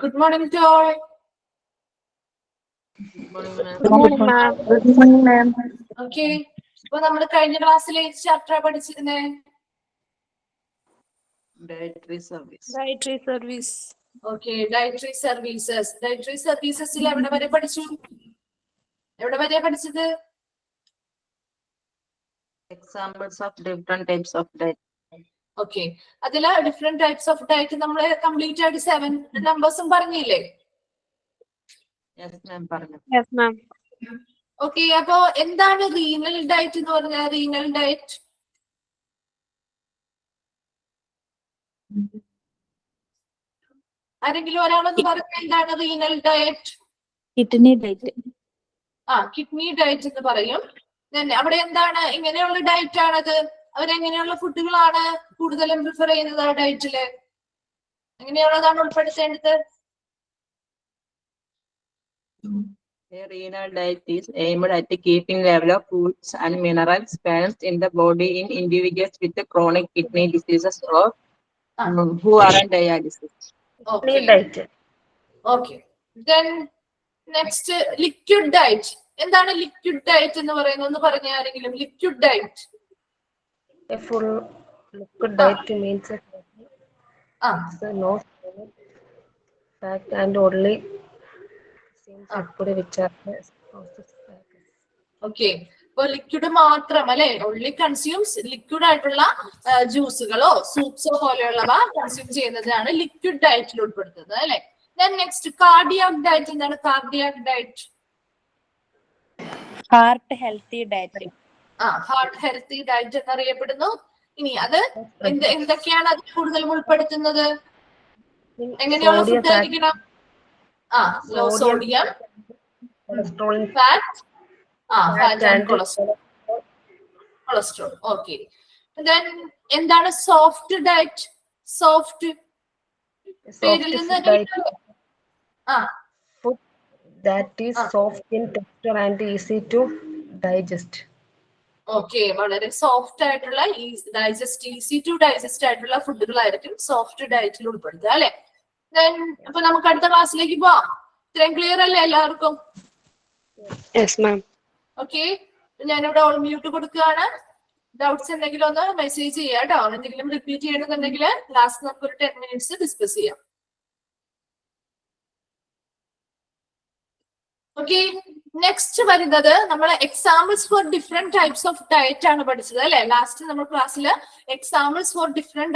Good morning to all. Good morning, ma'am. Good morning, ma'am. Okay. ഇപ്പൊ നമ്മൾ കഴിഞ്ഞ ക്ലാസ്സിൽ ചാപ്റ്റർ പഠിച്ചിരുന്നേ Dietary service. Dietary service. Okay dietary services. Dietary സർവീസസിൽ എവിടെ വരെ പഠിച്ചു? എവിടെ വരെ പഠിച്ചത്? Examples of different types of diet. Okay, അതില് ഡിഫറെന്റ് ടൈപ്സ് ഓഫ് ഡയറ്റ് നമ്മൾ കംപ്ലീറ്റ് ആയിട്ട് 7 നമ്പേഴ്സും പറഞ്ഞില്ലേ? Yes, ma'am. Parna. Yes, ma'am. Okay, അപ്പൊ എന്താണ് റീനൽ ഡയറ്റ് എന്ന് പറഞ്ഞാൽ? റീനൽ ഡയറ്റ് ആരെങ്കിലും ഒരാളൊന്ന് പറഞ്ഞ എന്താണ് renal diet? Kidney diet. Kidney diet എന്ന് പറയും. അവിടെ എന്താണ് ഇങ്ങനെയുള്ള ഡയറ്റ് ആണത്? അവരെങ്ങനെയുള്ള ഫുഡുകളാണ് കൂടുതലും പ്രിഫർ ചെയ്യുന്നത് ആ ഡയറ്റില്? എങ്ങനെയുള്ളതാണ് ഉൾപ്പെടുത്തേണ്ടത്? A renal diet is aimed at keeping level of foods and minerals balanced in the body in individuals with chronic kidney diseases or who are on dialysis. Okay. Diet. Okay. Then next liquid diet. എന്താണ് liquid diet എന്ന് പറയുന്നത്? ഒന്ന് പറഞ്ഞ ആരെങ്കിലും. Liquid diet. A full liquid diet means no fat and only food which are okay, ഇപ്പൊ liquid മാത്രം അല്ലെ, only consumes liquid ആയിട്ടുള്ള ജ്യൂസുകളോ സൂപ്സോ പോലെയുള്ളവ കൺസ്യൂം ചെയ്യുന്നതാണ് ലിക്വിഡ് ഡയറ്റിൽ ഉൾപ്പെടുത്തുന്നത് അല്ലെ. Next cardiac diet. എന്താണ് cardiac diet? heart healthy diet. Heart healthy diet എന്നറിയപ്പെടുന്നു. ഇനി അത് എന്തൊക്കെയാണ് അത് കൂടുതലും ഉൾപ്പെടുത്തുന്നത്? എങ്ങനെയുള്ള ഫുഡ് ആയിരിക്കണം? Low sodium, fat and cholesterol. Okay, then എന്താണ് സോഫ്റ്റ് ഡയറ്റ്? സോഫ്റ്റ് പേരിൽ നിന്ന് Food that is soft in texture and easy to digest. Okay, വളരെ സോഫ്റ്റ് ആയിട്ടുള്ള ഈസി ടു ഡൈജസ്റ്റ് ആയിട്ടുള്ള ഫുഡുകളായിരിക്കും സോഫ്റ്റ് ഡയറ്റിൽ ഉൾപ്പെടുത്തുക അല്ലെ. ദെൻ അപ്പൊ നമുക്ക് അടുത്ത ക്ലാസ്സിലേക്ക് പോവാം. ഇത്രയും ക്ലിയർ അല്ലേ എല്ലാവർക്കും? Yes, ma'am. ഓക്കെ, ഞാനിവിടെ ഓൾ മ്യൂട്ട് കൊടുക്കുകയാണ്. ഡൗട്ട്സ് എന്തെങ്കിലും ഒന്ന് മെസ്സേജ് ചെയ്യാം കേട്ടോ. എന്തെങ്കിലും റിപ്പീറ്റ് ചെയ്യണമെന്നുണ്ടെങ്കിൽ ലാസ്റ്റ് നമുക്കൊരു 10 minutes ഡിസ്കസ് ചെയ്യാം. ഓക്കെ, നെക്സ്റ്റ് വരുന്നത് നമ്മൾ examples for different types of diet ആണ് പഠിച്ചത് അല്ലെ. ലാസ്റ്റ് നമ്മൾ ക്ലാസ്സിൽ examples for different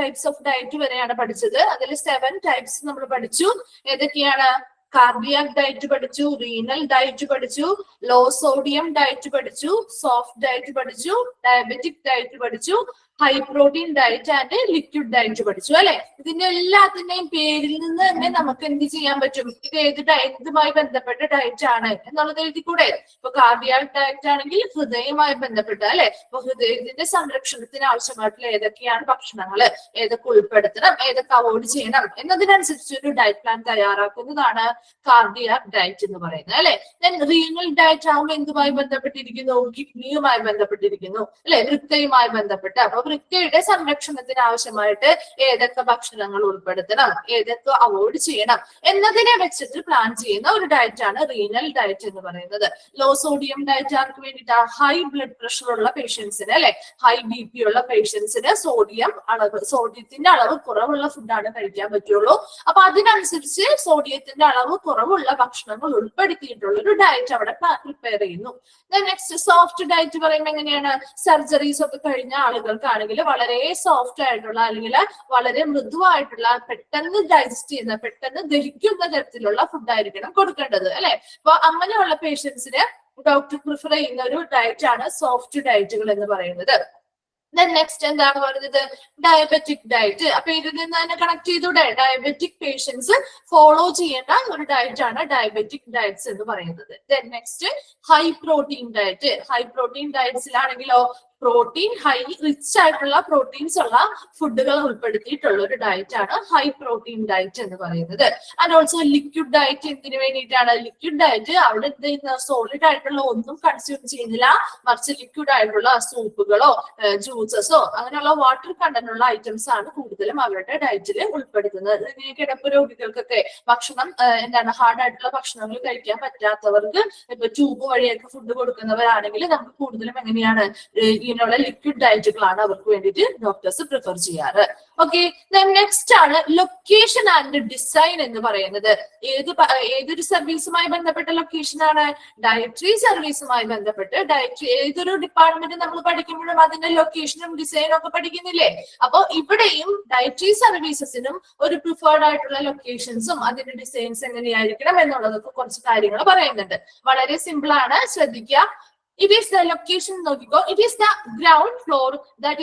types of diet വരെയാണ് പഠിച്ചത്. അതിൽ 7 ടൈപ്സ് നമ്മൾ പഠിച്ചു. ഏതൊക്കെയാണ്? കാർഡിയാക് ഡയറ്റ് പഠിച്ചു, റീനൽ ഡയറ്റ് പഠിച്ചു, ലോ സോഡിയം ഡയറ്റ് പഠിച്ചു, സോഫ്റ്റ് ഡയറ്റ് പഠിച്ചു, ഡയബറ്റിക് ഡയറ്റ് പഠിച്ചു, high protein diet and liquid diet പഠിച്ചു അല്ലെ. ഇതിന്റെ എല്ലാത്തിന്റെയും പേരിൽ നിന്ന് തന്നെ നമുക്ക് എന്ത് ചെയ്യാൻ പറ്റും? ഇത് ഇതുമായി ബന്ധപ്പെട്ട ഡയറ്റ് ആണ് എന്നുള്ളത് എഴുതിക്കൂടെ? ഇപ്പൊ കാർഡിയാക് ഡയറ്റ് ആണെങ്കിൽ ഹൃദയവുമായി ബന്ധപ്പെട്ട അല്ലെ. ഇപ്പൊ ഹൃദയത്തിന്റെ സംരക്ഷണത്തിന് ആവശ്യമായിട്ടുള്ള ഏതൊക്കെയാണ് ഭക്ഷണങ്ങൾ, ഏതൊക്കെ ഉൾപ്പെടുത്തണം, ഏതൊക്കെ അവോയ്ഡ് ചെയ്യണം എന്നതിനനുസരിച്ച് ഒരു ഡയറ്റ് പ്ലാൻ തയ്യാറാക്കുന്നതാണ് കാർഡിയാക് ഡയറ്റ് എന്ന് പറയുന്നത് അല്ലെ. റീനൽ ഡയറ്റ് ആകുമ്പോൾ എന്തുമായി ബന്ധപ്പെട്ടിരിക്കുന്നു? കിഡ്നിയുമായി ബന്ധപ്പെട്ടിരിക്കുന്നു അല്ലെ, വൃക്കയുമായി ബന്ധപ്പെട്ട്. അപ്പൊ വൃക്കയുടെ സംരക്ഷണത്തിന് ആവശ്യമായിട്ട് ഏതൊക്കെ ഭക്ഷണങ്ങൾ ഉൾപ്പെടുത്തണം, ഏതൊക്കെ അവോയ്ഡ് ചെയ്യണം എന്നതിനെ വെച്ചിട്ട് പ്ലാൻ ചെയ്യുന്ന ഒരു ഡയറ്റ് ആണ് റീനൽ ഡയറ്റ് എന്ന് പറയുന്നത്. ലോ സോഡിയം ഡയറ്റ് ആർക്ക് വേണ്ടിയിട്ടാ? ഹൈ ബ്ലഡ് പ്രഷർ ഉള്ള പേഷ്യൻസിന് അല്ലെ, ഹൈ BP ഉള്ള പേഷ്യൻസിന് സോഡിയത്തിന്റെ അളവ് കുറവുള്ള ഫുഡാണ് കഴിക്കാൻ പറ്റുള്ളൂ. അപ്പൊ അതിനനുസരിച്ച് സോഡിയത്തിന്റെ അളവ് കുറവുള്ള ഭക്ഷണങ്ങൾ ഉൾപ്പെടുത്തിയിട്ടുള്ള ഒരു ഡയറ്റ് അവിടെ പ്രിപ്പയർ ചെയ്യുന്നു. നെക്സ്റ്റ് സോഫ്റ്റ് ഡയറ്റ് പറയുമ്പോൾ എങ്ങനെയാണ്? സർജറീസ് ഒക്കെ കഴിഞ്ഞ ആളുകൾക്കാണെങ്കിൽ വളരെ സോഫ്റ്റ് ആയിട്ടുള്ള അല്ലെങ്കിൽ വളരെ മൃദുവായിട്ടുള്ള, പെട്ടെന്ന് ഡൈജസ്റ്റ് ചെയ്യുന്ന, പെട്ടെന്ന് ദഹിക്കുന്ന തരത്തിലുള്ള ഫുഡ് ആയിരിക്കണം കൊടുക്കേണ്ടത് അല്ലെ. അപ്പൊ അങ്ങനെയുള്ള പേഷ്യൻസിന് ഡോക്ടർ പ്രിഫർ ചെയ്യുന്ന ഒരു ഡയറ്റ് ആണ് സോഫ്റ്റ് ഡയറ്റുകൾ എന്ന് പറയുന്നത്. നെക്സ്റ്റ് എന്താണ് പറയുന്നത്? Diabetic diet. അപ്പൊ ഇതിൽ നിന്ന് തന്നെ കണക്ട് ചെയ്തൂടെ? ഡയബറ്റിക് പേഷ്യൻസ് ഫോളോ ചെയ്യേണ്ട ഒരു ഡയറ്റ് ആണ് ഡയബറ്റിക് ഡയറ്റ്സ് എന്ന് പറയുന്നത്. Next high protein diet. High protein ഡയറ്റ്സിലാണെങ്കിലോ പ്രോട്ടീൻ റിച്ച് ആയിട്ടുള്ള പ്രോട്ടീൻസ് ഉള്ള ഫുഡുകൾ ഉൾപ്പെടുത്തിയിട്ടുള്ള ഒരു ഡയറ്റ് ആണ് ഹൈ പ്രോട്ടീൻ ഡയറ്റ് എന്ന് പറയുന്നത്. ആൻഡ് ഓൾസോ ലിക്വിഡ് ഡയറ്റ് എന്തിനു വേണ്ടിയിട്ടാണ്? ലിക്വിഡ് ഡയറ്റ് അവിടെ എന്ത് ചെയ്യുന്ന സോളിഡ് ആയിട്ടുള്ള ഒന്നും കൺസ്യൂം ചെയ്യുന്നില്ല, മറിച്ച് ലിക്വിഡ് ആയിട്ടുള്ള സൂപ്പുകളോ ജ്യൂസസോ അങ്ങനെയുള്ള വാട്ടർ കണ്ടന്റ് ഉള്ള ഐറ്റംസ് ആണ് കൂടുതലും അവരുടെ ഡയറ്റിൽ ഉൾപ്പെടുത്തുന്നത്. കിടപ്പ് രോഗികൾക്കൊക്കെ ഭക്ഷണം എന്താണ് ഹാർഡ് ആയിട്ടുള്ള ഭക്ഷണങ്ങൾ കഴിക്കാൻ പറ്റാത്തവർക്ക് ഇപ്പൊ ട്യൂബ് വഴിയൊക്കെ ഫുഡ് കൊടുക്കുന്നവരാണെങ്കിൽ നമുക്ക് കൂടുതലും എങ്ങനെയാണ് ഇങ്ങനെയുള്ള ലിക്വിഡ് ഡയറ്റുകളാണ് അവർക്ക് വേണ്ടിയിട്ട് ഡോക്ടേഴ്സ് പ്രിഫർ ചെയ്യാറ്. ഓക്കെ, നെക്സ്റ്റ് ആണ് ലൊക്കേഷൻ ആൻഡ് ഡിസൈൻ എന്ന് പറയുന്നത്. ഏതൊരു സർവീസുമായി ബന്ധപ്പെട്ട ലൊക്കേഷൻ ആണ്? ഡയറ്ററി സർവീസുമായി ബന്ധപ്പെട്ട് ഏതൊരു ഡിപ്പാർട്ട്മെന്റ് നമ്മൾ പഠിക്കുമ്പോഴും അതിന്റെ ലൊക്കേഷനും ഡിസൈനും ഒക്കെ പഠിക്കുന്നില്ലേ? അപ്പൊ ഇവിടെയും ഡയറ്ററി സർവീസസിനും ഒരു പ്രിഫേർഡ് ആയിട്ടുള്ള ലൊക്കേഷൻസും അതിന്റെ ഡിസൈൻസ് എങ്ങനെയായിരിക്കണം എന്നുള്ളതൊക്കെ കുറച്ച് കാര്യങ്ങൾ പറയുന്നുണ്ട്. വളരെ സിമ്പിൾ ആണ്, ശ്രദ്ധിക്കുക. It is the location നോക്കിക്കോ. It is the ground floor that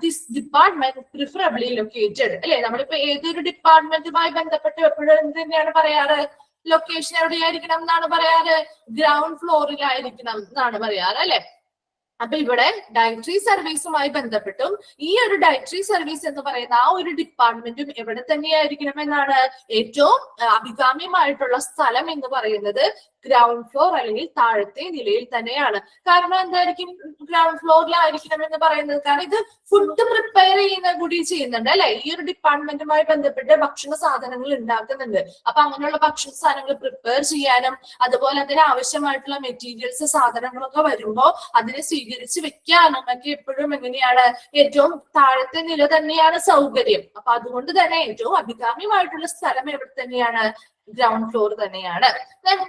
this department preferably located. അല്ലെ, നമ്മളിപ്പോ ഏതൊരു ഡിപ്പാർട്ട്മെന്റുമായി ബന്ധപ്പെട്ട് എപ്പോഴും എന്ത് തന്നെയാണ് പറയാറ്? ലൊക്കേഷൻ എവിടെയായിരിക്കണം എന്നാണ് പറയാറ്? ഗ്രൗണ്ട് ഫ്ലോറിലായിരിക്കണം എന്നാണ് പറയാറ്, അല്ലെ? അപ്പൊ ഇവിടെ ഡയറ്ററി സർവീസുമായി ബന്ധപ്പെട്ടും ഈ ഒരു ഡയറ്ററി സർവീസ് എന്ന് പറയുന്ന ആ ഒരു ഡിപ്പാർട്ട്മെന്റും എവിടെ തന്നെയായിരിക്കണം എന്നാണ്? ഏറ്റവും അഭികാമ്യമായിട്ടുള്ള സ്ഥലം എന്ന് പറയുന്നത് ഗ്രൗണ്ട് ഫ്ലോർ അല്ലെങ്കിൽ താഴത്തെ നിലയിൽ തന്നെയാണ്. കാരണം എന്തായിരിക്കും ഗ്രൗണ്ട് ഫ്ലോറിലായിരിക്കണം എന്ന് പറയുന്നത്? കാരണം ഇത് ഫുഡ് പ്രിപ്പയർ ചെയ്യുന്ന കൂടി ചെയ്യുന്നുണ്ട്, അല്ലെ? ഈ ഒരു ഡിപ്പാർട്ട്മെന്റുമായി ബന്ധപ്പെട്ട് ഭക്ഷണ സാധനങ്ങൾ ഉണ്ടാക്കുന്നുണ്ട്. അപ്പൊ അങ്ങനെയുള്ള ഭക്ഷണ സാധനങ്ങൾ പ്രിപ്പയർ ചെയ്യാനും അതുപോലെ അതിന് ആവശ്യമായിട്ടുള്ള മെറ്റീരിയൽസ് സാധനങ്ങളൊക്കെ വരുമ്പോ അതിനെ സ്വീകരിച്ച് വെക്കാനും ഒക്കെ എപ്പോഴും എങ്ങനെയാണ്? ഏറ്റവും താഴത്തെ നില തന്നെയാണ് സൗകര്യം. അപ്പൊ അതുകൊണ്ട് തന്നെ ഏറ്റവും അഭികാമ്യമായിട്ടുള്ള സ്ഥലം എവിടെ തന്നെയാണ്? ഗ്രൗണ്ട് ഫ്ലോർ തന്നെയാണ്.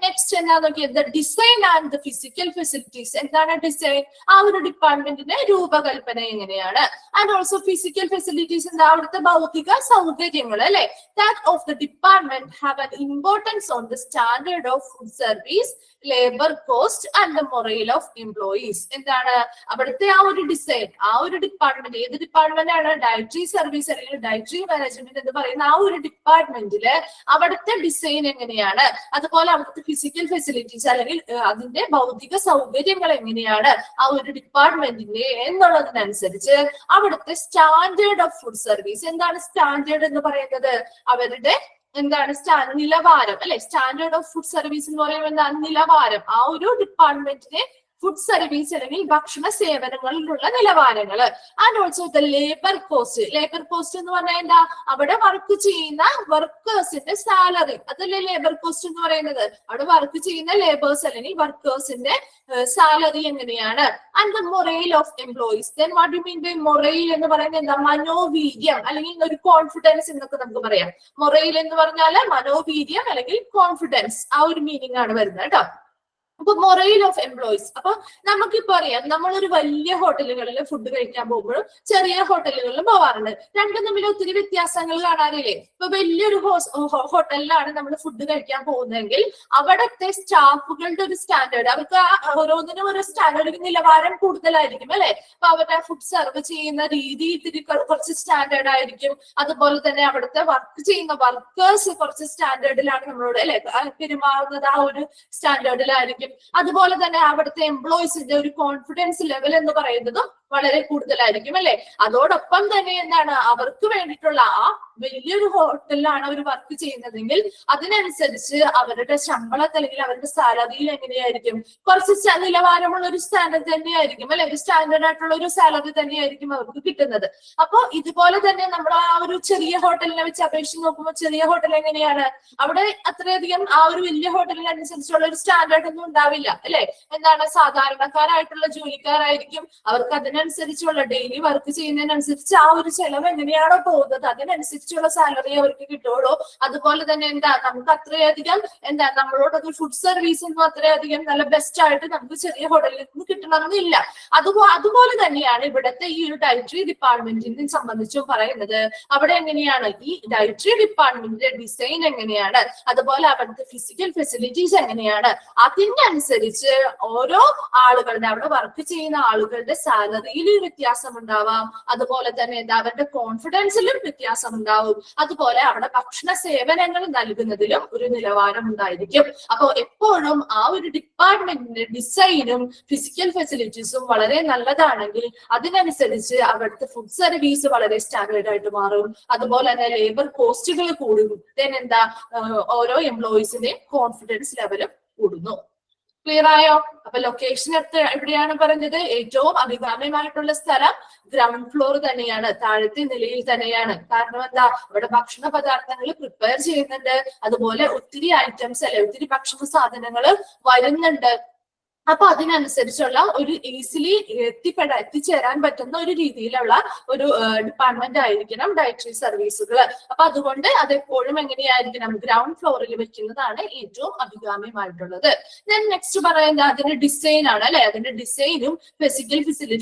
നെക്സ്റ്റ് എന്താ നോക്കിയത്? Design and the physical facilities. എന്താണ് ഡിസൈൻ? ആ ഒരു ഡിപ്പാർട്ട്മെന്റിന്റെ രൂപകൽപ്പന എങ്ങനെയാണ്? ആൻഡ് ഓൾസോ ഫിസിക്കൽ ഫെസിലിറ്റീസ് എന്താ? അവിടുത്തെ ഭൗതിക സൗകര്യങ്ങൾ, അല്ലെ? That of the department have an importance on the standard of food service, labour cost and the morale of employees. എന്താണ് അവിടുത്തെ ആ ഒരു ഡിസൈൻ? ആ ഒരു ഡിപ്പാർട്ട്മെന്റ് ഏത് ഡിപ്പാർട്ട്മെന്റ് ആണ്? ഡയറ്ററി സർവീസ് അല്ലെങ്കിൽ ഡയറ്ററി മാനേജ്മെന്റ് എന്ന് പറയുന്ന ആ ഒരു ഡിപ്പാർട്ട്മെന്റില് അവിടുത്തെ ഡിസൈൻ എങ്ങനെയാണ്? അതുപോലെ അവിടുത്തെ ഫിസിക്കൽ ഫെസിലിറ്റീസ് അല്ലെങ്കിൽ അതിന്റെ ഭൗതിക സൗകര്യങ്ങൾ എങ്ങനെയാണ് ആ ഒരു ഡിപ്പാർട്ട്മെന്റിന്റെ എന്നുള്ളതിനനുസരിച്ച് അവിടുത്തെ സ്റ്റാൻഡേർഡ് ഓഫ് ഫുഡ് സർവീസ്. എന്താണ് സ്റ്റാൻഡേർഡ് എന്ന് പറയുന്നത്? അവരുടെ എന്താണ് നിലവാരം, അല്ലെ? സ്റ്റാൻഡേർഡ് ഓഫ് ഫുഡ് സർവീസ് എന്ന് പറയുമ്പോൾ എന്താണ്? നിലവാരം. ആ ഒരു ഡിപ്പാർട്ട്മെന്റിനെ ഫുഡ് സർവീസ് അല്ലെങ്കിൽ ഭക്ഷണ സേവനങ്ങളിലുള്ള നിലവാരങ്ങൾ. And also the labour cost. Labour cost എന്ന് പറഞ്ഞാൽ എന്താ? അവിടെ വർക്ക് ചെയ്യുന്ന വർക്കേഴ്സിന്റെ സാലറി, അതല്ലേ ലേബർ കോസ്റ്റ് എന്ന് പറയുന്നത്? അവിടെ വർക്ക് ചെയ്യുന്ന ലേബേഴ്സ് അല്ലെങ്കിൽ വർക്കേഴ്സിന്റെ സാലറി എങ്ങനെയാണ്? And the morale of employees. Then what you mean by morale എന്ന് പറയുന്നത് എന്താ? മനോവീര്യം അല്ലെങ്കിൽ ഒരു കോൺഫിഡൻസ് എന്നൊക്കെ നമുക്ക് പറയാം. മൊറൈൽ എന്ന് പറഞ്ഞാൽ മനോവീര്യം അല്ലെങ്കിൽ കോൺഫിഡൻസ്, ആ ഒരു മീനിങ് ആണ് വരുന്നത് കേട്ടോ. അപ്പൊ മൊറൈൽ ഓഫ് എംപ്ലോയീസ്. അപ്പൊ നമുക്കിപ്പോ അറിയാം, നമ്മളൊരു വലിയ ഹോട്ടലുകളിൽ ഫുഡ് കഴിക്കാൻ പോകുമ്പോഴും ചെറിയ ഹോട്ടലുകളിലും പോവാറുണ്ട്. രണ്ടും തമ്മിൽ ഒത്തിരി വ്യത്യാസങ്ങൾ കാണാറില്ലേ? ഇപ്പൊ വലിയൊരു ഹോട്ടലിലാണ് നമ്മൾ ഫുഡ് കഴിക്കാൻ പോകുന്നതെങ്കിൽ അവിടുത്തെ സ്റ്റാഫുകളുടെ ഒരു സ്റ്റാൻഡേർഡ്, അവർക്ക് ഓരോന്നിനും ഒരു സ്റ്റാൻഡേർഡ് നിലവാരം കൂടുതലായിരിക്കും, അല്ലെ? അപ്പൊ അവരുടെ ഫുഡ് സെർവ് ചെയ്യുന്ന രീതി ഇത്തിരി കുറച്ച് സ്റ്റാൻഡേർഡ് ആയിരിക്കും. അതുപോലെ തന്നെ അവിടുത്തെ വർക്ക് ചെയ്യുന്ന വർക്കേഴ്സ് കുറച്ച് സ്റ്റാൻഡേർഡിലാണ് നമ്മളോട്, അല്ലെ, പെരുമാറുന്നത് ആ ഒരു സ്റ്റാൻഡേർഡിലായിരിക്കും. അതുപോലെ തന്നെ അവിടുത്തെ എംപ്ലോയീസിന്റെ ഒരു കോൺഫിഡൻസ് ലെവൽ എന്ന് പറയുന്നതും വളരെ കൂടുതലായിരിക്കും, അല്ലെ? അതോടൊപ്പം തന്നെ എന്താണ്? അവർക്ക് വേണ്ടിയിട്ടുള്ള ആ വലിയൊരു ഹോട്ടലിലാണ് അവർ വർക്ക് ചെയ്യുന്നതെങ്കിൽ അതിനനുസരിച്ച് അവരുടെ ശമ്പളത്തിൽ അല്ലെങ്കിൽ അവരുടെ സാലറിയിൽ എങ്ങനെയായിരിക്കും? കുറച്ച് നിലവാരമുള്ള ഒരു സ്റ്റാൻഡേർഡ് തന്നെയായിരിക്കും, അല്ലെ? ഒരു സ്റ്റാൻഡേർഡ് ആയിട്ടുള്ള ഒരു സാലറി തന്നെയായിരിക്കും അവർക്ക് കിട്ടുന്നത്. അപ്പൊ ഇതുപോലെ തന്നെ നമ്മൾ ആ ഒരു ചെറിയ ഹോട്ടലിനെ വെച്ച് അപേക്ഷിച്ച് നോക്കുമ്പോൾ ചെറിയ ഹോട്ടൽ എങ്ങനെയാണ്? അവിടെ അത്രയധികം ആ ഒരു വലിയ ഹോട്ടലിനനുസരിച്ചുള്ള ഒരു സ്റ്റാൻഡേർഡ് ഒന്നും ഉണ്ടാവില്ല, അല്ലെ? എന്താണ്? സാധാരണക്കാരായിട്ടുള്ള ജോലിക്കാരായിരിക്കും. അവർക്ക് അതിനനുസരിച്ചുള്ള ഡെയിലി വർക്ക് ചെയ്യുന്നതിനനുസരിച്ച് ആ ഒരു ചെലവ് എങ്ങനെയാണോ പോകുന്നത് അതിനനുസരിച്ചുള്ള സാലറി അവർക്ക് കിട്ടുള്ളൂ. അതുപോലെ തന്നെ എന്താ? നമുക്ക് അത്രയധികം എന്താ നമ്മളോടൊരു ഫുഡ് സർവീസ് ഒന്നും അത്രയധികം നല്ല ബെസ്റ്റ് ആയിട്ട് നമുക്ക് ചെറിയ ഹോട്ടലിൽ നിന്ന് കിട്ടണമെന്നില്ല. അതുപോലെ തന്നെയാണ് ഇവിടുത്തെ ഈ ഒരു ഡയറ്ററി ഡിപ്പാർട്ട്മെന്റിനെ സംബന്ധിച്ചും പറയുന്നത്. അവിടെ എങ്ങനെയാണ് ഈ ഡയറ്ററി ഡിപ്പാർട്ട്മെന്റിന്റെ ഡിസൈൻ എങ്ങനെയാണ്, അതുപോലെ അവിടുത്തെ ഫിസിക്കൽ ഫെസിലിറ്റീസ് എങ്ങനെയാണ്, അതിനനുസരിച്ച് ഓരോ ആളുകളുടെ അവിടെ വർക്ക് ചെയ്യുന്ന ആളുകളുടെ സാലറി സാലറിയിൽ വ്യത്യാസം ഉണ്ടാവാം, അതുപോലെ തന്നെ എന്താ അവരുടെ കോൺഫിഡൻസിലും വ്യത്യാസം ഉണ്ടാവും, അതുപോലെ അവിടെ ഭക്ഷണ സേവനങ്ങൾ നൽകുന്നതിലും ഒരു നിലവാരം ഉണ്ടായിരിക്കും. അപ്പോൾ എപ്പോഴും ആ ഒരു ഡിപ്പാർട്ട്മെന്റിന്റെ ഡിസൈനും ഫിസിക്കൽ ഫെസിലിറ്റീസും വളരെ നല്ലതാണെങ്കിൽ അതിനനുസരിച്ച് അവിടുത്തെ ഫുഡ് സർവീസ് വളരെ സ്റ്റാൻഡേർഡ് ആയിട്ട് മാറും. അതുപോലെ തന്നെ ലേബർ കോസ്റ്റുകൾ കൂടും. എന്താ ഓരോ എംപ്ലോയീസിന്റെയും കോൺഫിഡൻസ് ലെവലും കൂടുന്നു. ക്ലിയർ ആയോ? അപ്പൊ ലൊക്കേഷൻ എവിടെയാണ് പറഞ്ഞത്? ഏറ്റവും അഭികാമ്യമായിട്ടുള്ള സ്ഥലം ഗ്രൗണ്ട് ഫ്ലോർ തന്നെയാണ്, താഴത്തെ നിലയിൽ തന്നെയാണ്. കാരണം എന്താ, ഇവിടെ ഭക്ഷണ പദാർത്ഥങ്ങൾ പ്രിപ്പയർ ചെയ്യുന്നുണ്ട്, അതുപോലെ ഒത്തിരി ഐറ്റംസ് അല്ലെ, ഒത്തിരി ഭക്ഷണ സാധനങ്ങൾ വരുന്നുണ്ട്. അപ്പൊ അതിനനുസരിച്ചുള്ള ഒരു ഈസിലി എത്തിച്ചേരാൻ പറ്റുന്ന ഒരു രീതിയിലുള്ള ഒരു ഡിപ്പാർട്ട്മെന്റ് ആയിരിക്കണം ഡയറ്ററി സർവീസുകൾ. അപ്പൊ അതുകൊണ്ട് അതെപ്പോഴും എങ്ങനെയായിരിക്കണം? ഗ്രൗണ്ട് ഫ്ലോറിൽ വെക്കുന്നതാണ് ഏറ്റവും അഭികാമ്യമായിട്ടുള്ളത്. ദെൻ നെക്സ്റ്റ് പറയുന്നത് അതിന്റെ ഡിസൈൻ ആണ് അല്ലെ. അതിന്റെ ഡിസൈനും ഫിസിക്കൽ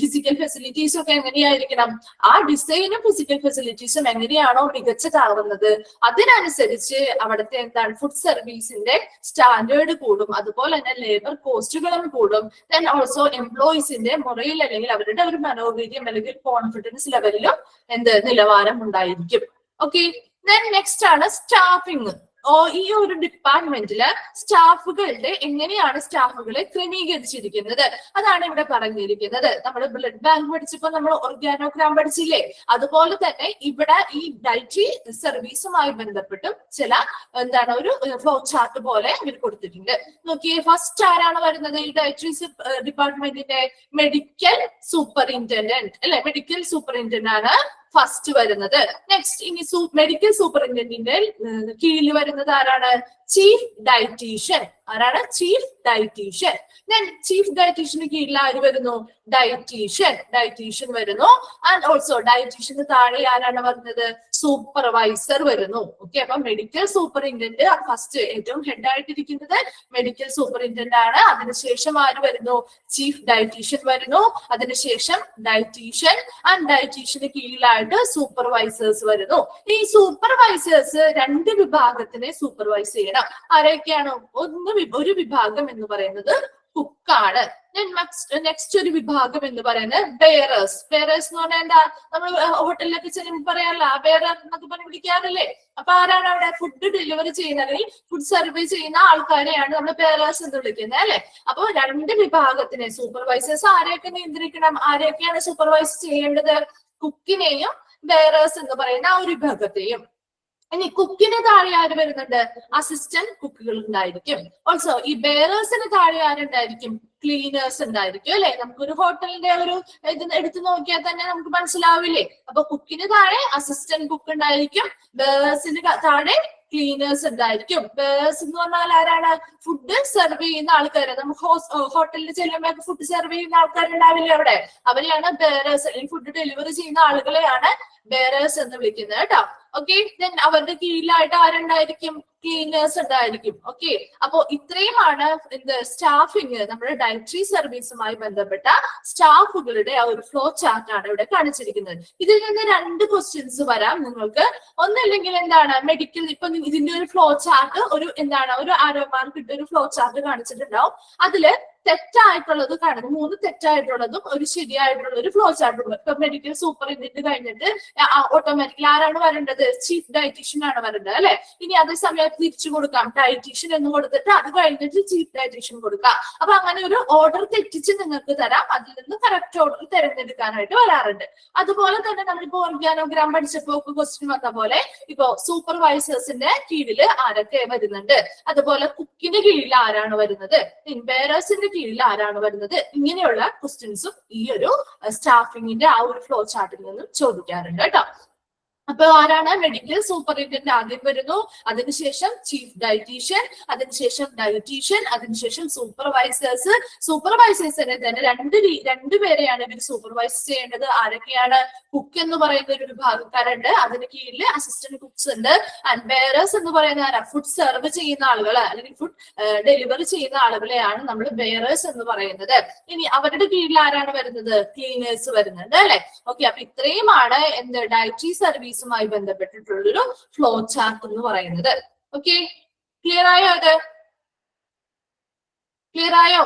ഫെസിലിറ്റീസും ഒക്കെ എങ്ങനെയായിരിക്കണം? ആ ഡിസൈനും ഫിസിക്കൽ ഫെസിലിറ്റീസും എങ്ങനെയാണോ മികച്ചതാവുന്നത് അതിനനുസരിച്ച് അവിടുത്തെ എന്താണ് ഫുഡ് സർവീസിന്റെ സ്റ്റാൻഡേർഡ് കൂടും, അതുപോലെ തന്നെ ലേബർ കോസ്റ്റുകളും കൂടും. ദെൻ ഓൾസോ എംപ്ലോയീസിന്റെ മുറയിൽ അല്ലെങ്കിൽ അവരുടെ ഒരു മനോവീര്യം അല്ലെങ്കിൽ കോൺഫിഡൻസ് ലെവലിലും നിലവാരം ഉണ്ടായിരിക്കും. ഓക്കെ, ദെൻ നെക്സ്റ്റ് ആണ് സ്റ്റാഫിങ്. ഈ ഒരു ഡിപ്പാർട്ട്മെന്റില് സ്റ്റാഫുകളുടെ എങ്ങനെയാണ് സ്റ്റാഫുകളെ ക്രമീകരിച്ചിരിക്കുന്നത് അതാണ് ഇവിടെ പറഞ്ഞിരിക്കുന്നത്. നമ്മൾ ബ്ലഡ് ബാങ്ക് പഠിച്ചപ്പോൾ നമ്മൾ ഓർഗാനോഗ്രാം പഠിച്ചില്ലേ, അതുപോലെ തന്നെ ഇവിടെ ഈ ഡയറ്ററി സർവീസുമായി ബന്ധപ്പെട്ടും ചില ഒരു ഫ്ലോ ചാർട്ട് പോലെ ഇവർ കൊടുത്തിട്ടുണ്ട്. നോക്കിയേ, ഫസ്റ്റ് ആരാണ് വരുന്നത്? ഈ ഡയറ്ററി ഡിപ്പാർട്ട്മെന്റിന്റെ മെഡിക്കൽ സൂപ്പറിൻറ്റൻഡന്റ് അല്ലെ, മെഡിക്കൽ സൂപ്പറിൻറ്റൻഡന്റ് ആണ് ഫസ്റ്റ് വരുന്നത്. നെക്സ്റ്റ് ഇനി മെഡിക്കൽ സൂപ്പറിൻറ്റൻഡന്റിന്റെ കീഴിൽ വരുന്നത് ആരാണ്? Chief dietitian. ആരാണ്? Chief dietitian. ദെൻ ചീഫ് ഡയറ്റീഷ്യന് കീഴിൽ ആര് വരുന്നു? ഡയറ്റീഷ്യൻ വരുന്നു. ആൻഡ് ഓൾസോ ഡയറ്റീഷ്യന് താഴെ ആരാണ് വരുന്നത്? സൂപ്പർവൈസർ വരുന്നു. ഓക്കെ, അപ്പൊ മെഡിക്കൽ സൂപ്പറിൻറ്റൻഡന്റ് ഫസ്റ്റ് ഏറ്റവും ഹെഡ് ആയിട്ടിരിക്കുന്നത് മെഡിക്കൽ സൂപ്പറിൻറ്റൻഡന്റ് ആണ്. അതിനുശേഷം ആര് വരുന്നു? ചീഫ് ഡയറ്റീഷ്യൻ വരുന്നു. അതിനുശേഷം ഡയറ്റീഷ്യൻ ആൻഡ് ഡയറ്റീഷ്യന് കീഴിലായിട്ട് സൂപ്പർവൈസേഴ്സ് വരുന്നു. ഈ സൂപ്പർവൈസേഴ്സ് രണ്ട് വിഭാഗത്തിനെ സൂപ്പർവൈസ് ചെയ്യണം. ആരൊക്കെയാണ്? ഒരു വിഭാഗം എന്ന് പറയുന്നത് കുക്കാണ്. നെക്സ്റ്റ് ഒരു വിഭാഗം എന്ന് പറയുന്നത് ബെയറേഴ്സ്. ബെയറേഴ്സ് എന്ന് പറഞ്ഞാൽ എന്താ? നമ്മൾ ഹോട്ടലിലൊക്കെ ചെല്ലുമ്പോൾ പറയാറില്ല, ബെയറർ എന്നൊക്കെ പറഞ്ഞ് വിളിക്കാറില്ലേ? അപ്പൊ ആരാണ് അവിടെ ഫുഡ് ഡെലിവറി ചെയ്യുന്ന അല്ലെങ്കിൽ ഫുഡ് സർവ് ചെയ്യുന്ന ആൾക്കാരെയാണ് നമ്മൾ ബെയറേഴ്സ് എന്ന് വിളിക്കുന്നത് അല്ലെ. അപ്പൊ രണ്ട് വിഭാഗത്തിനെ സൂപ്പർവൈസേഴ്സ് ആരെയൊക്കെ നിയന്ത്രിക്കണം? ആരെയൊക്കെയാണ് സൂപ്പർവൈസ് ചെയ്യേണ്ടത്? കുക്കിനെയും ബെയറേഴ്സ് എന്ന് പറയുന്ന ആ ഒരു വിഭാഗത്തെയും. ഇനി കുക്കിന് താഴെ ആര് വരുന്നുണ്ട്? അസിസ്റ്റന്റ് കുക്കുകൾ ഉണ്ടായിരിക്കും. ഓൾസോ ഈ ബെയറേഴ്സിന് താഴെ ആരുണ്ടായിരിക്കും? ക്ലീനേഴ്സ് ഉണ്ടായിരിക്കും അല്ലെ. നമുക്കൊരു ഹോട്ടലിന്റെ ഒരു ഇത് എടുത്തു നോക്കിയാൽ തന്നെ നമുക്ക് മനസ്സിലാവില്ലേ. അപ്പൊ കുക്കിന് താഴെ അസിസ്റ്റന്റ് കുക്ക് ഉണ്ടായിരിക്കും, ബെയറേഴ്സിന് താഴെ ക്ലീനേഴ്സ് ഉണ്ടായിരിക്കും. ബെയറേഴ്സ് എന്ന് പറഞ്ഞാൽ ആരാണ്? ഫുഡ് സെർവ് ചെയ്യുന്ന ആൾക്കാര്. നമുക്ക് ഹോട്ടലിൽ ചെല്ലുമ്പോൾ ഫുഡ് സെർവ് ചെയ്യുന്ന ആൾക്കാരുണ്ടാവില്ലേ അവിടെ, അവരെയാണ് ബെയറേഴ്സ് അല്ലെങ്കിൽ ഫുഡ് ഡെലിവറി ചെയ്യുന്ന ആളുകളെയാണ് ബെയറേഴ്സ് എന്ന് വിളിക്കുന്നത് കേട്ടോ. ഓക്കെ, ദെൻ അവരുടെ കീഴിലായിട്ട് ആരുണ്ടായിരിക്കും? ക്ലീനേഴ്സ് ഉണ്ടായിരിക്കും. ഓക്കെ, അപ്പോ ഇത്രയുമാണ് സ്റ്റാഫിങ്. നമ്മുടെ ഡയറ്ററി സർവീസുമായി ബന്ധപ്പെട്ട സ്റ്റാഫുകളുടെ ആ ഒരു ഫ്ലോ ചാർട്ട് ആണ് ഇവിടെ കാണിച്ചിരിക്കുന്നത്. ഇതിൽ നിന്ന് രണ്ട് ക്വസ്റ്റ്യൻസ് വരാം നിങ്ങൾക്ക്. ഒന്നല്ലെങ്കിൽ മെഡിക്കൽ, ഇപ്പൊ ഇതിന്റെ ഒരു ഫ്ലോ ചാർട്ട് ഒരു ആരോ മാർക്ക് ഇട്ട് ഒരു ഫ്ലോ ചാർട്ട് കാണിച്ചിട്ടുണ്ടാവും. അതില് തെറ്റായിട്ടുള്ളത് കാണുന്നു, 3 തെറ്റായിട്ടുള്ളതും ഒരു ശരിയായിട്ടുള്ള ഒരു ഫ്ലോ ചാർട്ട്. ഇപ്പൊ മെഡിക്കൽ സൂപ്പറിൻറ്റൻഡന്റ് കഴിഞ്ഞിട്ട് ഓട്ടോമാറ്റിക്കലി ആരാണ് വരേണ്ടത്? ചീഫ് ഡയറ്റീഷ്യൻ ആണ് വരേണ്ടത് അല്ലെ. ഇനി അതേ സമയത്ത് തിരിച്ചു കൊടുക്കാം, ഡയറ്റീഷ്യൻ എന്ന് കൊടുത്തിട്ട് അത് കഴിഞ്ഞിട്ട് ചീഫ് ഡയറ്റീഷ്യൻ കൊടുക്കാം. അപ്പൊ അങ്ങനെ ഒരു ഓർഡർ തെറ്റിച്ച് നിങ്ങൾക്ക് തരാം, അതിൽ നിന്ന് കറക്റ്റ് ഓർഡർ തിരഞ്ഞെടുക്കാനായിട്ട് വരാറുണ്ട്. അതുപോലെ തന്നെ നമ്മളിപ്പോ ഓർഗാനോഗ്രാം പഠിച്ചപ്പോ ക്വസ്റ്റ്യൻ വന്ന പോലെ ഇപ്പോ സൂപ്പർവൈസേഴ്സിന്റെ കീഴിൽ ആരൊക്കെ വരുന്നുണ്ട്, അതുപോലെ കുക്കിന് കീഴിൽ ആരാണ് വരുന്നത്, ബെയറേഴ്സിന്റെ കീഴിൽ ആരാണ് വരുന്നത്, ഇങ്ങനെയുള്ള ക്വസ്റ്റ്യൻസും ഈ ഒരു സ്റ്റാഫിങ്ങിന്റെ ആ ഒരു ഫ്ലോ ചാർട്ടിൽ നിന്നും ചോദിക്കാറുണ്ട് കേട്ടോ. അപ്പൊ ആരാണ്? മെഡിക്കൽ സൂപ്പറിൻറ്റൻഡന്റ് ആദ്യം വരുന്നു, അതിനുശേഷം ചീഫ് ഡയറ്റീഷ്യൻ, അതിനുശേഷം ഡയറ്റീഷ്യൻ, അതിനുശേഷം സൂപ്പർവൈസേഴ്സ്. സൂപ്പർവൈസേഴ്സിനെ തന്നെ രണ്ടുപേരെയാണ് ഇവർ സൂപ്പർവൈസ് ചെയ്യേണ്ടത്. ആരൊക്കെയാണ്? കുക്ക് എന്ന് പറയുന്ന ഒരു വിഭാഗക്കാരുണ്ട്, അതിന് കീഴിൽ അസിസ്റ്റന്റ് കുക്സ് ഉണ്ട്. ആൻഡ് ബെയറേഴ്സ് എന്ന് പറയുന്ന ആരാ? ഫുഡ് സെർവ് ചെയ്യുന്ന ആളുകൾ അല്ലെങ്കിൽ ഫുഡ് ഡെലിവറി ചെയ്യുന്ന ആളുകളെയാണ് നമ്മൾ ബെയറേഴ്സ് എന്ന് പറയുന്നത്. ഇനി അവരുടെ കീഴിൽ ആരാണ് വരുന്നത്? ക്ലീനേഴ്സ് വരുന്നുണ്ട് അല്ലെ. ഓക്കെ, അപ്പൊ ഇത്രയുമാണ് ഡയറ്ററി സർവീസുമായി ബന്ധപ്പെട്ടിട്ടുള്ളൊരു ഫ്ലോ ചാർട്ട് എന്ന് പറയുന്നത്. ഓക്കെ, ക്ലിയർ ആയോ? അത് ക്ലിയർ ആയോ?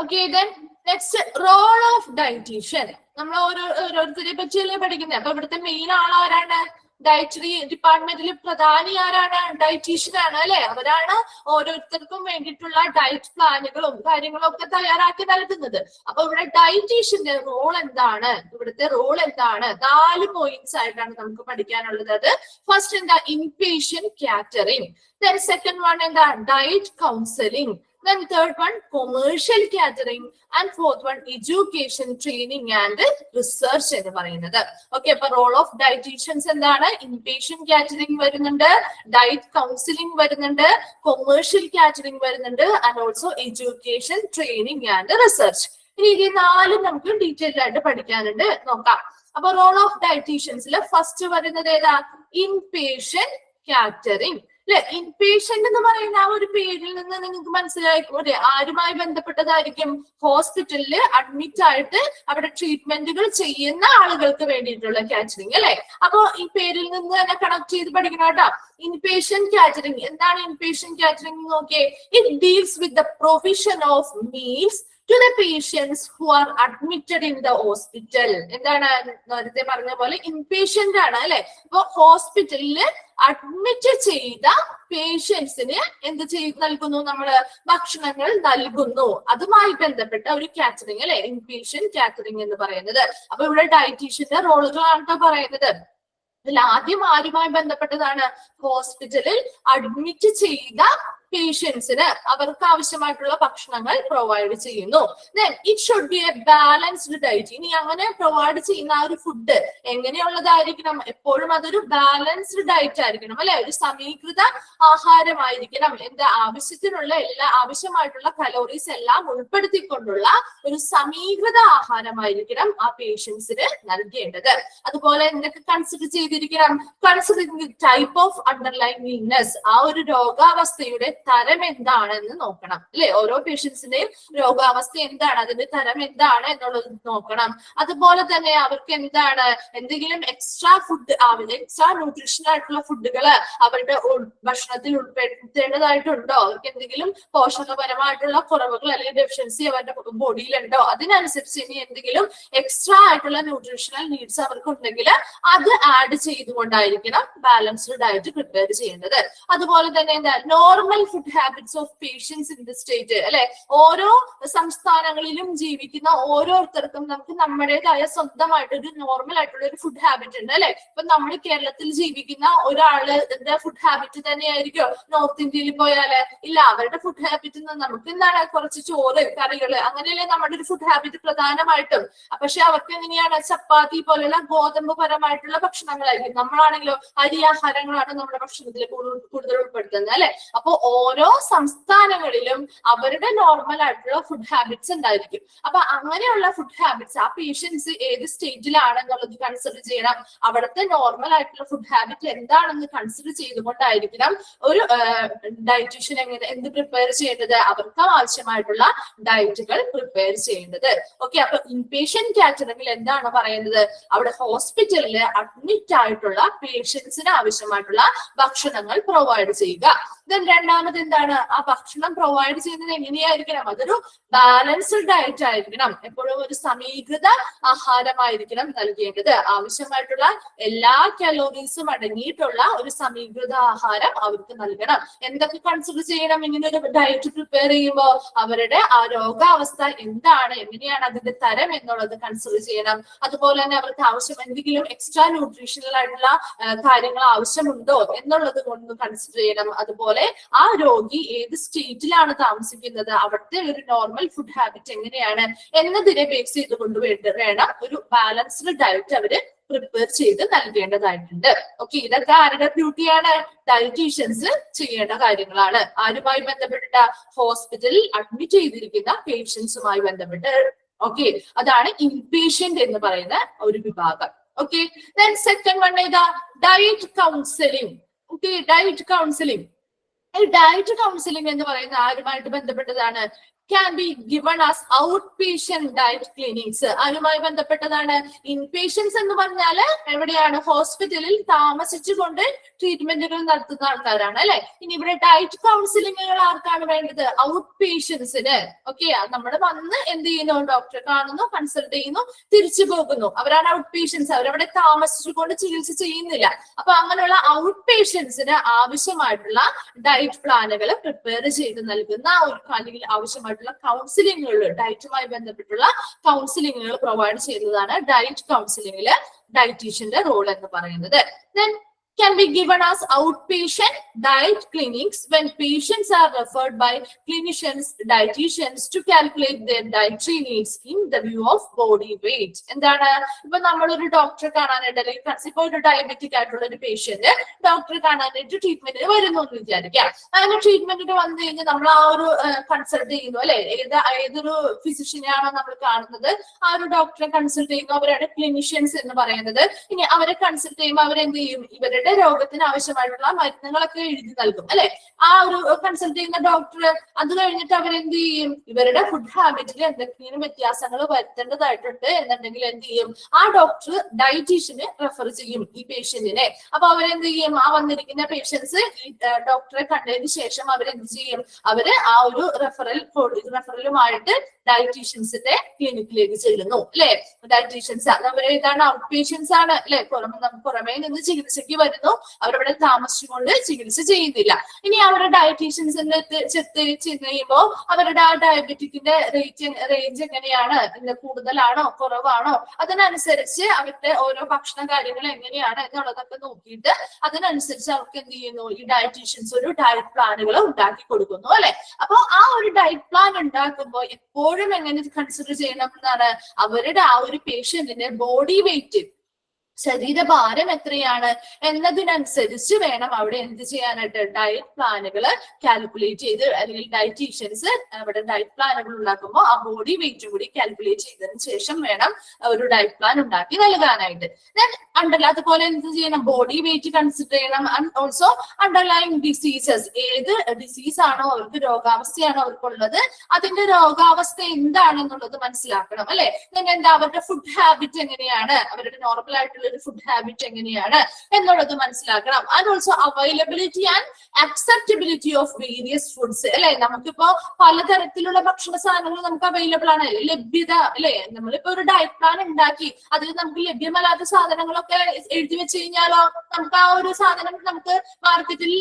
Okay, then next role of dietitian. നമ്മൾ ഓരോരുത്തരെ പറ്റിയല്ലേ പഠിക്കുന്നത്. അപ്പൊ ഇവിടുത്തെ മെയിൻ ആളാരാണ്? ഡയറ്ററി ഡിപ്പാർട്ട്മെന്റിൽ പ്രധാനി ആരാണ്? ഡയറ്റീഷ്യൻ ആണ് അല്ലെ. അവരാണ് ഓരോരുത്തർക്കും വേണ്ടിയിട്ടുള്ള ഡയറ്റ് പ്ലാനുകളും കാര്യങ്ങളും ഒക്കെ തയ്യാറാക്കി നൽകുന്നത്. അപ്പൊ ഇവിടെ ഡയറ്റീഷ്യന്റെ റോൾ എന്താണ്? ഇവിടുത്തെ റോൾ എന്താണ്? 4 പോയിന്റ്സ് ആയിട്ടാണ് നമുക്ക് പഠിക്കാനുള്ളത്. അത് ഫസ്റ്റ് എന്താ? Inpatient catering. Then second one എന്താ? Diet counselling. Then third one, commercial catering, and fourth one, education, training and research എന്ന് പറയുന്നത്. ഓക്കെ, അപ്പൊ റോൾ ഓഫ് ഡയറ്റീഷ്യൻസ് എന്താണ്? ഇൻപേഷ്യന്റ് കാറ്ററിംഗ് വരുന്നുണ്ട്, ഡയറ്റ് കൗൺസിലിംഗ് വരുന്നുണ്ട്, കൊമേഴ്ഷ്യൽ കാറ്ററിംഗ് വരുന്നുണ്ട്, and also education, training and research. ഇനി ഈ 4 നമുക്ക് ഡീറ്റെയിൽ ആയിട്ട് പഠിക്കാനുണ്ട്, നോക്കാം. അപ്പൊ റോൾ ഓഫ് ഡയറ്റീഷ്യൻസിൽ ഫസ്റ്റ് വരുന്നത് ഏതാ? ഇൻപേഷ്യന്റ് കാറ്ററിംഗ് അല്ലെ. ഇൻപേഷ്യന്റ് എന്ന് പറയുന്ന ആ ഒരു പേരിൽ നിന്ന് നിങ്ങൾക്ക് മനസ്സിലായിക്കൂടെ ആരുമായി ബന്ധപ്പെട്ടതായിരിക്കും? ഹോസ്പിറ്റലിൽ അഡ്മിറ്റ് ആയിട്ട് അവിടെ ട്രീറ്റ്മെന്റുകൾ ചെയ്യുന്ന ആളുകൾക്ക് വേണ്ടിയിട്ടുള്ള കാറ്ററിംഗ് അല്ലെ. അപ്പൊ ഈ പേരിൽ നിന്ന് തന്നെ കണക്ട് ചെയ്ത് പഠിക്കണം കേട്ടോ. ഇൻപേഷ്യന്റ് കാറ്ററിംഗ് എന്താണ്? ഇൻപേഷ്യന്റ് കാറ്ററിംഗ് നോക്കിയേ, it deals with the provision of meals to the patients who are admitted in the hospital. എന്താണ് നേരത്തെ പറഞ്ഞ പോലെ ഇൻപേഷ്യന്റ് ആണ് അല്ലെ. അപ്പൊ ഹോസ്പിറ്റലിൽ അഡ്മിറ്റ് ചെയ്ത പേഷ്യൻസിന് എന്ത് നൽകുന്നു? നമ്മള് ഭക്ഷണങ്ങൾ നൽകുന്നു. അതുമായി ബന്ധപ്പെട്ട ഒരു കാറ്ററിംഗ് അല്ലെ, ഇൻപേഷ്യന്റ് കാറ്ററിംഗ് എന്ന് പറയുന്നത്. അപ്പൊ ഇവിടെ ഡയറ്റീഷ്യന്റെ റോളുകളാണ് പറയുന്നത്. ഇതിൽ ആദ്യം ആരുമായി ബന്ധപ്പെട്ടതാണ്? ഹോസ്പിറ്റലിൽ അഡ്മിറ്റ് ചെയ്ത പേഷ്യൻസിന് അവർക്ക് ആവശ്യമായിട്ടുള്ള ഭക്ഷണങ്ങൾ പ്രൊവൈഡ് ചെയ്യുന്നു. Then it should be a balanced diet. ഇനി അങ്ങനെ പ്രൊവൈഡ് ചെയ്യുന്ന ആ ഒരു ഫുഡ് എങ്ങനെയുള്ളതായിരിക്കണം? എപ്പോഴും അതൊരു ബാലൻസ്ഡ് ഡയറ്റ് ആയിരിക്കണം അല്ലെ. ഒരു സമീകൃത ആഹാരമായിരിക്കണം. എന്താ? ആവശ്യത്തിനുള്ള ആവശ്യമായിട്ടുള്ള കലോറീസ് എല്ലാം ഉൾപ്പെടുത്തിക്കൊണ്ടുള്ള ഒരു സമീകൃത ആഹാരമായിരിക്കണം ആ പേഷ്യൻസിന് നൽകേണ്ടത്. അതുപോലെ എന്തൊക്കെ കൺസിഡർ ചെയ്തിരിക്കണം? Considering type of underline illness. ആ ഒരു രോഗാവസ്ഥയുടെ തരം എന്താണെന്ന് നോക്കണം അല്ലെ. ഓരോ പേഷ്യൻസിന്റെയും രോഗാവസ്ഥ എന്താണ്, അതിന്റെ തരം എന്താണ് എന്നുള്ളത് നോക്കണം. അതുപോലെ തന്നെ അവർക്ക് എന്താണ് എന്തെങ്കിലും എക്സ്ട്രാ ഫുഡ് എക്സ്ട്രാ ന്യൂട്രീഷൻ ആയിട്ടുള്ള ഫുഡുകൾ അവരുടെ ഭക്ഷണത്തിൽ ഉൾപ്പെടുത്തേണ്ടതായിട്ടുണ്ടോ? അവർക്ക് എന്തെങ്കിലും പോഷകപരമായിട്ടുള്ള കുറവുകൾ അല്ലെങ്കിൽ ഡെഫിഷ്യൻസി അവരുടെ ബോഡിയിലുണ്ടോ? അതിനനുസരിച്ച് ഇനി എന്തെങ്കിലും എക്സ്ട്രാ ആയിട്ടുള്ള ന്യൂട്രീഷണൽ നീഡ്സ് അവർക്ക് ഉണ്ടെങ്കിൽ അത് ആഡ് ചെയ്തുകൊണ്ടായിരിക്കണം ബാലൻസ്ഡ് ഡയറ്റ് പ്രിപ്പയർ ചെയ്യേണ്ടത്. അതുപോലെ തന്നെ എന്താ? Normal food habits of patients in the state അല്ലെ. ഓരോ സംസ്ഥാനങ്ങളിലും ജീവിക്കുന്ന ഓരോരുത്തർക്കും നമുക്ക് നമ്മുടേതായ സ്വന്തമായിട്ട് ഒരു നോർമൽ ആയിട്ടുള്ള ഒരു ഫുഡ് ഹാബിറ്റ് ഉണ്ട് അല്ലെ. ഇപ്പൊ നമ്മൾ കേരളത്തിൽ ജീവിക്കുന്ന ഒരാള് ഫുഡ് ഹാബിറ്റ് തന്നെയായിരിക്കും നോർത്ത് ഇന്ത്യയിൽ പോയാല്? ഇല്ല, അവരുടെ ഫുഡ് ഹാബിറ്റ് നമുക്ക് എന്താണ്? കുറച്ച് ചോറ്, കറികള്, അങ്ങനെയല്ലേ നമ്മുടെ ഒരു ഫുഡ് ഹാബിറ്റ് പ്രധാനമായിട്ടും. പക്ഷെ അവർക്ക് എങ്ങനെയാണ്? ചപ്പാത്തി പോലുള്ള ഗോതമ്പ് പരമായിട്ടുള്ള ഭക്ഷണങ്ങളായിരിക്കും. നമ്മളാണെങ്കിലോ അരി ആഹാരങ്ങളാണ് നമ്മുടെ ഭക്ഷണത്തിൽ കൂടുതൽ ഉൾപ്പെടുത്തുന്നത് അല്ലെ. അപ്പൊ ഓരോ സംസ്ഥാനങ്ങളിലും അവരുടെ നോർമൽ ആയിട്ടുള്ള ഫുഡ് ഹാബിറ്റ്സ് ഉണ്ടായിരിക്കും. അപ്പൊ അങ്ങനെയുള്ള ഫുഡ് ഹാബിറ്റ്സ് ആ പേഷ്യൻസ് ഏത് സ്റ്റേജിലാണെന്നുള്ളത് കൺസിഡർ ചെയ്യണം. അവിടുത്തെ നോർമൽ ആയിട്ടുള്ള ഫുഡ് ഹാബിറ്റ് എന്താണെന്ന് കൺസിഡർ ചെയ്തുകൊണ്ടായിരിക്കണം ഒരു ഡയറ്റീഷ്യൻ എന്ത് പ്രിപ്പയർ ചെയ്യേണ്ടത്? അവർക്ക് ആവശ്യമായിട്ടുള്ള ഡയറ്റുകൾ പ്രിപ്പയർ ചെയ്യേണ്ടത്. ഓക്കെ, അപ്പൊ ഇൻപേഷ്യന്റ് കാറ്ററിംഗിൽ എന്താണ് പറയുന്നത്? അവിടെ ഹോസ്പിറ്റലിൽ അഡ്മിറ്റ് ആയിട്ടുള്ള പേഷ്യൻസിന് ആവശ്യമായിട്ടുള്ള ഭക്ഷണങ്ങൾ പ്രൊവൈഡ് ചെയ്യുക. ദെൻ രണ്ടാമത് എന്താണ്? ആ ഭക്ഷണം പ്രൊവൈഡ് ചെയ്യുന്നത് എങ്ങനെയായിരിക്കണം? അതൊരു ബാലൻസ്ഡ് ഡയറ്റ് ആയിരിക്കണം. എപ്പോഴും ഒരു സമീകൃത ആഹാരമായിരിക്കണം നൽകേണ്ടത്. ആവശ്യമായിട്ടുള്ള എല്ലാ കലോറീസും അടങ്ങിയിട്ടുള്ള ഒരു സമീകൃത ആഹാരം അവർക്ക് നൽകണം. എന്തൊക്കെ കൺസിഡർ ചെയ്യണം ഇങ്ങനെ ഒരു ഡയറ്റ് പ്രിപ്പയർ ചെയ്യുമ്പോൾ? അവരുടെ ആ രോഗാവസ്ഥ എന്താണ്, എങ്ങനെയാണ് അതിന്റെ തരം എന്നുള്ളത് കൺസിഡർ ചെയ്യണം. അതുപോലെ തന്നെ അവർക്ക് ആവശ്യം എന്തെങ്കിലും എക്സ്ട്രാ ന്യൂട്രീഷണൽ ആയിട്ടുള്ള കാര്യങ്ങൾ ആവശ്യമുണ്ടോ എന്നുള്ളത് കൊണ്ട് കൺസിഡർ ചെയ്യണം. അതുപോലെ ആ രോഗി ഏത് സ്റ്റേറ്റിലാണ് താമസിക്കുന്നത്, അവിടുത്തെ ഒരു നോർമൽ ഫുഡ് ഹാബിറ്റ് എങ്ങനെയാണ് എന്നതിനെ ബേസ് ചെയ്തുകൊണ്ട് വേണം ഒരു ബാലൻസ്ഡ് ഡയറ്റ് അവര് പ്രിപ്പയർ ചെയ്ത് നൽകേണ്ടതായിട്ടുണ്ട്. ഓക്കെ, ഇതൊക്കെ ആരുടെ ഡ്യൂട്ടിയാണ്? ഡയറ്റീഷ്യൻസ് ചെയ്യേണ്ട കാര്യങ്ങളാണ്. ആരുമായി ബന്ധപ്പെട്ട? ഹോസ്പിറ്റലിൽ അഡ്മിറ്റ് ചെയ്തിരിക്കുന്ന പേഷ്യൻസുമായി ബന്ധപ്പെട്ട്. ഓക്കെ, അതാണ് ഇൻപേഷ്യന്റ് എന്ന് പറയുന്ന ഒരു വിഭാഗം. ഓക്കെ, ദെൻ സെക്കൻഡ് വൺ ഏതാ? Diet counselling. Okay, diet counselling. ഈ ഡയറ്റ് കൗൺസിലിംഗ് എന്ന് പറയുന്ന ആരുമായിട്ട് ബന്ധപ്പെട്ടതാണ്? can be given as outpatient diet clinics. അതുമായി ബന്ധപ്പെട്ടതാണ്. ഇൻപേഷ്യൻസ് എന്ന് പറഞ്ഞാൽ എവിടെയാണ്? ഹോസ്പിറ്റലിൽ താമസിച്ചുകൊണ്ട് ട്രീറ്റ്മെന്റുകൾ നടത്തുന്ന ആൾക്കാരാണ് അല്ലെ. ഇനി ഇവിടെ ഡയറ്റ് കൗൺസിലിങ്ങുകൾ ആർക്കാണ് വേണ്ടത്? ഔട്ട് പേഷ്യൻസിന്. ഓക്കെ, നമ്മൾ വന്ന് എന്ത് ചെയ്യുന്നു? ഡോക്ടറെ കാണുന്നു, കൺസൾട്ട് ചെയ്യുന്നു, തിരിച്ചു പോകുന്നു. അവരാണ് ഔട്ട് പേഷ്യൻസ്. അവരവിടെ താമസിച്ചുകൊണ്ട് ചികിത്സ ചെയ്യുന്നില്ല. അപ്പൊ അങ്ങനെയുള്ള ഔട്ട് പേഷ്യൻസിന് ആവശ്യമായിട്ടുള്ള ഡയറ്റ് പ്ലാനുകൾ പ്രിപ്പയർ ചെയ്ത് നൽകുന്ന അല്ലെങ്കിൽ ആവശ്യമായിട്ടുള്ള കൗൺസിലിങ്ങുകൾ, ഡയറ്റുമായി ബന്ധപ്പെട്ടുള്ള കൗൺസിലിങ്ങുകൾ പ്രൊവൈഡ് ചെയ്യുന്നതാണ് ഡയറ്റ് കൗൺസിലിംഗില് ഡയറ്റീഷ്യന്റെ റോൾ എന്ന് പറയുന്നത്. Then can be given as outpatient diet clinics when patients are referred by clinicians, dietitians to calculate their dietary needs in the view of body weight. എന്താണ്? ഇപ്പൊ നമ്മളൊരു ഡോക്ടറെ കാണാനായിട്ട്, അല്ലെങ്കിൽ ഇപ്പൊ ഒരു ഡയബറ്റിക് ആയിട്ടുള്ള ഒരു പേഷ്യന്റ് ഡോക്ടറെ കാണാനായിട്ട് ട്രീറ്റ്മെന്റിന് വരുന്നു എന്ന് വിചാരിക്കാം. അങ്ങനെ ട്രീറ്റ്മെന്റിന് വന്നു കഴിഞ്ഞാൽ നമ്മൾ ആ ഒരു കൺസൾട്ട് ചെയ്യുന്നു അല്ലെ. ഏതൊരു ഫിസിഷ്യനെയാണോ നമ്മൾ കാണുന്നത് ആ ഒരു ഡോക്ടറെ കൺസൾട്ട് ചെയ്യുന്നു. അവരാണ് ക്ലിനിഷ്യൻസ് എന്ന് പറയുന്നത്. ഇനി അവരെ കൺസൾട്ട് ചെയ്യുമ്പോൾ അവരെന്ത് ചെയ്യും? ഇവരുടെ രോഗത്തിന് ആവശ്യമായിട്ടുള്ള മരുന്നുകളൊക്കെ എഴുതി നൽകും അല്ലെ. ആ ഒരു കൺസൾട്ട് ചെയ്യുന്ന ഡോക്ടർ അത് കഴിഞ്ഞിട്ട് അവരെന്ത് ചെയ്യും? ഇവരുടെ ഫുഡ് ഹാബിറ്റിൽ എന്തെങ്കിലും വ്യത്യാസങ്ങൾ വരുത്തേണ്ടതായിട്ടുണ്ട് എന്നുണ്ടെങ്കിൽ എന്ത് ചെയ്യും? ആ ഡോക്ടർ ഡയറ്റീഷ്യന് റെഫർ ചെയ്യും ഈ പേഷ്യന്റിനെ. അപ്പൊ അവരെന്ത് ചെയ്യും? ആ വന്നിരിക്കുന്ന പേഷ്യൻസ് ഈ ഡോക്ടറെ കണ്ടതിന് ശേഷം അവരെന്ത് ചെയ്യും? അവര് ആ ഒരു റെഫറലുമായിട്ട് ഡയറ്റീഷ്യൻസിന്റെ ക്ലിനിക്കിലേക്ക് ചെല്ലുന്നു അല്ലെ. ഡയറ്റീഷ്യൻസ് അവരേതാണ്? ഔട്ട് പേഷ്യൻസ് ആണ് അല്ലെ. പുറമേ നിന്ന് ചികിത്സയ്ക്ക് വരുന്നു, അവരവിടെ താമസിച്ചുകൊണ്ട് ചികിത്സ ചെയ്യുന്നില്ല. ഇനി അവരുടെ ഡയറ്റീഷ്യൻസിന്റെ ചെന്ന് കഴിയുമ്പോൾ അവരുടെ ആ ഡയബറ്റിക്കിന്റെ റേഞ്ച് എങ്ങനെയാണ്? കൂടുതലാണോ കുറവാണോ? അതിനനുസരിച്ച് അവരുടെ ഓരോ ഭക്ഷണ കാര്യങ്ങൾ എങ്ങനെയാണ് എന്നുള്ളതൊക്കെ നോക്കിയിട്ട് അതിനനുസരിച്ച് അവർക്ക് എന്ത് ചെയ്യുന്നു? ഈ ഡയറ്റീഷ്യൻസ് ഒരു ഡയറ്റ് പ്ലാനുകൾ ഉണ്ടാക്കി കൊടുക്കുന്നു അല്ലെ. അപ്പൊ ആ ഒരു ഡയറ്റ് പ്ലാൻ ഉണ്ടാക്കുമ്പോൾ എപ്പോഴും എങ്ങനെ കൺസിഡർ ചെയ്യണം എന്നാണ്? അവരുടെ ആ ഒരു പേഷ്യന്റിന്റെ ബോഡി വെയിറ്റ്, ശരീരഭാരം എത്രയാണ് എന്നതിനനുസരിച്ച് വേണം അവിടെ എന്ത് ചെയ്യാനായിട്ട്? ഡയറ്റ് പ്ലാനുകൾ കാൽക്കുലേറ്റ് ചെയ്ത്, അല്ലെങ്കിൽ ഡയറ്റീഷ്യൻസ് അവിടെ ഡയറ്റ് പ്ലാനുകൾ ഉണ്ടാക്കുമ്പോൾ ആ ബോഡി വെയിറ്റും കൂടി കാൽക്കുലേറ്റ് ചെയ്തതിന് ശേഷം വേണം ഒരു ഡയറ്റ് പ്ലാൻ ഉണ്ടാക്കി നൽകാനായിട്ട്. അതുപോലെ എന്ത് ചെയ്യണം? ബോഡി വെയിറ്റ് കൺസിഡർ ചെയ്യണം. ആൻഡ് ഓൾസോ അണ്ടർലൈങ് ഡിസീസസ്, ഏത് ഡിസീസ് ആണോ അവർക്ക്, രോഗാവസ്ഥയാണോ അവർക്കുള്ളത്, അതിന്റെ രോഗാവസ്ഥ എന്താണെന്നുള്ളത് മനസ്സിലാക്കണം അല്ലെ. എന്താ അവരുടെ ഫുഡ് ഹാബിറ്റ് എങ്ങനെയാണ്, അവരുടെ നോർമൽ ആയിട്ടുള്ള ഒരു ഫുഡ് ഹാബിറ്റ് എങ്ങനെയാണ് എന്നുള്ളത് മനസ്സിലാക്കണം. And also availability and acceptability of various foods അല്ലെ. നമുക്കിപ്പോ പലതരത്തിലുള്ള ഭക്ഷണ സാധനങ്ങൾ നമുക്ക് അവൈലബിൾ ആണ്, ലഭ്യത അല്ലെ. നമ്മളിപ്പോ ഒരു ഡയറ്റ് പ്ലാൻ ഉണ്ടാക്കി അതിൽ നമുക്ക് ലഭ്യമല്ലാത്ത സാധനങ്ങളൊക്കെ എഴുതി വെച്ച് കഴിഞ്ഞാലോ നമുക്ക് ആ ഒരു സാധനം നമുക്ക് മാർക്കറ്റിൽ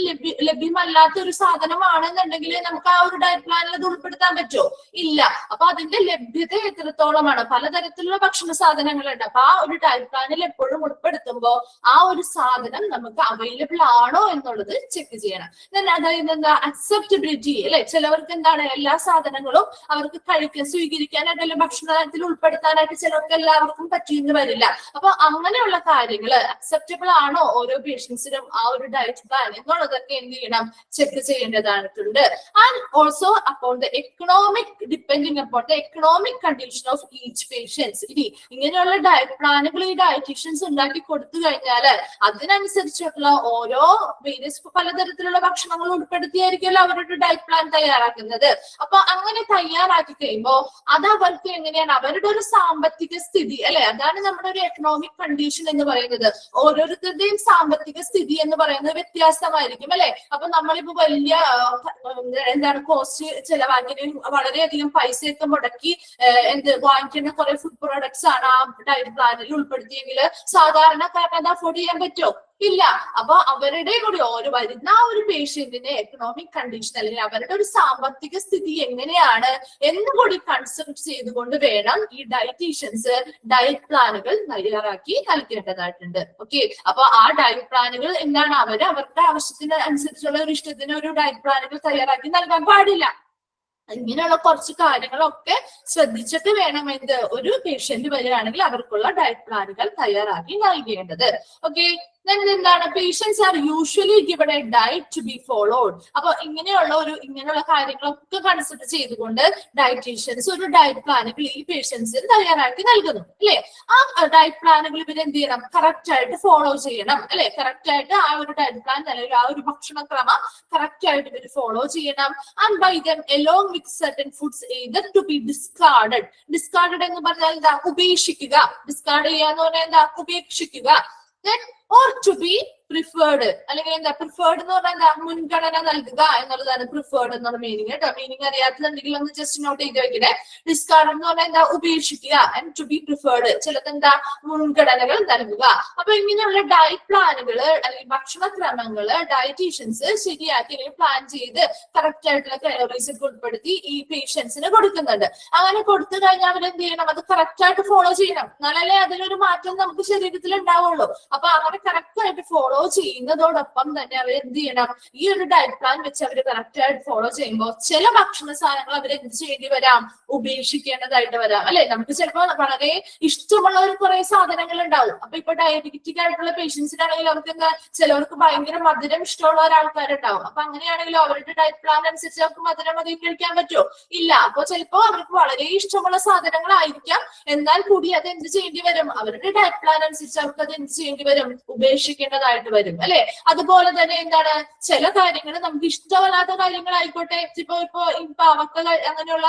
ലഭ്യമല്ലാത്ത ഒരു സാധനമാണെന്നുണ്ടെങ്കിൽ നമുക്ക് ആ ഒരു ഡയറ്റ് പ്ലാനിൽ അത് ഉൾപ്പെടുത്താൻ പറ്റുമോ? ഇല്ല. അപ്പൊ അതിന്റെ ലഭ്യത എത്രത്തോളമാണ്? പലതരത്തിലുള്ള ഭക്ഷണ സാധനങ്ങളുണ്ട്. അപ്പൊ ആ ഒരു ഡയറ്റ് പ്ലാനിൽ എപ്പോഴും ഉൾപ്പെടുത്തുമ്പോൾ ആ ഒരു സാധനം നമുക്ക് അവൈലബിൾ ആണോ എന്നുള്ളത് ചെക്ക് ചെയ്യണം. അതായത് എന്താ? അക്സെപ്റ്റബിലിറ്റി അല്ലെ. ചിലവർക്ക് എന്താണ്? എല്ലാ സാധനങ്ങളും അവർക്ക് സ്വീകരിക്കാനായിട്ട് അല്ലെങ്കിൽ ഭക്ഷണത്തിൽ ഉൾപ്പെടുത്താനായിട്ട് ചിലർക്ക് എല്ലാവർക്കും പറ്റിയെന്ന് വരില്ല. അപ്പൊ അങ്ങനെയുള്ള കാര്യങ്ങള് അക്സെപ്റ്റബിൾ ആണോ ഓരോ പേഷ്യൻസിനും ആ ഒരു ഡയറ്റ് പ്ലാൻ എന്നുള്ളതൊക്കെ എന്ത് ചെയ്യണം? ചെക്ക് ചെയ്യേണ്ടതായിട്ടുണ്ട്. ആൻഡ് ഓൾസോ അപ്പോൾ the economic, depending upon the economic condition of each patients. ഇനി ഇങ്ങനെയുള്ള ഡയറ്റ് പ്ലാനുകൾ ഈ ഡയറ്റീഷ്യൻസ് ഉണ്ടാക്കി കൊടുത്തു കഴിഞ്ഞാല് അതിനനുസരിച്ചുള്ള ഓരോ പലതരത്തിലുള്ള ഭക്ഷണങ്ങൾ ഉൾപ്പെടുത്തിയായിരിക്കുമല്ലോ അവരുടെ ഡയറ്റ് പ്ലാൻ തയ്യാറാക്കുന്നത്. അപ്പൊ അങ്ങനെ തയ്യാറാക്കി കഴിയുമ്പോൾ അത് അവർക്ക് എങ്ങനെയാണ്? അവരുടെ ഒരു സാമ്പത്തിക സ്ഥിതി അല്ലെ, അതാണ് നമ്മുടെ ഒരു എക്കണോമിക് കണ്ടീഷൻ എന്ന് പറയുന്നത്. ഓരോരുത്തരുടെയും സാമ്പത്തിക സ്ഥിതി എന്ന് പറയുന്നത് വ്യത്യാസമായിരിക്കും അല്ലെ. അപ്പൊ നമ്മളിപ്പോ വലിയ കോസ്റ്റ് ചെലവാക്കി വളരെയധികം പൈസയൊക്കെ മുടക്കി വാങ്ങിക്കുന്ന കുറെ ഫുഡ് പ്രോഡക്ട്സ് ആണ് ആ ഡയറ്റ് പ്ലാനിൽ ഉൾപ്പെടുത്തിയെങ്കിൽ സാധാരണക്കാരന് അത് അഫോർഡ് ചെയ്യാൻ പറ്റുമോ? ഇല്ല. അപ്പൊ അവരുടെ കൂടി വരുന്ന ആ ഒരു പേഷ്യന്റിന്റെ എക്കണോമിക് കണ്ടീഷൻ അല്ലെങ്കിൽ അവരുടെ ഒരു സാമ്പത്തിക സ്ഥിതി എങ്ങനെയാണ് എന്നുകൂടി കൺസിഡർ ചെയ്തുകൊണ്ട് വേണം ഈ ഡയറ്റീഷ്യൻസ് ഡയറ്റ് പ്ലാനുകൾ തയ്യാറാക്കി നൽകേണ്ടതായിട്ടുണ്ട്. ഓക്കെ, അപ്പൊ ആ ഡയറ്റ് പ്ലാനുകൾ എന്താണ്? അവരുടെ ആവശ്യത്തിന് അനുസരിച്ചുള്ള ഒരു ഇഷ്ടത്തിന് ഒരു ഡയറ്റ് പ്ലാനുകൾ തയ്യാറാക്കി നൽകാൻ പാടില്ല. ഇങ്ങനെയുള്ള കുറച്ച് കാര്യങ്ങളൊക്കെ ശ്രദ്ധിച്ചിട്ട് വേണം ഒരു പേഷ്യന്റ് വരികയാണെങ്കിൽ അവർക്കുള്ള ഡയറ്റ് പ്ലാനുകൾ തയ്യാറാക്കി നൽകേണ്ടത്. ഓക്കെ, എന്താണ് patients are usually given a diet to be followed. അപ്പൊ ഇങ്ങനെയുള്ള കാര്യങ്ങളൊക്കെ കൺസിഡർ ചെയ്തുകൊണ്ട് ഡയറ്റീഷ്യൻസ് ഒരു ഡയറ്റ് പ്ലാനുകൾ ഈ പേഷ്യൻസിന് തയ്യാറാക്കി നൽകുന്നു അല്ലെ. ആ ഡയറ്റ് പ്ലാനുകൾ ഇവർ എന്ത് ചെയ്യണം, കറക്റ്റ് ആയിട്ട് ഫോളോ ചെയ്യണം അല്ലെ. കറക്റ്റ് ആയിട്ട് ആ ഒരു ഡയറ്റ് പ്ലാൻ അല്ലെങ്കിൽ ആ ഒരു ഭക്ഷണക്രമം കറക്റ്റ് ആയിട്ട് ഇവർ ഫോളോ ചെയ്യണം. And by them along with certain foods either to be discarded. Discarded എന്ന് പറഞ്ഞാൽ എന്താ, ഉപേക്ഷിക്കുക. ഡിസ്കാർഡ് ചെയ്യാന്ന് പറഞ്ഞാൽ എന്താ, ഉപേക്ഷിക്കുക. Then or to be preferred, അല്ലെങ്കിൽ എന്താ പ്രിഫേർഡ് എന്ന് പറഞ്ഞാൽ എന്താ, മുൻഗണന നൽകുക എന്നുള്ളതാണ് പ്രിഫേർഡ് എന്നുള്ള മീനിങ് കേട്ടോ. മീനിങ് അറിയാത്തതുണ്ടെങ്കിൽ ഒന്ന് ജസ്റ്റ് നോട്ട് ചെയ്ത് വെക്കണേ. ഡിസ്കാർഡ് എന്ന് പറഞ്ഞാൽ എന്താ, ഉപേക്ഷിക്കുക. ആൻഡ് ടു ബി പ്രിഫേർഡ് ചിലത് എന്താ, മുൻഗണനകൾ നൽകുക. അപ്പൊ ഇങ്ങനെയുള്ള ഡയറ്റ് പ്ലാനുകൾ അല്ലെങ്കിൽ ഭക്ഷണക്രമങ്ങള് ഡയറ്റീഷ്യൻസ് ശരിയാക്കി അല്ലെങ്കിൽ പ്ലാൻ ചെയ്ത് കറക്റ്റ് ആയിട്ടുള്ള കലോറീസ് ഒക്കെ ഉൾപ്പെടുത്തി ഈ പേഷ്യൻസിന് കൊടുക്കുന്നുണ്ട്. അങ്ങനെ കൊടുത്തു കഴിഞ്ഞാൽ അവരെന്ത് ചെയ്യണം, അത് കറക്റ്റ് ആയിട്ട് ഫോളോ ചെയ്യണം. എന്നാലല്ലേ അതിനൊരു മാറ്റം നമുക്ക് ശരീരത്തിൽ ഉണ്ടാവുള്ളൂ. അപ്പൊ അങ്ങനെ കറക്റ്റ് ആയിട്ട് ഫോളോ ചെയ്യുന്നതോടൊപ്പം തന്നെ അവർ എന്ത് ചെയ്യണം, ഈ ഒരു ഡയറ്റ് പ്ലാൻ വെച്ച് അവർ കറക്റ്റ് ആയിട്ട് ഫോളോ ചെയ്യുമ്പോൾ ചില ഭക്ഷണ സാധനങ്ങൾ അവർ എന്ത് ചെയ്യേണ്ടി വരാം, ഉപേക്ഷിക്കേണ്ടതായിട്ട് വരാം അല്ലെ. നമുക്ക് ചിലപ്പോൾ വളരെ ഇഷ്ടമുള്ള ഒരു കുറെ സാധനങ്ങൾ ഉണ്ടാവും. അപ്പൊ ഇപ്പൊ ഡയബറ്റിക് ആയിട്ടുള്ള പേഷ്യൻസിനാണെങ്കിൽ അവർക്ക് എന്താ, ചിലവർക്ക് ഭയങ്കര മധുരം ഇഷ്ടമുള്ള ഒരാൾക്കാരുണ്ടാവും. അപ്പൊ അങ്ങനെയാണെങ്കിലും അവരുടെ ഡയറ്റ് പ്ലാൻ അനുസരിച്ച് അവർക്ക് മധുരം അധികം കഴിക്കാൻ പറ്റുമോ, ഇല്ല. അപ്പൊ ചിലപ്പോ അവർക്ക് വളരെ ഇഷ്ടമുള്ള സാധനങ്ങളായിരിക്കാം, എന്നാൽ കൂടി അത് എന്ത് ചെയ്യേണ്ടി വരും, അവരുടെ ഡയറ്റ് പ്ലാൻ അനുസരിച്ച് അവർക്ക് അത് എന്ത് ചെയ്യേണ്ടി വരും, ഉപേക്ഷിക്കേണ്ടതായിട്ട് വരും അല്ലെ. അതുപോലെ തന്നെ എന്താണ്, ചില കാര്യങ്ങൾ നമുക്ക് ഇഷ്ടമല്ലാത്ത കാര്യങ്ങളായിക്കോട്ടെ. ഇപ്പൊ പാവക്ക അങ്ങനെയുള്ള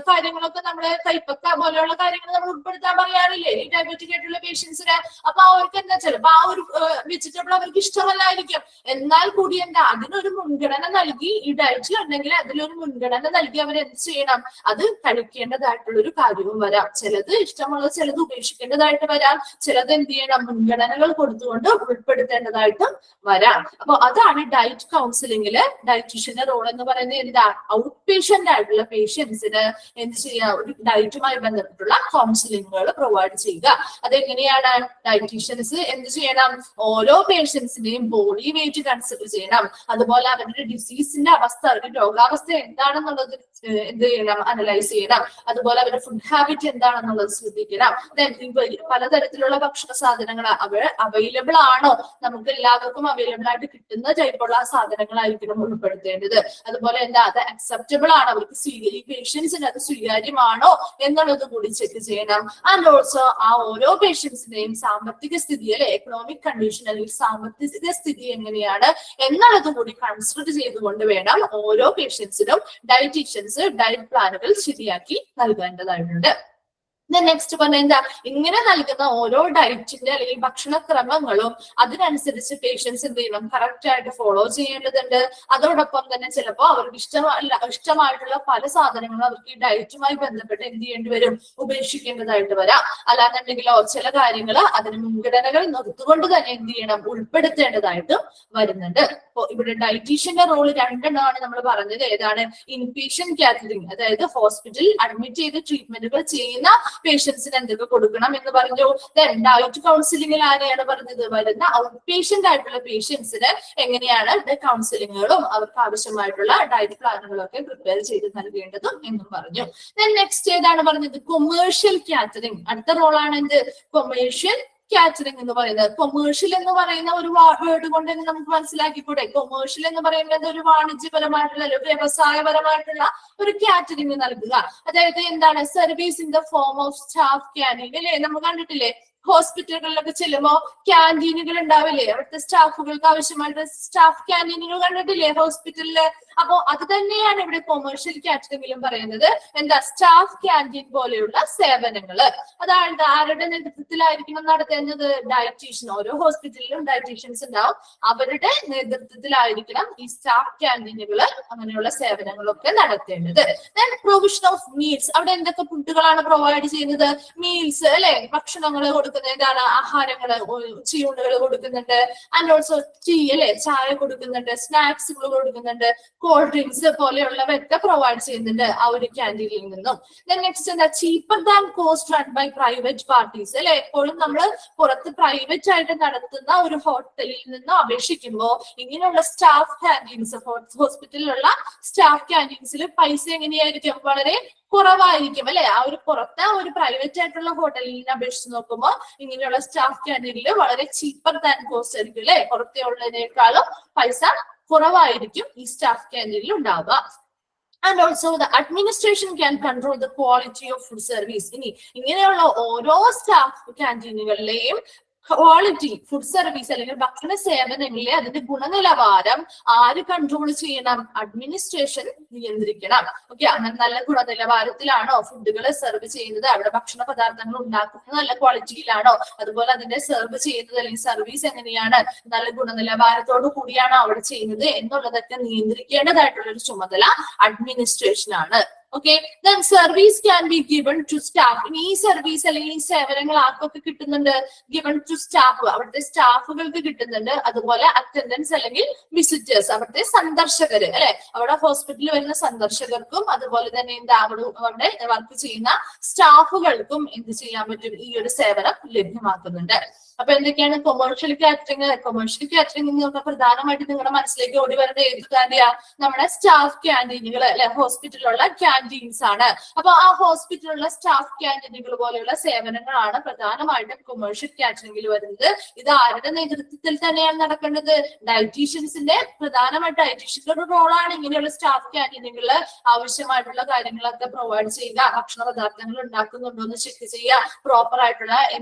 കാര്യങ്ങളൊക്കെ നമ്മള് കൈപ്പക്ക പോലെയുള്ള കാര്യങ്ങൾ നമ്മൾ ഉൾപ്പെടുത്താൻ പറയാറില്ലേ ഈ ഡയബറ്റിക് ആയിട്ടുള്ള പേഷ്യൻസിന്. അപ്പൊ അവർക്ക് എന്താ, ചിലപ്പോ ആ ഒരു വെജിറ്റബിൾ അവർക്ക് ഇഷ്ടമല്ലായിരിക്കും, എന്നാൽ കൂടി എന്താ അതിനൊരു മുൻഗണന നൽകി ഈ ഡയറ്റിൽ ഉണ്ടെങ്കിൽ അതിലൊരു മുൻഗണന നൽകി അവർ എന്ത് ചെയ്യണം, അത് കഴിക്കേണ്ടതായിട്ടുള്ള ഒരു കാര്യവും വരാം. ചിലത് ഇഷ്ടമുള്ളത് ചിലത് ഉപേക്ഷിക്കേണ്ടതായിട്ട് വരാം. ചിലത് എന്ത് ചെയ്യണം, മുൻഗണനകൾ കൊടുത്തുകൊണ്ട് ഉൾപ്പെടുത്തേണ്ടതായിട്ടും വരാം. അപ്പൊ അതാണ് ഡയറ്റ് കൗൺസിലിംഗില് ഡയറ്റീഷ്യന്റെ റോൾ എന്ന് പറയുന്നത്. എന്താ, ഔട്ട് പേഷ്യന്റ് ആയിട്ടുള്ള പേഷ്യൻസിന് എന്ത് ചെയ്യുക, ഒരു ഡയറ്റുമായി ബന്ധപ്പെട്ടുള്ള കൗൺസിലിംഗുകൾ പ്രൊവൈഡ് ചെയ്യുക. അതെങ്ങനെയാണ്, ഡയറ്റീഷ്യൻസ് എന്ത് ചെയ്യണം, ഓരോ പേഷ്യൻസിന്റെയും ബോഡി വെയിറ്റ് കൺസിഡർ ചെയ്യണം. അതുപോലെ അവരുടെ ഡിസീസിന്റെ അവസ്ഥ, അവരുടെ രോഗാവസ്ഥ എന്താണെന്നുള്ളത് എന്ത് ചെയ്യണം, അനലൈസ് ചെയ്യണം. അതുപോലെ അവരുടെ ഫുഡ് ഹാബിറ്റ് എന്താണെന്നുള്ളത് ശ്രദ്ധിക്കണം. പലതരത്തിലുള്ള ഭക്ഷണ സാധനങ്ങൾ അവൈലബിൾ ആണോ, നമുക്ക് എല്ലാവർക്കും അവൈലബിൾ ആയിട്ട് കിട്ടുന്ന ടൈപ്പുള്ള സാധനങ്ങളായിരിക്കണം ഉൾപ്പെടുത്തേണ്ടത്. അതുപോലെ എന്താ, അത് അക്സെപ്റ്റബിൾ ആണ്, അവർക്ക് ഈ പേഷ്യൻസിന് അത് സ്വീകാര്യമാണോ എന്നുള്ളത് കൂടി ചെക്ക് ചെയ്യണം. ആൻഡ് ഓൾസോ ആ ഓരോ പേഷ്യൻസിന്റെയും സാമ്പത്തിക സ്ഥിതി അല്ലെ, എക്കണോമിക് കണ്ടീഷൻ അല്ലെങ്കിൽ സാമ്പത്തിക സ്ഥിതി എങ്ങനെയാണ് എന്നുള്ളത് കൂടി കൺസിഡർ ചെയ്തുകൊണ്ട് വേണം ഓരോ പേഷ്യൻസിനും ഡയറ്റീഷ്യൻസ് ഡയറ്റ് പ്ലാനുകൾ ശരിയാക്കി നൽകേണ്ടതായിട്ടുണ്ട്. നെക്സ്റ്റ് പറഞ്ഞ എന്താ, ഇങ്ങനെ നൽകുന്ന ഓരോ ഡയറ്റിന്റെ അല്ലെങ്കിൽ ഭക്ഷണക്രമങ്ങളും അതിനനുസരിച്ച് പേഷ്യൻസ് എന്ത് ചെയ്യണം, കറക്റ്റ് ആയിട്ട് ഫോളോ ചെയ്യേണ്ടതുണ്ട്. അതോടൊപ്പം തന്നെ ചിലപ്പോൾ അവർക്ക് ഇഷ്ടമായിട്ടുള്ള പല സാധനങ്ങളും അവർക്ക് ഈ ഡയറ്റുമായി ബന്ധപ്പെട്ട് എന്ത് ചെയ്യേണ്ടി വരും, ഉപേക്ഷിക്കേണ്ടതായിട്ട് വരാം. അല്ലാന്നുണ്ടെങ്കിലോ ചില കാര്യങ്ങൾ അതിന് മുൻഗണനകൾ നിർത്തുകൊണ്ട് തന്നെ എന്ത് ചെയ്യണം, ഉൾപ്പെടുത്തേണ്ടതായിട്ടും വരുന്നുണ്ട്. അപ്പൊ ഇവിടെ ഡയറ്റീഷ്യന്റെ റോള് രണ്ടെണ്ണമാണ് നമ്മൾ പറഞ്ഞത്. ഏതാണ്, ഇൻപേഷ്യന്റ് കാറ്ററിംഗ്, അതായത് ഹോസ്പിറ്റലിൽ അഡ്മിറ്റ് ചെയ്ത് ട്രീറ്റ്മെന്റുകൾ ചെയ്യുന്ന പേഷ്യൻസിന് എന്തൊക്കെ കൊടുക്കണം എന്ന് പറഞ്ഞു. ഡയറ്റ് കൗൺസിലിംഗിൽ ആരെയാണ് പറഞ്ഞത്, വരുന്ന ഔട്ട് പേഷ്യന്റ് ആയിട്ടുള്ള പേഷ്യൻസിന് എങ്ങനെയാണ് കൗൺസിലിങ്ങുകളും അവർക്ക് ആവശ്യമായിട്ടുള്ള ഡയറ്റ് പ്ലാനുകളും ഒക്കെ പ്രിപ്പയർ ചെയ്ത് നൽകേണ്ടതും എന്നും പറഞ്ഞു. നെക്സ്റ്റ് ഏതാണ് പറഞ്ഞത്, കൊമേഴ്ഷ്യൽ കാറ്ററിംഗ്. അടുത്ത റോളാണ് എന്ത്, കൊമേഴ്ഷ്യൽ കാറ്ററിംഗ് എന്ന് പറയുന്നത്. കൊമേഴ്ഷ്യൽ എന്ന് പറയുന്ന ഒരു വേർഡ് കൊണ്ട് തന്നെ നമുക്ക് മനസ്സിലാക്കിക്കൂടെ, കൊമേഴ്ഷ്യൽ എന്ന് പറയുന്നത് ഒരു വാണിജ്യപരമായിട്ടുള്ള ഒരു വ്യവസായപരമായിട്ടുള്ള ഒരു കാറ്ററിംഗ് നൽകുക. അതായത് എന്താണ്, service in the form of staff canteen അല്ലെ. നമ്മൾ കണ്ടിട്ടില്ലേ, ഹോസ്പിറ്റലുകളിലൊക്കെ ചെല്ലുമ്പോ ക്യാന്റീനുകൾ ഉണ്ടാവില്ലേ, അവിടുത്തെ സ്റ്റാഫുകൾക്ക് ആവശ്യമായിട്ട് സ്റ്റാഫ് ക്യാന്റീനുകൾ കണ്ടിട്ടില്ലേ ഹോസ്പിറ്റലില്. അപ്പോ അത് തന്നെയാണ് ഇവിടെ കൊമേഴ്ഷ്യൽ കാറ്ററിംഗിലും പറയുന്നത്. എന്താ, സ്റ്റാഫ് ക്യാന്റീൻ പോലെയുള്ള സേവനങ്ങള്. അതായത് ആരുടെ നേതൃത്വത്തിലായിരിക്കണം നടത്തേണ്ടത്, ഡയറ്റീഷ്യൻ. ഓരോ ഹോസ്പിറ്റലിലും ഡയറ്റീഷ്യൻസ് ഉണ്ടാവും, അവരുടെ നേതൃത്വത്തിലായിരിക്കണം ഈ സ്റ്റാഫ് ക്യാന്റീനുകള് അങ്ങനെയുള്ള സേവനങ്ങളൊക്കെ നടത്തേണ്ടത്. പ്രൊവിഷൻ ഓഫ് മീൽസ്, അവിടെ എന്തൊക്കെ ഫുഡുകളാണ് പ്രൊവൈഡ് ചെയ്യുന്നത്, മീൽസ് അല്ലെ, ഭക്ഷണങ്ങൾ കൊടുക്കുന്നത്. എന്താണ്, ആഹാരങ്ങള്, ഉച്ചയൂണുകൾ കൊടുക്കുന്നുണ്ട്. ആൻഡ് ഓൾസോ ടീ അല്ലെ, ചായ കൊടുക്കുന്നുണ്ട്, സ്നാക്സുകൾ കൊടുക്കുന്നുണ്ട്, കോൾഡ് ഡ്രിങ്ക്സ് പോലെയുള്ളവയൊക്കെ പ്രൊവൈഡ് ചെയ്യുന്നുണ്ട് ആ ഒരു ക്യാന്റീനിൽ നിന്നും. നെക്സ്റ്റ് എന്താ, cheaper than cost run by private parties അല്ലെ. എപ്പോഴും നമ്മൾ പുറത്ത് പ്രൈവറ്റ് ആയിട്ട് നടത്തുന്ന ഒരു ഹോട്ടലിൽ നിന്ന് അപേക്ഷിക്കുമ്പോൾ ഇങ്ങനെയുള്ള സ്റ്റാഫ് ക്യാന്റീൻസ്, ഹോസ്പിറ്റലിലുള്ള സ്റ്റാഫ് ക്യാന്റീൻസിൽ പൈസ എങ്ങനെയായിരിക്കും, വളരെ കുറവായിരിക്കും അല്ലെ. ആ ഒരു പുറത്തെ ഒരു പ്രൈവറ്റ് ആയിട്ടുള്ള ഹോട്ടലിനെ അപേക്ഷിച്ച് നോക്കുമ്പോൾ ഇങ്ങനെയുള്ള സ്റ്റാഫ് ക്യാൻറ്റീനിൽ വളരെ ചീപ്പർ ദാൻ കോസ്റ്റ് ആയിരിക്കും അല്ലെ. പുറത്തെ ഉള്ളതിനേക്കാളും പൈസ കുറവായിരിക്കും ഈ സ്റ്റാഫ് ക്യാൻറ്റീനിൽ ഉണ്ടാവുക. And also the administration can control the quality of food service. ഇങ്ങനെയുള്ള ഓരോ സ്റ്റാഫ് ക്യാൻറ്റീനുകളിലെയും ക്വാളിറ്റി ഫുഡ് സർവീസ് അല്ലെങ്കിൽ ഭക്ഷണ സേവനങ്ങളിലെ അതിന്റെ ഗുണനിലവാരം ആര് കൺട്രോൾ ചെയ്യണം? അഡ്മിനിസ്ട്രേഷൻ നിയന്ത്രിക്കണം. ഓക്കെ, അങ്ങനെ നല്ല ഗുണനിലവാരത്തിലാണോ ഫുഡുകൾ സെർവ് ചെയ്യുന്നത്, അവിടെ ഭക്ഷണ പദാർത്ഥങ്ങൾ ഉണ്ടാക്കുന്നത് നല്ല ക്വാളിറ്റിയിലാണോ, അതുപോലെ അതിന്റെ സെർവ് ചെയ്യുന്നത് അല്ലെങ്കിൽ സർവീസ് എങ്ങനെയാണ്, നല്ല ഗുണനിലവാരത്തോടു കൂടിയാണോ അവിടെ ചെയ്യുന്നത് എന്നുള്ളതൊക്കെ നിയന്ത്രിക്കേണ്ടതായിട്ടുള്ള ഒരു ചുമതല അഡ്മിനിസ്ട്രേഷൻ ആണ്. Okay, then service can be given to staff. ഈ സർവീസ് അല്ലെങ്കിൽ ഈ സേവനങ്ങൾ ആർക്കൊക്കെ കിട്ടുന്നുണ്ട്? given to staff, അവിടുത്തെ സ്റ്റാഫുകൾക്ക് കിട്ടുന്നുണ്ട്. അതുപോലെ അറ്റൻഡൻസ് അല്ലെങ്കിൽ വിസിറ്റേഴ്സ്, അവിടുത്തെ സന്ദർശകര് അല്ലെ, അവിടെ ഹോസ്പിറ്റലിൽ വരുന്ന സന്ദർശകർക്കും അതുപോലെ തന്നെ അവിടെ വർക്ക് ചെയ്യുന്ന സ്റ്റാഫുകൾക്കും എന്ത് ചെയ്യാൻ പറ്റും? ഈ ഒരു സേവനം ലഭ്യമാക്കുന്നുണ്ട്. അപ്പൊ എന്തൊക്കെയാണ് കൊമേഴ്ഷ്യൽ കാറ്ററിംഗ്? കൊമേഴ്ഷ്യൽ കാറ്ററിംഗ് എന്ന് പറഞ്ഞാൽ പ്രധാനമായിട്ട് നിങ്ങളുടെ മനസ്സിലേക്ക് ഓടി വരുന്ന ഏത് കാര്യ? നമ്മുടെ സ്റ്റാഫ് ക്യാൻറ്റീനുകൾ അല്ലെ, ഹോസ്പിറ്റലിലുള്ള ക്യാൻറ്റീൻസ് ആണ്. അപ്പൊ ആ ഹോസ്പിറ്റലിലുള്ള സ്റ്റാഫ് ക്യാൻറ്റീനുകൾ പോലെയുള്ള സേവനങ്ങളാണ് പ്രധാനമായിട്ടും കൊമേഴ്ഷ്യൽ കാറ്ററിംഗിൽ വരുന്നത്. ഇത് ആരുടെ നേതൃത്വത്തിൽ തന്നെയാണ് നടക്കേണ്ടത്? ഡയറ്റീഷ്യൻസിന്റെ, പ്രധാനമായിട്ട് ഡയറ്റീഷ്യന്റെ ഒരു റോളാണ് ഇങ്ങനെയുള്ള സ്റ്റാഫ് ക്യാൻറ്റീനുകളിൽ ആവശ്യമായിട്ടുള്ള കാര്യങ്ങളൊക്കെ പ്രൊവൈഡ് ചെയ്യുക, ഭക്ഷണ പദാർത്ഥങ്ങൾ ഉണ്ടാക്കുന്നുണ്ടോ എന്ന് ചെക്ക് ചെയ്യുക, പ്രോപ്പർ ആയിട്ടുള്ള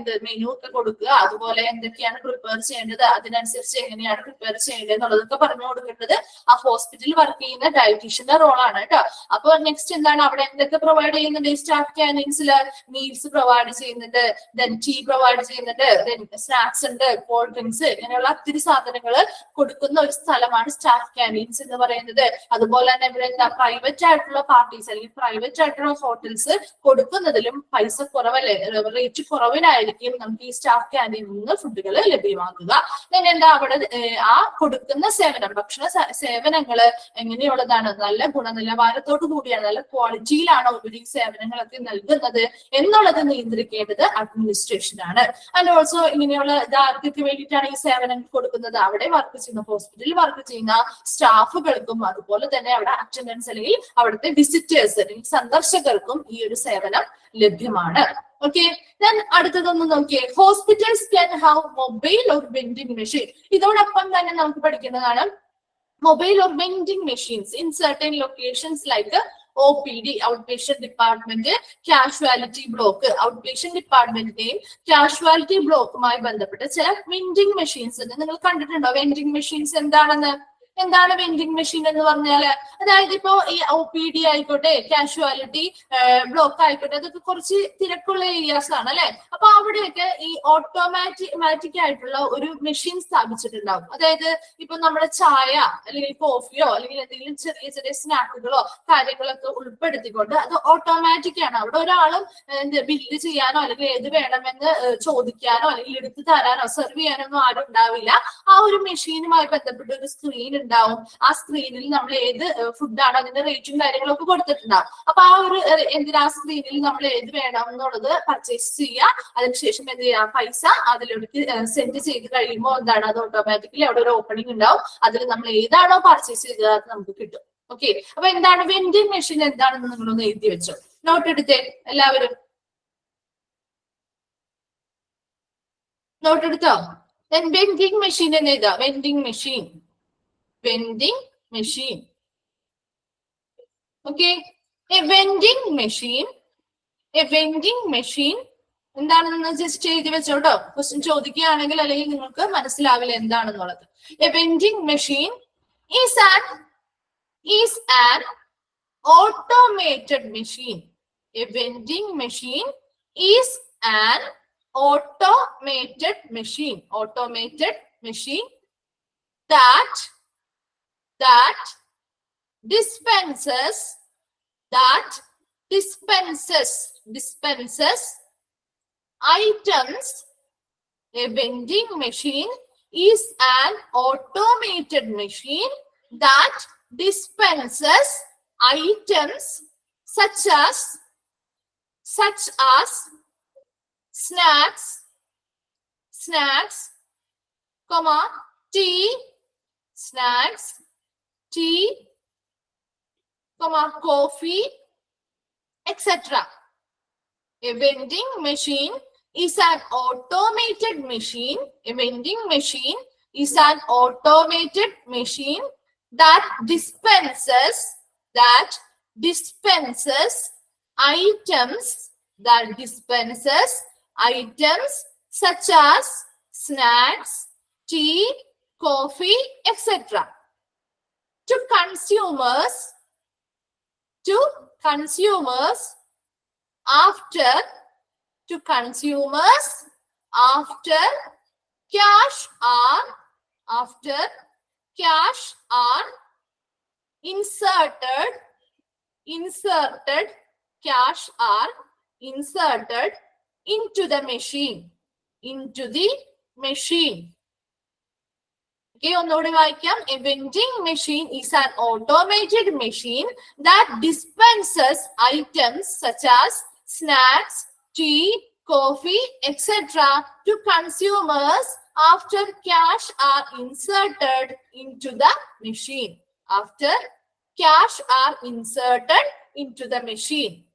മെനു ഒക്കെ കൊടുക്കുക, അതുപോലെ എന്തൊക്കെയാണ് പ്രിപ്പയർ ചെയ്യേണ്ടത്, അതിനനുസരിച്ച് എങ്ങനെയാണ് പ്രിപ്പയർ ചെയ്യേണ്ടത് എന്നുള്ളതൊക്കെ പറഞ്ഞു കൊടുക്കേണ്ടത് ആ ഹോസ്പിറ്റലിൽ വർക്ക് ചെയ്യുന്ന ഡയറ്റീഷ്യന്റെ റോളാണ് കേട്ടോ. അപ്പൊ നെക്സ്റ്റ് എന്താണ്, അവിടെ എന്തൊക്കെ പ്രൊവൈഡ് ചെയ്യുന്നുണ്ട്? സ്റ്റാഫ് ക്യാൻറ്റീൻസിൽ മീൽസ് പ്രൊവൈഡ് ചെയ്യുന്നുണ്ട്, ദെൻ ടീ പ്രൊവൈഡ് ചെയ്യുന്നുണ്ട്, ദെൻ സ്നാക്സ് ഉണ്ട്, കോൾഡ് ഡ്രിങ്ക്സ്, ഇങ്ങനെയുള്ള ഒത്തിരി സാധനങ്ങൾ കൊടുക്കുന്ന ഒരു സ്ഥലമാണ് സ്റ്റാഫ് ക്യാൻറ്റീൻസ് എന്ന് പറയുന്നത്. അതുപോലെ തന്നെ ഇവിടെ എന്താ, പ്രൈവറ്റ് ആയിട്ടുള്ള പാർട്ടീസ് അല്ലെങ്കിൽ പ്രൈവറ്റ് ആയിട്ടുള്ള ഹോട്ടൽസ് കൊടുക്കുന്നതിലും പൈസ കുറവല്ലേ, റേറ്റ് കുറവിനായിരിക്കും നമുക്ക് ഈ സ്റ്റാഫ് ക്യാൻറ്റീനിൽ നിന്ന് ഫുഡുകൾ ലഭ്യമാക്കുക. പിന്നെ എന്താ, അവിടെ ആ കൊടുക്കുന്ന സേവനം, ഭക്ഷണ സേവനങ്ങള് എങ്ങനെയുള്ളതാണ്? നല്ല ഗുണനിലവാരത്തോടു കൂടിയാണ്, നല്ല ക്വാളിറ്റിയിലാണോ ഇവർ ഈ സേവനങ്ങളൊക്കെ നൽകുന്നത് എന്നുള്ളത് നിയന്ത്രിക്കേണ്ടത് അഡ്മിനിസ്ട്രേഷൻ ആണ്. ആൻഡ് ഓൾസോ ഇങ്ങനെയുള്ള ആർക്കൊക്കെ വേണ്ടിയിട്ടാണ് ഈ സേവനങ്ങൾ കൊടുക്കുന്നത്? അവിടെ വർക്ക് ചെയ്യുന്ന, ഹോസ്പിറ്റലിൽ വർക്ക് ചെയ്യുന്ന സ്റ്റാഫുകൾക്കും അതുപോലെ തന്നെ അവിടെ അറ്റൻഡൻസ് അല്ലെങ്കിൽ അവിടുത്തെ വിസിറ്റേഴ്സ് അല്ലെങ്കിൽ സന്ദർശകർക്കും ഈ ഒരു സേവനം ലഭ്യമാണ്. ഓക്കെ, ദെൻ അടുത്തതൊന്ന് നോക്കിയേ. Hospitals can have mobile or vending machine. ഇതോടൊപ്പം തന്നെ നമുക്ക് പഠിക്കുന്നതാണ് mobile or vending machines in certain locations like OPD, outpatient department, casualty block, outpatient department name, casualty block-മായി ബന്ധപ്പെട്ട ചില വെൻഡിങ് മെഷീൻസ് ഉണ്ട്. നിങ്ങൾ കണ്ടിട്ടുണ്ടോ വെൻഡിങ് മെഷീൻസ് എന്താണെന്ന്? എന്താണ് വെൻഡിങ് മെഷീൻ എന്ന് പറഞ്ഞാല്? അതായത് ഇപ്പോ ഈ OPD ആയിക്കോട്ടെ, കാഷ്വാലിറ്റി ബ്ലോക്ക് ആയിക്കോട്ടെ, അതൊക്കെ കുറച്ച് തിരക്കുള്ള ഏരിയാസ് ആണ് അല്ലെ. അപ്പൊ അവിടെയൊക്കെ ഈ ഓട്ടോമാറ്റിക് ആയിട്ടുള്ള ഒരു മെഷീൻ സ്ഥാപിച്ചിട്ടുണ്ടാവും. അതായത് ഇപ്പൊ നമ്മുടെ ചായ അല്ലെങ്കിൽ കോഫിയോ അല്ലെങ്കിൽ എന്തെങ്കിലും ചെറിയ ചെറിയ സ്നാക്കുകളോ കാര്യങ്ങളൊക്കെ ഉൾപ്പെടുത്തിക്കൊണ്ട് അത് ഓട്ടോമാറ്റിക് ആണ്. അവിടെ ഒരാളും ബില്ല് ചെയ്യാനോ അല്ലെങ്കിൽ ഏത് വേണമെന്ന് ചോദിക്കാനോ അല്ലെങ്കിൽ എടുത്തു തരാനോ സെർവ് ചെയ്യാനോ ഒന്നും ആരും ഉണ്ടാവില്ല. ആ ഒരു മെഷീനുമായി ബന്ധപ്പെട്ട ഒരു സ്ക്രീൻ ഉണ്ടാവും. ആ സ്ക്രീനിൽ നമ്മൾ ഏത് ഫുഡാണ് അതിന്റെ റേറ്റും കാര്യങ്ങളൊക്കെ കൊടുത്തിട്ടുണ്ടാവും. അപ്പൊ ആ ഒരു എന്തിനാ സ്ക്രീനിൽ നമ്മൾ ഏത് വേണം എന്നുള്ളത് പർച്ചേസ് ചെയ്യുക. അതിനുശേഷം എന്ത് ചെയ്യാം, പൈസ അതിലേക്ക് സെൻഡ് ചെയ്ത് കഴിയുമ്പോൾ എന്താണ്, അത് ഓട്ടോമാറ്റിക്കലി അവിടെ ഒരു ഓപ്പണിംഗ് ഉണ്ടാവും. അതിൽ നമ്മൾ ഏതാണോ പർച്ചേസ് ചെയ്തത് അത് നമുക്ക് കിട്ടും. ഓക്കെ, അപ്പൊ എന്താണ് വെൻഡിങ് മെഷീൻ എന്താണെന്ന് നിങ്ങളൊന്ന് എഴുതി വെച്ചോ, നോട്ട് എടുത്തേ എല്ലാവരും. നോട്ട് എടുത്തോ? വെൻഡിങ് മെഷീൻ എന്ന് എഴുതാ. Vending machine, vending machine. Okay, a vending machine എന്താണെന്ന് ജസ്റ്റ് എഴുതി വെച്ചോട്ടോ. ക്വസ്റ്റ്യൻ ചോദിക്കുകയാണെങ്കിൽ അല്ലെങ്കിൽ നിങ്ങൾക്ക് മനസ്സിലാവില്ല എന്താണെന്നുള്ളത്. A vending machine is an automated machine. A vending machine is an automated machine that dispenses items. A vending machine is an automated machine that dispenses items such as snacks, tea, coffee, etc. A vending machine is an automated machine. A vending machine is an automated machine that dispenses items such as snacks, tea, coffee, etc. To consumers after cash are inserted into the machine. Okay, ഒന്നുകൂടി വായിക്കാം. A vending machine is an automated machine that dispenses items such as snacks, tea, coffee, etc. to consumers after cash are inserted into the machine.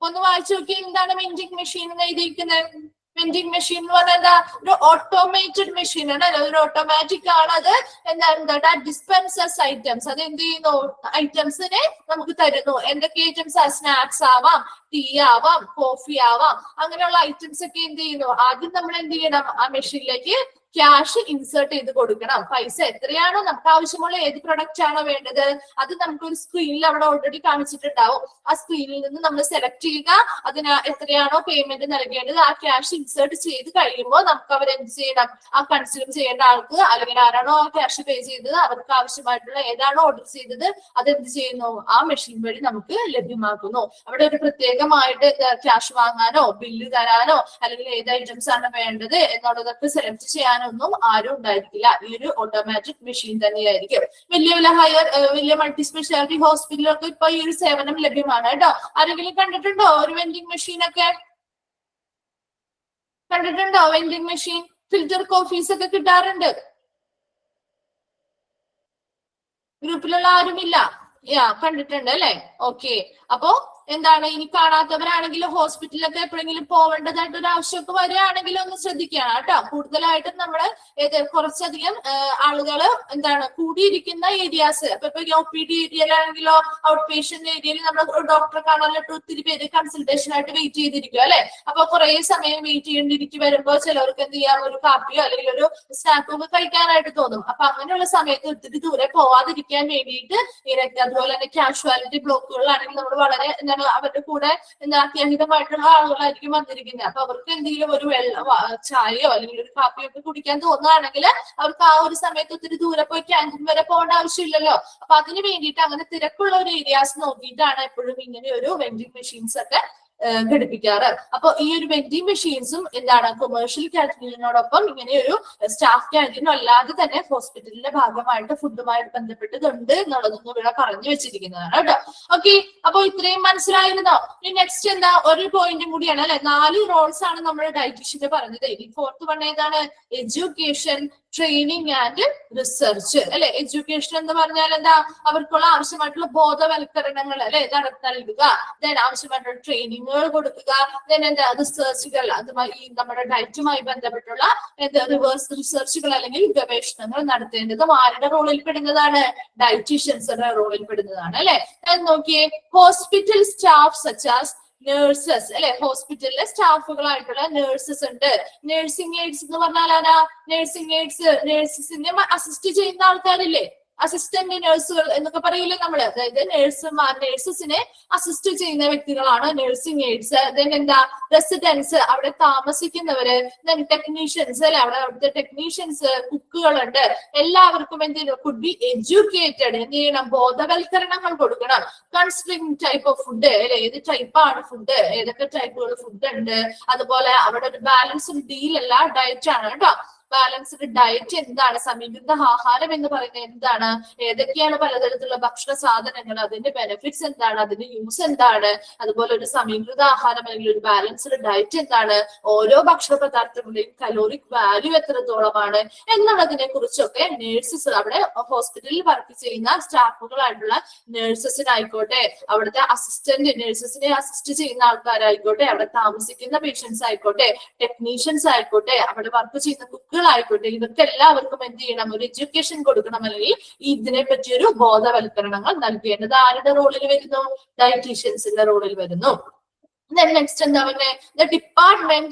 ഒന്ന് വായിച്ചു നോക്കി, എന്താണ് vending machine എന്ന് എഴുതിയിരിക്കുന്നത്? Vending machine എന്ന് പറഞ്ഞാൽ ഒരു ഓട്ടോമേറ്റഡ് മെഷീൻ ആണ്, ഒരു ഓട്ടോമാറ്റിക് ആണ്. അത് എന്താണ് ഡിസ്പെൻസസ് ഐറ്റംസ്, അത് എന്ത് ചെയ്യുന്നു? ഐറ്റംസിനെ നമുക്ക് തരുന്നു. എന്തൊക്കെ ഐറ്റംസ്? സ്നാക്സ് ആവാം, ടീ ആവാം, കോഫി ആവാം, അങ്ങനെയുള്ള ഐറ്റംസ് ഒക്കെ എന്ത് ചെയ്യുന്നു? ആദ്യം നമ്മൾ എന്ത് ചെയ്യണം? ആ മെഷീനിലേക്ക് ക്യാഷ് ഇൻസേർട്ട് ചെയ്ത് കൊടുക്കണം. പൈസ എത്രയാണോ നമുക്ക് ആവശ്യമുള്ള, ഏത് പ്രൊഡക്റ്റ് ആണോ വേണ്ടത്, അത് നമുക്കൊരു സ്ക്രീനിൽ അവിടെ ഓൾറെഡി കാണിച്ചിട്ടുണ്ടാവും. ആ സ്ക്രീനിൽ നിന്ന് നമ്മൾ സെലക്ട് ചെയ്യുക, അതിന് എത്രയാണോ പേയ്മെന്റ് നൽകേണ്ടത് ആ ക്യാഷ് ഇൻസേർട്ട് ചെയ്ത് കഴിയുമ്പോൾ നമുക്ക് അവർ എന്ത് ചെയ്യണം? ആ കൺസ്യൂം ചെയ്യേണ്ട ആൾക്ക്, അല്ലെങ്കിൽ ആരാണോ ആ ക്യാഷ് പേ ചെയ്തത് അവർക്ക് ആവശ്യമായിട്ടുള്ള ഏതാണോ ഓർഡർ ചെയ്തത് അതെന്ത് ചെയ്യുന്നു? ആ മെഷീൻ വഴി നമുക്ക് ലഭ്യമാക്കുന്നു. അവിടെ ഒരു പ്രത്യേകമായിട്ട് ക്യാഷ് വാങ്ങാനോ ബില്ല് തരാനോ അല്ലെങ്കിൽ ഏത് ഐറ്റംസ് ആണ് വേണ്ടത് എന്നുള്ളതൊക്കെ സെലക്ട് ചെയ്യാൻ ഒന്നും ആരും ഉണ്ടായിരിക്കില്ല. ഈ ഒരു ഓട്ടോമാറ്റിക് മെഷീൻ തന്നെയായിരിക്കും. വലിയ മൾട്ടി സ്പെഷ്യാലിറ്റി ഹോസ്പിറ്റലുകൾക്ക് ഇപ്പൊ ഈ ഒരു സേവനം ലഭ്യമാണ് കേട്ടോ. ആരെങ്കിലും കണ്ടിട്ടുണ്ടോ ഒരു വെൻഡിങ് മെഷീൻ ഒക്കെ? കണ്ടിട്ടുണ്ടോ വെൻഡിങ് മെഷീൻ? ഫിൽറ്റർ കോഫീസ് ഒക്കെ കിട്ടാറുണ്ട്. ഗ്രൂപ്പിലുള്ള ആരുമില്ല? കണ്ടിട്ടുണ്ട് അല്ലെ? ഓക്കെ. അപ്പോ എന്താണ്, ഇനി കാണാത്തവരാണെങ്കിൽ ഹോസ്പിറ്റലിലൊക്കെ എപ്പോഴെങ്കിലും പോവേണ്ടതായിട്ട് ഒരു ആവശ്യമൊക്കെ വരികയാണെങ്കിൽ ഒന്ന് ശ്രദ്ധിക്കണം കേട്ടോ. കൂടുതലായിട്ടും നമ്മള് കുറച്ചധികം ആളുകൾ എന്താണ് കൂടിയിരിക്കുന്ന ഏരിയാസ്, ഇപ്പൊ OPD ഏരിയയിലാണെങ്കിലോ ഔട്ട് പേഷ്യന്റ് ഏരിയയിൽ നമ്മൾ ഡോക്ടറെ കാണാനായിട്ട് ഒത്തിരി പേര് കൺസൾട്ടേഷൻ ആയിട്ട് വെയിറ്റ് ചെയ്തിരിക്കും അല്ലെ. അപ്പൊ കുറെ സമയം വെയിറ്റ് ചെയ്യേണ്ടിരിക്കും വരുമ്പോ ചിലവർക്ക് എന്ത് ചെയ്യാം, ഒരു കാപ്പിയോ അല്ലെങ്കിൽ ഒരു സ്നാക്കോ ഒക്കെ കഴിക്കാനായിട്ട് തോന്നും. അപ്പൊ അങ്ങനെയുള്ള സമയത്ത് ഒത്തിരി ദൂരെ പോവാതിരിക്കാൻ വേണ്ടിയിട്ട് അതുപോലെ തന്നെ കാഷ്വാലിറ്റി ബ്ലോക്കുകളിലാണെങ്കിൽ നമ്മൾ വളരെ അവരുടെ കൂടെ അത്യാഹിതമായിട്ടുള്ള ആളുകളായിരിക്കും വന്നിരിക്കുന്നത്. അപ്പൊ അവർക്ക് എന്തെങ്കിലും ഒരു ചായയോ അല്ലെങ്കിൽ ഒരു കാപ്പിയോ ഒക്കെ കുടിക്കാൻ തോന്നുകയാണെങ്കിൽ അവർക്ക് ആ ഒരു സമയത്ത് ഒത്തിരി ദൂരെ പോയി ക്യാൻറ്റീൻ വരെ പോകേണ്ട ആവശ്യമില്ലല്ലോ. അപ്പൊ അതിന് വേണ്ടിയിട്ട് അങ്ങനെ തിരക്കുള്ള ഒരു ഏരിയാസ് നോക്കിയിട്ടാണ് എപ്പോഴും ഇങ്ങനെ ഒരു വെൻഡിങ് മെഷീൻസ് ഒക്കെ ഘടിപ്പിക്കാറ്. അപ്പൊ ഈ ഒരു വെൻഡിങ് മെഷീൻസും എന്താണ് കൊമേഴ്ഷ്യൽ കാറ്ററിങ്ങിനോടൊപ്പം ഇങ്ങനെ ഒരു സ്റ്റാഫ് കാന്റീനും അല്ലാതെ തന്നെ ഹോസ്പിറ്റലിന്റെ ഭാഗമായിട്ട് ഫുഡുമായിട്ട് ബന്ധപ്പെട്ടതുണ്ട് എന്നുള്ളതൊന്നും ഇവിടെ പറഞ്ഞു വെച്ചിരിക്കുന്നതാണ് കേട്ടോ. ഓക്കെ, അപ്പൊ ഇത്രയും മനസ്സിലായിരുന്നോ? ഇനി നെക്സ്റ്റ് എന്താ, ഒരു പോയിന്റും കൂടിയാണ് അല്ലെ. 4 റോൾസ് ആണ് നമ്മൾ ഡയറ്റീഷ്യന്റെ പറഞ്ഞത്. ഇനി 4th വൺ ഏതാണ്? എഡ്യൂക്കേഷൻ, ട്രെയിനിങ് ആൻഡ് റിസർച്ച് അല്ലെ. എഡ്യൂക്കേഷൻ എന്ന് പറഞ്ഞാൽ എന്താ? അവർക്കുള്ള ആവശ്യമായിട്ടുള്ള ബോധവൽക്കരണങ്ങൾ അല്ലെ നൽകുക, ആവശ്യമായിട്ടുള്ള ട്രെയിനിങ്ങുകൾ കൊടുക്കുക, എന്താ റിസർച്ചുകൾ, അതുമായി നമ്മുടെ ഡയറ്റുമായി ബന്ധപ്പെട്ടുള്ള റിവേഴ്സ് റിസർച്ചുകൾ അല്ലെങ്കിൽ ഗവേഷണങ്ങൾ നടത്തേണ്ടതും ആരുടെ റോളിൽ പെടുന്നതാണ്? ഡയറ്റീഷ്യൻസിന്റെ റോളിൽ പെടുന്നതാണ് അല്ലെ. നോക്കിയേ, ഹോസ്പിറ്റൽ സ്റ്റാഫ് സച്ചാസ് നഴ്സസ് അല്ലെ. ഹോസ്പിറ്റലിലെ സ്റ്റാഫുകളായിട്ടുള്ള നഴ്സസ് ഉണ്ട്. നഴ്സിംഗ് എയ്ഡ്സ് എന്ന് പറഞ്ഞാൽ ആരാ? നഴ്സിംഗ് എയ്ഡ്സ് നഴ്സസിനെ അസിസ്റ്റ് ചെയ്യുന്ന ആൾക്കാരില്ലേ, അസിസ്റ്റന്റ് നഴ്സുകൾ എന്നൊക്കെ പറയില്ലേ നമ്മള്. അതായത് നഴ്സസിനെ അസിസ്റ്റ് ചെയ്യുന്ന വ്യക്തികളാണ് നഴ്സിംഗ് എയ്ഡ്സ്. എന്താ, റെസിഡൻസ്, അവിടെ താമസിക്കുന്നവര്, ടെക്നീഷ്യൻസ് അല്ലെ, അവിടുത്തെ ടെക്നീഷ്യൻസ്, കുക്കുകളുണ്ട്. എല്ലാവർക്കും എന്ത് ചെയ്യണം? Could be educated. എന്ത് ചെയ്യണം? ബോധവൽക്കരണങ്ങൾ കൊടുക്കണം. കൺസിഡറിംഗ് ടൈപ്പ് ഓഫ് ഫുഡ് അല്ലെ, ഏത് ടൈപ്പാണ് ഫുഡ്, ഏതൊക്കെ ടൈപ്പുകൾ ഫുഡ് ഉണ്ട്, അതുപോലെ അവിടെ ഒരു ബാലൻസ്ഡ് ഡീൽ അല്ല, ഡയറ്റ് ആണ് കേട്ടോ. ബാലൻസ്ഡ് ഡയറ്റ് എന്താണ്, സമീകൃത ആഹാരം എന്ന് പറയുന്നത് എന്താണ്, ഏതൊക്കെയാണ് പലതരത്തിലുള്ള ഭക്ഷണ സാധനങ്ങൾ, അതിന്റെ ബെനിഫിറ്റ്സ് എന്താണ്, അതിന്റെ യൂസ് എന്താണ്, അതുപോലെ ഒരു സമീകൃത ആഹാരം അല്ലെങ്കിൽ ഒരു ബാലൻസ്ഡ് ഡയറ്റ് എന്താണ്, ഓരോ ഭക്ഷണ പദാർത്ഥങ്ങളുടെയും കലോറിക് വാല്യൂ എത്രത്തോളമാണ് എന്നുള്ളതിനെ കുറിച്ചൊക്കെ നേഴ്സസ്, അവിടെ ഹോസ്പിറ്റലിൽ വർക്ക് ചെയ്യുന്ന സ്റ്റാഫുകളായിട്ടുള്ള നേഴ്സസിനായിക്കോട്ടെ, അവിടുത്തെ അസിസ്റ്റന്റ് നേഴ്സസിനെ അസിസ്റ്റ് ചെയ്യുന്ന ആൾക്കാരായിക്കോട്ടെ, അവിടെ താമസിക്കുന്ന പേഷ്യൻസ് ആയിക്കോട്ടെ, ടെക്നീഷ്യൻസ് ആയിക്കോട്ടെ, അവിടെ വർക്ക് ചെയ്യുന്ന കുക്കുകളായിക്കോട്ടെ, ഇവർക്ക് എല്ലാവർക്കും എന്ത് ചെയ്യണം, ഒരു എഡ്യൂക്കേഷൻ കൊടുക്കണം, അല്ലെങ്കിൽ ഇതിനെ പറ്റിയൊരു ബോധവൽക്കരണങ്ങൾ നൽകേണ്ടത് ആരുടെ റോളിൽ വരുന്നു, ഡയറ്റീഷ്യൻസിന്റെ റോളിൽ വരുന്നു. Then next എന്താ പറഞ്ഞേ, the department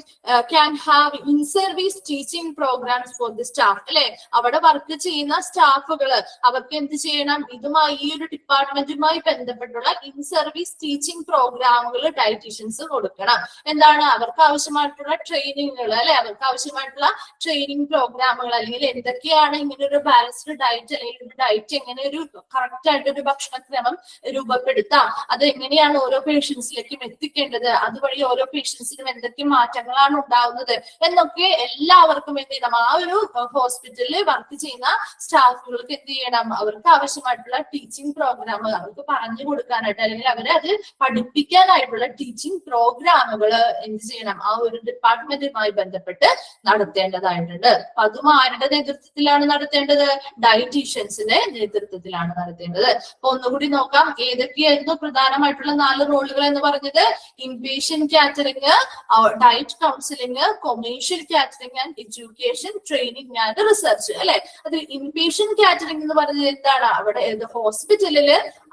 can have in-service teaching programs for the staff. അല്ലെ, അവിടെ വർക്ക് ചെയ്യുന്ന സ്റ്റാഫുകള് അവർക്ക് എന്ത് ചെയ്യണം, ഇതുമായി ഈ ഒരു ഡിപ്പാർട്ട്മെന്റുമായി ബന്ധപ്പെട്ടുള്ള ഇൻ-സർവീസ് ടീച്ചിങ് പ്രോഗ്രാമുകൾ ഡയറ്റീഷ്യൻസ് കൊടുക്കണം. എന്താണ്, അവർക്ക് ആവശ്യമായിട്ടുള്ള ട്രെയിനിങ്ങുകൾ, അല്ലെ, അവർക്ക് ആവശ്യമായിട്ടുള്ള ട്രെയിനിങ് പ്രോഗ്രാമുകൾ, അല്ലെങ്കിൽ എന്തൊക്കെയാണ് ഇങ്ങനെ ഒരു ബാലൻസ്ഡ് ഡയറ്റ്, അല്ലെങ്കിൽ ഒരു ഡയറ്റ് എങ്ങനെ ഒരു കറക്റ്റ് ആയിട്ട് ഒരു ഭക്ഷണക്രമം രൂപപ്പെടുത്താം, അത് എങ്ങനെയാണ് ഓരോ പേഷ്യൻസിലേക്കും എത്തിക്കേണ്ടത്, അതുവഴി ഓരോ പേഷ്യൻസിനും എന്തൊക്കെ മാറ്റങ്ങളാണ് ഉണ്ടാവുന്നത് എന്നൊക്കെ എല്ലാവർക്കും എന്ത് ചെയ്യണം, ആ ഒരു ഹോസ്പിറ്റലിൽ വർക്ക് ചെയ്യുന്ന സ്റ്റാഫുകൾക്ക് എന്ത് ചെയ്യണം, അവർക്ക് ആവശ്യമായിട്ടുള്ള ടീച്ചിങ് പ്രോഗ്രാം അവർക്ക് പറഞ്ഞു കൊടുക്കാനായിട്ട്, അല്ലെങ്കിൽ അവരെ അത് പഠിപ്പിക്കാനായിട്ടുള്ള ടീച്ചിങ് പ്രോഗ്രാമുകൾ എന്ത് ചെയ്യണം, ആ ഒരു ഡിപ്പാർട്ട്മെന്റുമായി ബന്ധപ്പെട്ട് നടത്തേണ്ടതായിട്ടുണ്ട്. അപ്പൊ അതും ആരുടെ നേതൃത്വത്തിലാണ് നടത്തേണ്ടത്, ഡയറ്റീഷ്യൻസിന്റെ നേതൃത്വത്തിലാണ് നടത്തേണ്ടത്. അപ്പൊ ഒന്നുകൂടി നോക്കാം, ഏതൊക്കെയായിരുന്നു പ്രധാനമായിട്ടുള്ള 4 റോളുകൾ എന്ന് പറഞ്ഞത്, inpatient catering, diet counselling, commercial catering and education, training and research. അല്ലെ, അത് ഇൻപേഷ്യന്റ് കാറ്ററിംഗ് എന്ന് പറഞ്ഞത് എന്താണ്, അവിടെ ഹോസ്പിറ്റലിൽ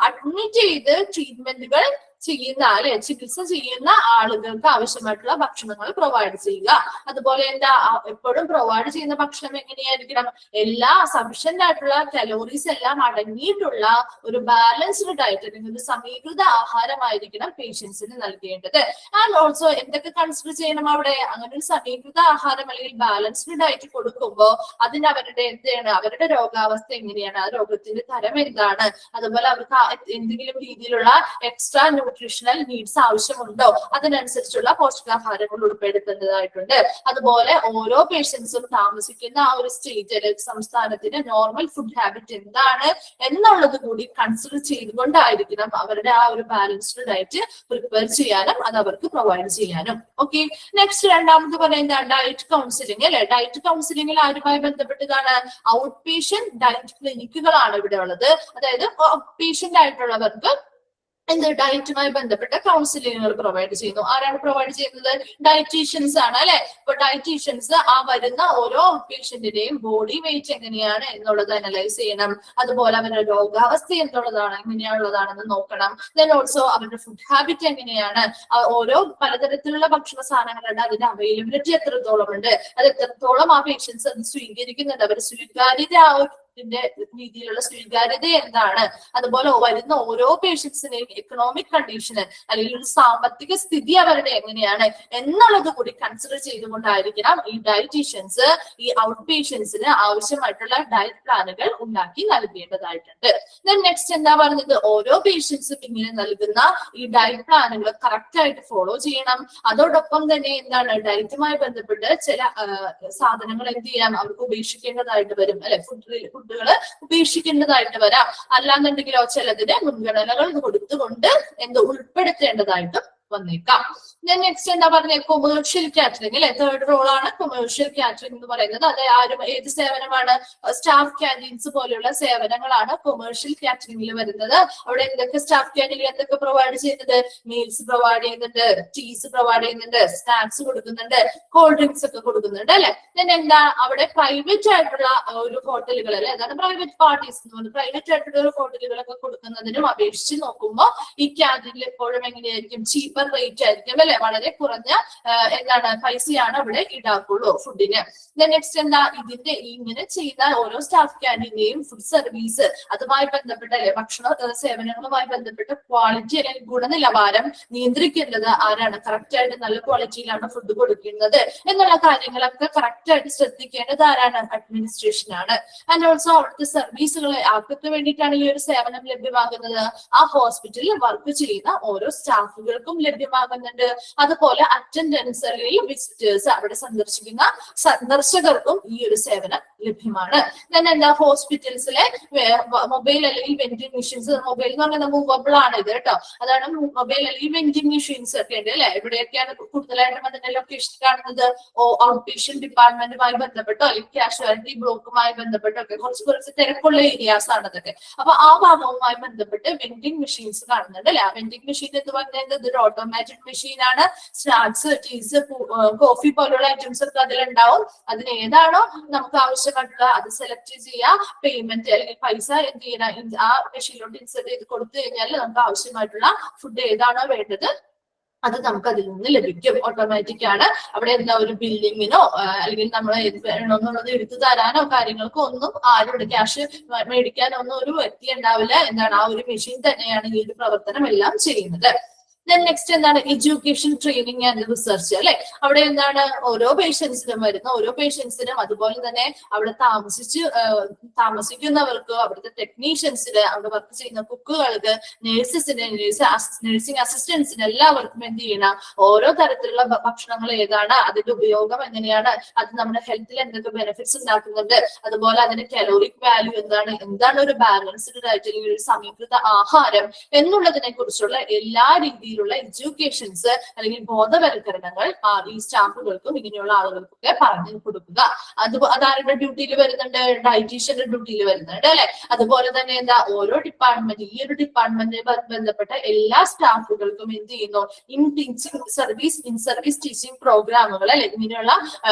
അഡ്മിറ്റ് ചെയ്ത് ട്രീറ്റ്മെന്റുകൾ ചെയ്യുന്ന, അല്ലെ, ചികിത്സ ചെയ്യുന്ന ആളുകൾക്ക് ആവശ്യമായിട്ടുള്ള ഭക്ഷണങ്ങൾ പ്രൊവൈഡ് ചെയ്യുക. അതുപോലെ എന്താ, എപ്പോഴും പ്രൊവൈഡ് ചെയ്യുന്ന ഭക്ഷണം എങ്ങനെയായിരിക്കണം, എല്ലാ സഫിഷ്യന്റ് ആയിട്ടുള്ള കലോറീസ് എല്ലാം അടങ്ങിയിട്ടുള്ള ഒരു ബാലൻസ്ഡ് ഡയറ്റ്, അല്ലെങ്കിൽ ഒരു സമീകൃത ആഹാരമായിരിക്കണം പേഷ്യൻസിന് നൽകേണ്ടത്. ആൻഡ് ഓൾസോ എന്തൊക്കെ കൺസിഡർ ചെയ്യണം അവിടെ, അങ്ങനെ ഒരു സമീകൃത ആഹാരം അല്ലെങ്കിൽ ബാലൻസ്ഡ് ഡയറ്റ് കൊടുക്കുമ്പോൾ അതിന് അവരുടെ എന്താണ്, അവരുടെ രോഗാവസ്ഥ എങ്ങനെയാണ്, ആ രോഗത്തിന്റെ തരം എന്താണ്, അതുപോലെ അവർക്ക് എന്തെങ്കിലും രീതിയിലുള്ള എക്സ്ട്രാ ന്യൂട്രീഷണൽ നീഡ്സ് ആവശ്യമുണ്ടോ, അതിനനുസരിച്ചുള്ള പോഷകാഹാരങ്ങൾ ഉൾപ്പെടുത്തേണ്ടതായിട്ടുണ്ട്. അതുപോലെ ഓരോ പേഷ്യൻസും താമസിക്കുന്ന ആ ഒരു സ്റ്റേറ്റില് സംസ്ഥാനത്തിന് നോർമൽ ഫുഡ് ഹാബിറ്റ് എന്താണ് എന്നുള്ളത് കൂടി കൺസിഡർ ചെയ്തുകൊണ്ടായിരിക്കണം അവരുടെ ആ ഒരു ബാലൻസ്ഡ് ഡയറ്റ് പ്രിപ്പയർ ചെയ്യാനും അത് അവർക്ക് പ്രൊവൈഡ് ചെയ്യാനും. ഓക്കെ, നെക്സ്റ്റ് രണ്ടാമത് പറയുന്നത് ഡയറ്റ് കൗൺസിലിംഗ്. അല്ലെ, ഡയറ്റ് കൗൺസിലിംഗിൽ ആരുമായി ബന്ധപ്പെട്ടതാണ്, ഔട്ട് പേഷ്യന്റ് ഡയറ്റ് ക്ലിനിക്കുകളാണ് ഇവിടെ ഉള്ളത്. അതായത് ഔട്ട് പേഷ്യന്റ് ആയിട്ടുള്ളവർക്ക് എന്ത് ഡയറ്റുമായി ബന്ധപ്പെട്ട കൗൺസിലിങ്ങുകൾ പ്രൊവൈഡ് ചെയ്യുന്നു. ആരാണ് പ്രൊവൈഡ് ചെയ്യുന്നത്, ഡയറ്റീഷ്യൻസ് ആണ്. അല്ലെ, ഇപ്പൊ ഡയറ്റീഷ്യൻസ് ആ വരുന്ന ഓരോ പേഷ്യന്റിന്റെയും ബോഡി വെയിറ്റ് എങ്ങനെയാണ് എന്നുള്ളത് അനലൈസ് ചെയ്യണം. അതുപോലെ അവരുടെ രോഗാവസ്ഥ എങ്ങനെയുള്ളതാണെന്ന് നോക്കണം. ദെൻ ഓൾസോ അവരുടെ ഫുഡ് ഹാബിറ്റ് എങ്ങനെയാണ്, ഓരോ പലതരത്തിലുള്ള ഭക്ഷണ സാധനങ്ങളുണ്ട്, അതിന്റെ അവൈലബിലിറ്റി എത്രത്തോളം ഉണ്ട്, അത് എത്രത്തോളം ആ പേഷ്യൻസ് അത് സ്വീകരിക്കുന്നുണ്ട്, അവർ സ്വീകാര്യത രീതിയിലുള്ള സ്വീകാര്യത എന്താണ്, അതുപോലെ വരുന്ന ഓരോ പേഷ്യൻസിനെയും എക്കണോമിക് കണ്ടീഷന് അല്ലെങ്കിൽ ഒരു സാമ്പത്തിക സ്ഥിതി അവരുടെ എങ്ങനെയാണ് എന്നുള്ളത് കൂടി കൺസിഡർ ചെയ്തുകൊണ്ടായിരിക്കണം ഈ ഡയറ്റീഷ്യൻസ് ഈ ഔട്ട് പേഷ്യൻസിന് ആവശ്യമായിട്ടുള്ള ഡയറ്റ് പ്ലാനുകൾ ഉണ്ടാക്കി നൽകേണ്ടതായിട്ടുണ്ട്. ദെൻ നെക്സ്റ്റ് എന്താ പറഞ്ഞത്, ഓരോ പേഷ്യൻസും ഇങ്ങനെ നൽകുന്ന ഈ ഡയറ്റ് പ്ലാനുകൾ കറക്റ്റ് ആയിട്ട് ഫോളോ ചെയ്യണം. അതോടൊപ്പം തന്നെ എന്താണ്, ഡയറ്റുമായി ബന്ധപ്പെട്ട് ചില സാധനങ്ങൾ എന്ത് ചെയ്യാം, അവർക്ക് ഉപേക്ഷിക്കേണ്ടതായിട്ട് വരും. അല്ലെ, ഫുഡുകൾ ഉപേക്ഷിക്കേണ്ടതായിട്ട് വരാം. അല്ലാന്നുണ്ടെങ്കിലോ ചിലതിന് മുൻഗണനകൾ കൊടുത്തുകൊണ്ട് ഉൾപ്പെടുത്തേണ്ടതായിട്ടും വന്നേക്കാം. നെക്സ്റ്റ് എന്താ പറഞ്ഞ കൊമേഴ്ഷ്യൽ കാറ്ററിംഗ്. അല്ലെ, തേർഡ് റോൾ ആണ് കൊമേഴ്ഷ്യൽ കാറ്ററിംഗ് എന്ന് പറയുന്നത്. അത് ഏത് സേവനമാണ്, സ്റ്റാഫ് ക്യാൻറ്റീൻസ് പോലെയുള്ള സേവനങ്ങളാണ് കൊമേഴ്ഷ്യൽ കാറ്ററിംഗിൽ വരുന്നത്. അവിടെ എന്തൊക്കെ സ്റ്റാഫ് ക്യാൻറ്റീനിൽ എന്തൊക്കെ പ്രൊവൈഡ് ചെയ്യുന്നത്, മീൽസ് പ്രൊവൈഡ് ചെയ്യുന്നുണ്ട്, ടീസ് പ്രൊവൈഡ് ചെയ്യുന്നുണ്ട്, സ്നാക്സ് കൊടുക്കുന്നുണ്ട്, കോൾഡ് ഡ്രിങ്ക്സ് ഒക്കെ കൊടുക്കുന്നുണ്ട്. അല്ലെ, എന്താ അവിടെ പ്രൈവറ്റ് ആയിട്ടുള്ള ഒരു ഹോട്ടലുകൾ, അല്ലെ, അതാണ് പ്രൈവറ്റ് പാർട്ടീസ് എന്ന് പറയുന്നത്. പ്രൈവറ്റ് ആയിട്ടുള്ള ഒരു ഹോട്ടലുകളൊക്കെ കൊടുക്കുന്നതിനും അപേക്ഷിച്ച് നോക്കുമ്പോൾ ഈ ക്യാൻറ്റീനിൽ എപ്പോഴും എങ്ങനെയായിരിക്കും, ചീപ്പർ റേറ്റ് ആയിരിക്കും. അല്ലെ, വളരെ കുറഞ്ഞ പൈസയാണ് അവിടെ ഈടാക്കുള്ളൂ ഫുഡിന്. നെക്സ്റ്റ് എന്താ, ഇതിന്റെ ഇങ്ങനെ ചെയ്യുന്ന ഓരോ സ്റ്റാഫ് ക്യാൻറ്റീന്റെയും ഫുഡ് സർവീസ് അതുമായി ബന്ധപ്പെട്ട ഭക്ഷണ സേവനങ്ങളുമായി ബന്ധപ്പെട്ട ക്വാളിറ്റി അല്ലെങ്കിൽ ഗുണനിലവാരം നിയന്ത്രിക്കേണ്ടത് ആരാണ്, കറക്റ്റ് ആയിട്ട് നല്ല ക്വാളിറ്റിയിലാണ് ഫുഡ് കൊടുക്കുന്നത് എന്നുള്ള കാര്യങ്ങളൊക്കെ കറക്റ്റ് ആയിട്ട് ശ്രദ്ധിക്കേണ്ടത് ആരാണ്, അഡ്മിനിസ്ട്രേഷൻ ആണ്. ആൻഡ് ഓൾസോ അവിടുത്തെ സർവീസുകൾ ആർക്ക് വേണ്ടിയിട്ടാണ് ഈ ഒരു സേവനം ലഭ്യമാകുന്നത്, ആ ഹോസ്പിറ്റലിൽ വർക്ക് ചെയ്യുന്ന ഓരോ സ്റ്റാഫുകൾക്കും ലഭ്യമാകുന്നുണ്ട്. അതുപോലെ അറ്റൻഡൻസ് അല്ലെങ്കിൽ വിസിറ്റേഴ്സ്, അവിടെ സന്ദർശിക്കുന്ന സന്ദർശകർക്കും ഈ ഒരു സേവനം ലഭ്യമാണ്. then എന്താ ഹോസ്പിറ്റൽസിലെ മൊബൈൽ അല്ലെങ്കിൽ വെൻഡിങ് മെഷീൻസ്, മൊബൈൽ എന്ന് പറഞ്ഞാൽ മൂവബിൾ ആണ് ഇത് കേട്ടോ, അതാണ് മൊബൈൽ അല്ലെങ്കിൽ വെൻഡിങ് മെഷീൻസ് ഒക്കെ ഉണ്ട് അല്ലെ. എവിടെയൊക്കെയാണ് കൂടുതലായിട്ടും അതിന്റെ ലൊക്കേഷൻ കാണുന്നത്? ഔട്ട് പേഷ്യന്റ് ഡിപ്പാർട്ട്മെന്റുമായി ബന്ധപ്പെട്ടോ അല്ലെങ്കിൽ കാഷ്വാലിറ്റി ബ്ലോക്കുമായി ബന്ധപ്പെട്ടോ ഒക്കെ കുറച്ച് തിരക്കുള്ള ഏരിയാസ് ആണ് അതൊക്കെ. അപ്പൊ ആ ഭാഗവുമായി ബന്ധപ്പെട്ട് വെൻഡിങ് മെഷീൻസ് കാണുന്നുണ്ട് അല്ലെ. ആ വെൻഡിങ് മെഷീൻ എന്ന് പറഞ്ഞാൽ ഇതൊരു ഓട്ടോമാറ്റിക് മെഷീൻ ആണ്. സ്നാക്സ്, ടീസ്, കോഫി പോലുള്ള ഐറ്റംസ് ഒക്കെ അതിലുണ്ടാവും. അതിന് ഏതാണോ നമുക്ക് ആവശ്യമായിട്ടുള്ള അത് സെലക്ട് ചെയ്യാം. പേയ്മെന്റ് അല്ലെങ്കിൽ പൈസ എന്ത് ചെയ്യണം, ആ മെഷീനിലോട്ട് ഇൻസെർട്ട് ചെയ്ത് കൊടുത്തു കഴിഞ്ഞാൽ നമുക്ക് ആവശ്യമായിട്ടുള്ള ഫുഡ് ഏതാണോ വേണ്ടത് അത് നമുക്ക് അതിൽ നിന്ന് ലഭിക്കും. ഓട്ടോമാറ്റിക് ആണ്. അവിടെ എന്താ ഒരു ബില്ലിങ്ങിനോ അല്ലെങ്കിൽ നമ്മൾ എന്ത് വേണമെന്നുള്ളത് എടുത്തു തരാനോ കാര്യങ്ങൾക്കോ ഒന്നും ആരോട് ക്യാഷ് മേടിക്കാനോ ഒന്നും ഒരു വ്യക്തി ഉണ്ടാവില്ല. എന്താണ്, ആ ഒരു മെഷീൻ തന്നെയാണ് ഈ ഒരു പ്രവർത്തനം എല്ലാം ചെയ്യുന്നത്. നെക്സ്റ്റ് എന്താണ്, എഡ്യൂക്കേഷൻ, ട്രെയിനിങ് ആൻഡ് റിസർച്ച് അല്ലെ. അവിടെ എന്താണ്, ഓരോ പേഷ്യൻസിനും വരുന്ന ഓരോ പേഷ്യൻസിനും അതുപോലെ തന്നെ അവിടെ താമസിക്കുന്നവർക്ക്, അവിടുത്തെ ടെക്നീഷ്യൻസിന്, അവിടെ വർക്ക് ചെയ്യുന്ന കുക്കുകൾക്ക്, നേഴ്സസിന്, നഴ്സിംഗ് അസിസ്റ്റൻസിന് എല്ലാവർക്കും എന്ത് ചെയ്യണം, ഓരോ തരത്തിലുള്ള ഭക്ഷണങ്ങൾ ഏതാണ്, അതിന്റെ ഉപയോഗം എങ്ങനെയാണ്, അത് നമ്മുടെ ഹെൽത്തിൽ എന്തൊക്കെ ബെനിഫിറ്റ്സ് ഉണ്ടാക്കുന്നുണ്ട്, അതുപോലെ അതിന്റെ കലോറിക് വാല്യൂ എന്താണ് ഒരു ബാലൻസ്ഡ് ഡയറ്റ് അല്ലെങ്കിൽ ഒരു സമീകൃത ആഹാരം എന്നുള്ളതിനെ കുറിച്ചുള്ള എല്ലാ രീതിയിലുള്ള എഡ്യൂക്കേഷൻസ് അല്ലെങ്കിൽ ബോധവൽക്കരണങ്ങൾ ഈ സ്റ്റാഫുകൾക്കും ഇങ്ങനെയുള്ള ആളുകൾക്കൊക്കെ പറഞ്ഞു കൊടുക്കുക. അതാരുടെ ഡ്യൂട്ടിയിൽ വരുന്നുണ്ട്? ഡയറ്റീഷ്യന്റെ ഡ്യൂട്ടിയിൽ വരുന്നുണ്ട് അല്ലെ. അതുപോലെ തന്നെ എന്താ, ഓരോ ഡിപ്പാർട്ട്മെന്റ്, ഈ ഒരു ഡിപ്പാർട്ട്മെന്റിനെ ബന്ധപ്പെട്ട എല്ലാ സ്റ്റാഫുകൾക്കും എന്ത് ചെയ്യുന്നു, ഇൻ സർവീസ് ടീച്ചിങ് പ്രോഗ്രാമുകൾ അല്ലെ, ഇങ്ങനെയുള്ള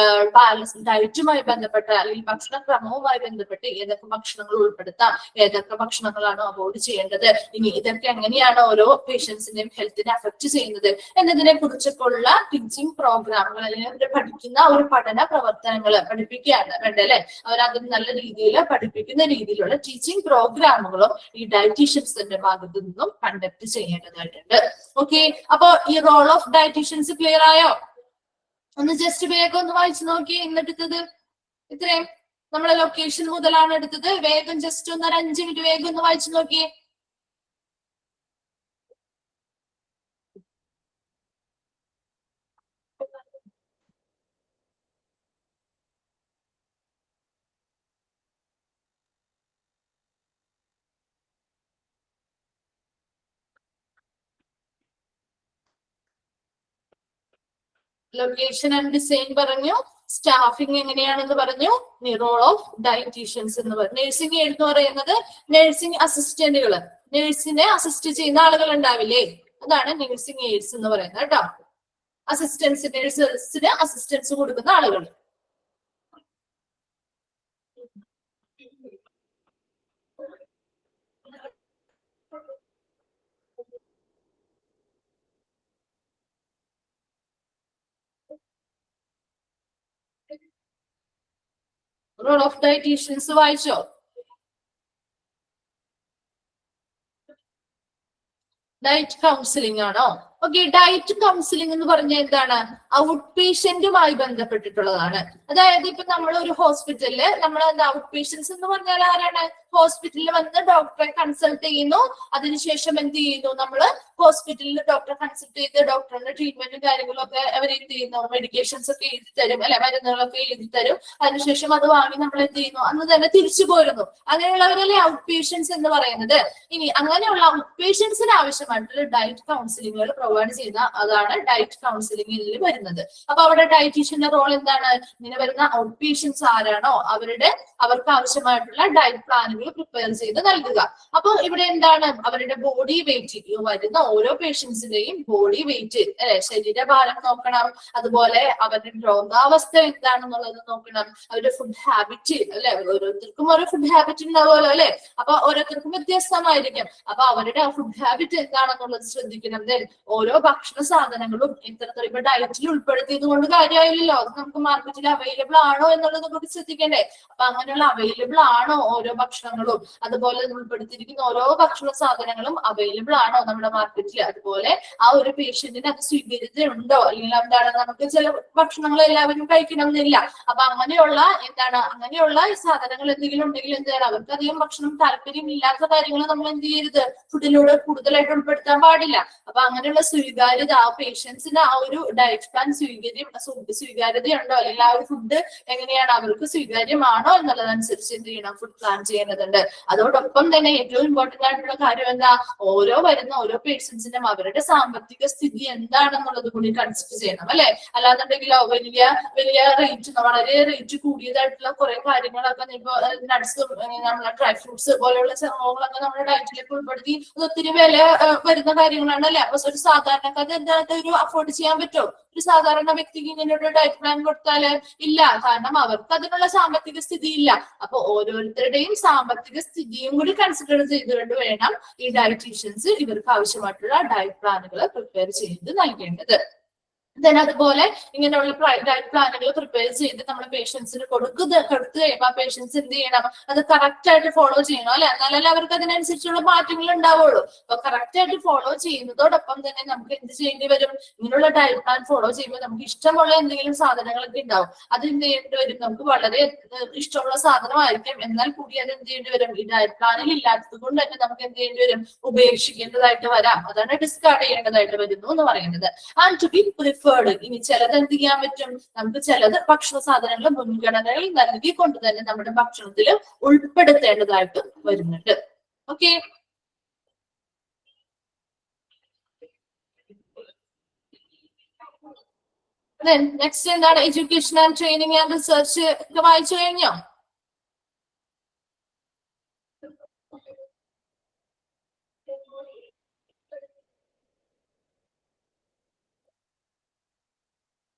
ബാലൻസ് ഡയറ്റുമായി ബന്ധപ്പെട്ട അല്ലെങ്കിൽ ഭക്ഷണക്രമവുമായി ബന്ധപ്പെട്ട് ഏതൊക്കെ ഭക്ഷണങ്ങൾ ഉൾപ്പെടുത്താം, ഏതൊക്കെ ഭക്ഷണങ്ങളാണോ അവോയ്ഡ് ചെയ്യേണ്ടത്, ഇനി ഇതൊക്കെ എങ്ങനെയാണ് ഓരോ പേഷ്യൻസിന്റെയും ഹെൽത്തിനെ അഫക്ട് ചെയ്യുന്നത് എന്നതിനെ കുറിച്ചൊക്കെയുള്ള ടീച്ചിങ് പ്രോഗ്രാമുകൾ അല്ലെങ്കിൽ അവർ പഠിക്കുന്ന ഒരു പഠന പ്രവർത്തനങ്ങൾ പഠിപ്പിക്കുകയാണ് വേണ്ടത് അല്ലെ. അവരത് നല്ല രീതിയിൽ പഠിപ്പിക്കുന്ന രീതിയിലുള്ള ടീച്ചിങ് പ്രോഗ്രാമുകളും ഈ ഡയറ്റീഷ്യൻസിന്റെ ഭാഗത്തു നിന്നും കണ്ടക്ട് ചെയ്യേണ്ടതായിട്ടുണ്ട്. ഓക്കെ, അപ്പൊ ഈ റോൾ ഓഫ് ഡയറ്റീഷ്യൻസ് ക്ലിയർ ആയോ? ഒന്ന് ജസ്റ്റ് വേഗം ഒന്ന് വായിച്ചു നോക്കി. ഇന്നെടുത്തത് ഇത്രയും നമ്മളെ ലൊക്കേഷൻ മുതലാണ് എടുത്തത്. വേഗം ജസ്റ്റ് ഒന്ന് 5 മിനിറ്റ് വേഗം ഒന്ന് വായിച്ചു നോക്കി. ലൊക്കേഷൻ ആൻഡ് ഡിസൈൻ പറഞ്ഞു, സ്റ്റാഫിംഗ് എങ്ങനെയാണെന്ന് പറഞ്ഞു, റോൾ ഓഫ് ഡയറ്റീഷ്യൻസ് എന്ന് പറഞ്ഞു. നഴ്സിംഗ് എയ്ഡ് എന്ന് പറയുന്നത് നഴ്സിംഗ് അസിസ്റ്റന്റുകൾ, നഴ്സിനെ അസിസ്റ്റ് ചെയ്യുന്ന ആളുകൾ ഉണ്ടാവില്ലേ, അതാണ് നഴ്സിംഗ് എയ്ഡ്സ് എന്ന് പറയുന്നത് കേട്ടോ. നഴ്സസിന് അസിസ്റ്റൻസ് കൊടുക്കുന്ന ആളുകൾ. റോൾ ഓഫ് ഡയറ്റീഷ്യൻസ് വായിച്ചോ? ഡയറ്റ് കൗൺസിലിംഗ് ആണോ? ഓക്കെ, ഡയറ്റ് കൗൺസിലിംഗ് എന്ന് പറഞ്ഞാൽ എന്താണ്? ഔട്ട് പേഷ്യന്റുമായി ബന്ധപ്പെട്ടിട്ടുള്ളതാണ്. അതായത് ഇപ്പൊ നമ്മൾ ഒരു ഹോസ്പിറ്റലില് നമ്മൾ എന്താ, ഔട്ട് പേഷ്യൻസ് എന്ന് പറഞ്ഞാൽ ആരാണ്? ഹോസ്പിറ്റലിൽ വന്ന് ഡോക്ടറെ കൺസൾട്ട് ചെയ്യുന്നു, അതിനുശേഷം എന്ത് ചെയ്യുന്നു, നമ്മള് ഹോസ്പിറ്റലിൽ ഡോക്ടറെ കൺസൾട്ട് ചെയ്ത് ഡോക്ടറിന്റെ ട്രീറ്റ്മെന്റും കാര്യങ്ങളും ഒക്കെ അവർ എന്ത് ചെയ്യുന്നു, മെഡിക്കേഷൻസ് ഒക്കെ എഴുതി തരും അല്ലെ, മരുന്നുകളൊക്കെ എഴുതി തരും. അതിനുശേഷം അത് വാങ്ങി നമ്മൾ എന്ത് ചെയ്യുന്നു, അന്ന് തന്നെ തിരിച്ചു പോരുന്നു. അങ്ങനെയുള്ളവരല്ലേ ഔട്ട് പേഷ്യൻസ് എന്ന് പറയുന്നത്. ഇനി അങ്ങനെയുള്ള ഔട്ട് പേഷ്യൻസിന് ആവശ്യമായിട്ടുള്ള ഡയറ്റ് കൗൺസിലിംഗുകൾ പ്രൊവൈഡ് ചെയ്യുന്ന അതാണ് ഡയറ്റ് കൗൺസിലിംഗിൽ വരുന്നത്. അപ്പൊ അവിടെ ഡയറ്റീഷ്യന്റെ റോൾ എന്താണ്? ഇങ്ങനെ വരുന്ന ഔട്ട് പേഷ്യൻസ് ആരാണോ അവർക്ക് ആവശ്യമായിട്ടുള്ള ഡയറ്റ് പ്ലാനുകൾ പ്രിപ്പയർ ചെയ്ത് നൽകുക. അപ്പൊ ഇവിടെ എന്താണ്, അവരുടെ ബോഡി വെയിറ്റ്, വരുന്ന ഓരോ പേഷ്യൻസിന്റെയും ബോഡി വെയിറ്റ് അല്ലെ, ശരീരഭാരം നോക്കണം, അതുപോലെ അവരുടെ രോഗാവസ്ഥ എന്താണെന്നുള്ളത് നോക്കണം, അവരുടെ ഫുഡ് ഹാബിറ്റ് അല്ലെ, ഓരോരുത്തർക്കും ഓരോ ഫുഡ് ഹാബിറ്റ് ഉണ്ടാവുമല്ലോ അല്ലെ, അപ്പൊ ഓരോരുത്തർക്കും വ്യത്യസ്തമായിരിക്കും. അപ്പൊ അവരുടെ ആ ഫുഡ് ഹാബിറ്റ് എന്താണെന്നുള്ളത് ശ്രദ്ധിക്കണം. ഓരോ ഭക്ഷണ സാധനങ്ങളും ഇത്തരത്തിൽ ഇപ്പൊ ഡയറ്റിൽ ഉൾപ്പെടുത്തിയത് കൊണ്ട് കാര്യമായില്ലല്ലോ, അത് നമുക്ക് മാർക്കറ്റിൽ അവൈലബിൾ ആണോ എന്നുള്ളത് കൂടി ശ്രദ്ധിക്കണ്ടേ. അപ്പൊ അങ്ങനെയുള്ള അവൈലബിൾ ആണോ ഓരോ ഭക്ഷണങ്ങൾ ഭക്ഷണങ്ങളും അതുപോലെ ഉൾപ്പെടുത്തിയിരിക്കുന്ന ഓരോ ഭക്ഷണ സാധനങ്ങളും അവൈലബിൾ ആണോ നമ്മുടെ മാർക്കറ്റിൽ, അതുപോലെ ആ ഒരു പേഷ്യന്റിന് അത് സ്വീകാര്യത ഉണ്ടോ, അല്ലെങ്കിൽ എന്താണ് നമുക്ക് ചില ഭക്ഷണങ്ങൾ എല്ലാവരും കഴിക്കണം എന്നില്ല. അപ്പൊ അങ്ങനെയുള്ള സാധനങ്ങൾ എന്തെങ്കിലും ഉണ്ടെങ്കിൽ എന്ത് ചെയ്യണം, അവർക്ക് അധികം ഭക്ഷണം താല്പര്യം ഇല്ലാത്ത കാര്യങ്ങൾ നമ്മൾ എന്ത് ചെയ്യരുത്, ഫുഡിലൂടെ കൂടുതലായിട്ട് ഉൾപ്പെടുത്താൻ പാടില്ല. അപ്പൊ അങ്ങനെയുള്ള സ്വീകാര്യത, ആ പേഷ്യൻസിന് ആ ഒരു ഡയറ്റ് പ്ലാൻ സ്വീകാര്യതയുണ്ടോ, അല്ലെങ്കിൽ ആ ഒരു ഫുഡ് എങ്ങനെയാണ് അവർക്ക് സ്വീകാര്യമാണോ എന്നുള്ളതനുസരിച്ച് എന്ത് ചെയ്യണം, ഫുഡ് പ്ലാൻ ചെയ്യേണ്ടതുണ്ട്. അതോടൊപ്പം തന്നെ ഏറ്റവും ഇമ്പോർട്ടന്റ് ആയിട്ടുള്ള കാര്യം എന്താ, വരുന്ന ഓരോ പേഷ്യൻസിനും അവരുടെ സാമ്പത്തിക സ്ഥിതി എന്താണെന്നുള്ളത് കൂടി കൺസിഡർ ചെയ്യണം അല്ലെ. അല്ലാന്നുണ്ടെങ്കിലോ വലിയ റേറ്റ്, വളരെ റേറ്റ് കൂടിയതായിട്ടുള്ള കുറെ കാര്യങ്ങളൊക്കെ ഇപ്പൊ നട്ട്സും നമ്മളെ ഡ്രൈ ഫ്രൂട്ട്സ് പോലെയുള്ള സംഭവങ്ങളൊക്കെ നമ്മുടെ ഡയറ്റിലേക്ക് ഉൾപ്പെടുത്തി ഒത്തിരി വില വരുന്ന കാര്യങ്ങളാണ് അല്ലെ. അപ്പൊ ഒരു സാധാരണക്കാർക്ക് എന്തായിട്ട് ഒരു അഫോർഡ് ചെയ്യാൻ പറ്റുമോ? ഒരു സാധാരണ വ്യക്തിക്ക് ഇങ്ങനെയുള്ള ഡയറ്റ് പ്ലാൻ കൊടുത്താല് ഇല്ല, കാരണം അവർക്ക് അതിനുള്ള സാമ്പത്തിക സ്ഥിതി ഇല്ല. അപ്പൊ ഓരോരുത്തരുടെയും സാമ്പത്തിക സ്ഥിതിയും കൂടി കൺസിഡർ ചെയ്തുകൊണ്ട് വേണം ഈ ഡയറ്റീഷ്യൻസ് ഇവർക്ക് ആവശ്യമായിട്ടുള്ള ഡയറ്റ് പ്ലാനുകൾ പ്രിപ്പയർ ചെയ്ത് നൽകേണ്ടത്. then അതുപോലെ ഇങ്ങനെയുള്ള ഡയറ്റ് പ്ലാനുകൾ പ്രിപ്പയർ ചെയ്ത് നമ്മുടെ പേഷ്യൻസിന് കൊടുത്തു കഴിയുമ്പോൾ ആ പേഷ്യൻസ് എന്ത് ചെയ്യണം, അത് കറക്റ്റ് ആയിട്ട് ഫോളോ ചെയ്യണം അല്ലെ. എന്നാലല്ലേ അവർക്ക് അതിനനുസരിച്ചുള്ള മാറ്റങ്ങൾ ഉണ്ടാവുള്ളൂ. അപ്പൊ കറക്റ്റ് ആയിട്ട് ഫോളോ ചെയ്യുന്നതോടൊപ്പം തന്നെ നമുക്ക് എന്ത് ചെയ്യേണ്ടി വരും, ഇങ്ങനെയുള്ള ഡയറ്റ് പ്ലാൻ ഫോളോ ചെയ്യുമ്പോൾ നമുക്ക് ഇഷ്ടമുള്ള എന്തെങ്കിലും സാധനങ്ങളൊക്കെ ഉണ്ടാവും, അത് എന്ത് ചെയ്യേണ്ടി വരും, നമുക്ക് വളരെ ഇഷ്ടമുള്ള സാധനമായിരിക്കും, എന്നാൽ കൂടി അത് എന്ത് ചെയ്യേണ്ടി വരും, ഈ ഡയറ്റ് പ്ലാനിൽ ഇല്ലാത്തത് കൊണ്ട് തന്നെ നമുക്ക് എന്ത് ചെയ്യേണ്ടി വരും, ഉപേക്ഷിക്കേണ്ടതായിട്ട് വരാം. അതാണ് ഡിസ്കാർഡ് ചെയ്യേണ്ടതായിട്ട് വരുന്നു എന്ന് പറയുന്നത്. ആൻഡ് ടു ബി ഇനി ചിലത് എന്ത് ചെയ്യാൻ പറ്റും, നമുക്ക് ചിലത് ഭക്ഷണ സാധനങ്ങൾ മുൻഗണനകൾ നൽകിക്കൊണ്ട് തന്നെ നമ്മുടെ ഭക്ഷണത്തിൽ ഉൾപ്പെടുത്തേണ്ടതായിട്ട് വരുന്നുണ്ട്. ഓക്കെ, നെക്സ്റ്റ് എന്താണ്, education and training and research ഒക്കെ വായിച്ചു കഴിഞ്ഞോ?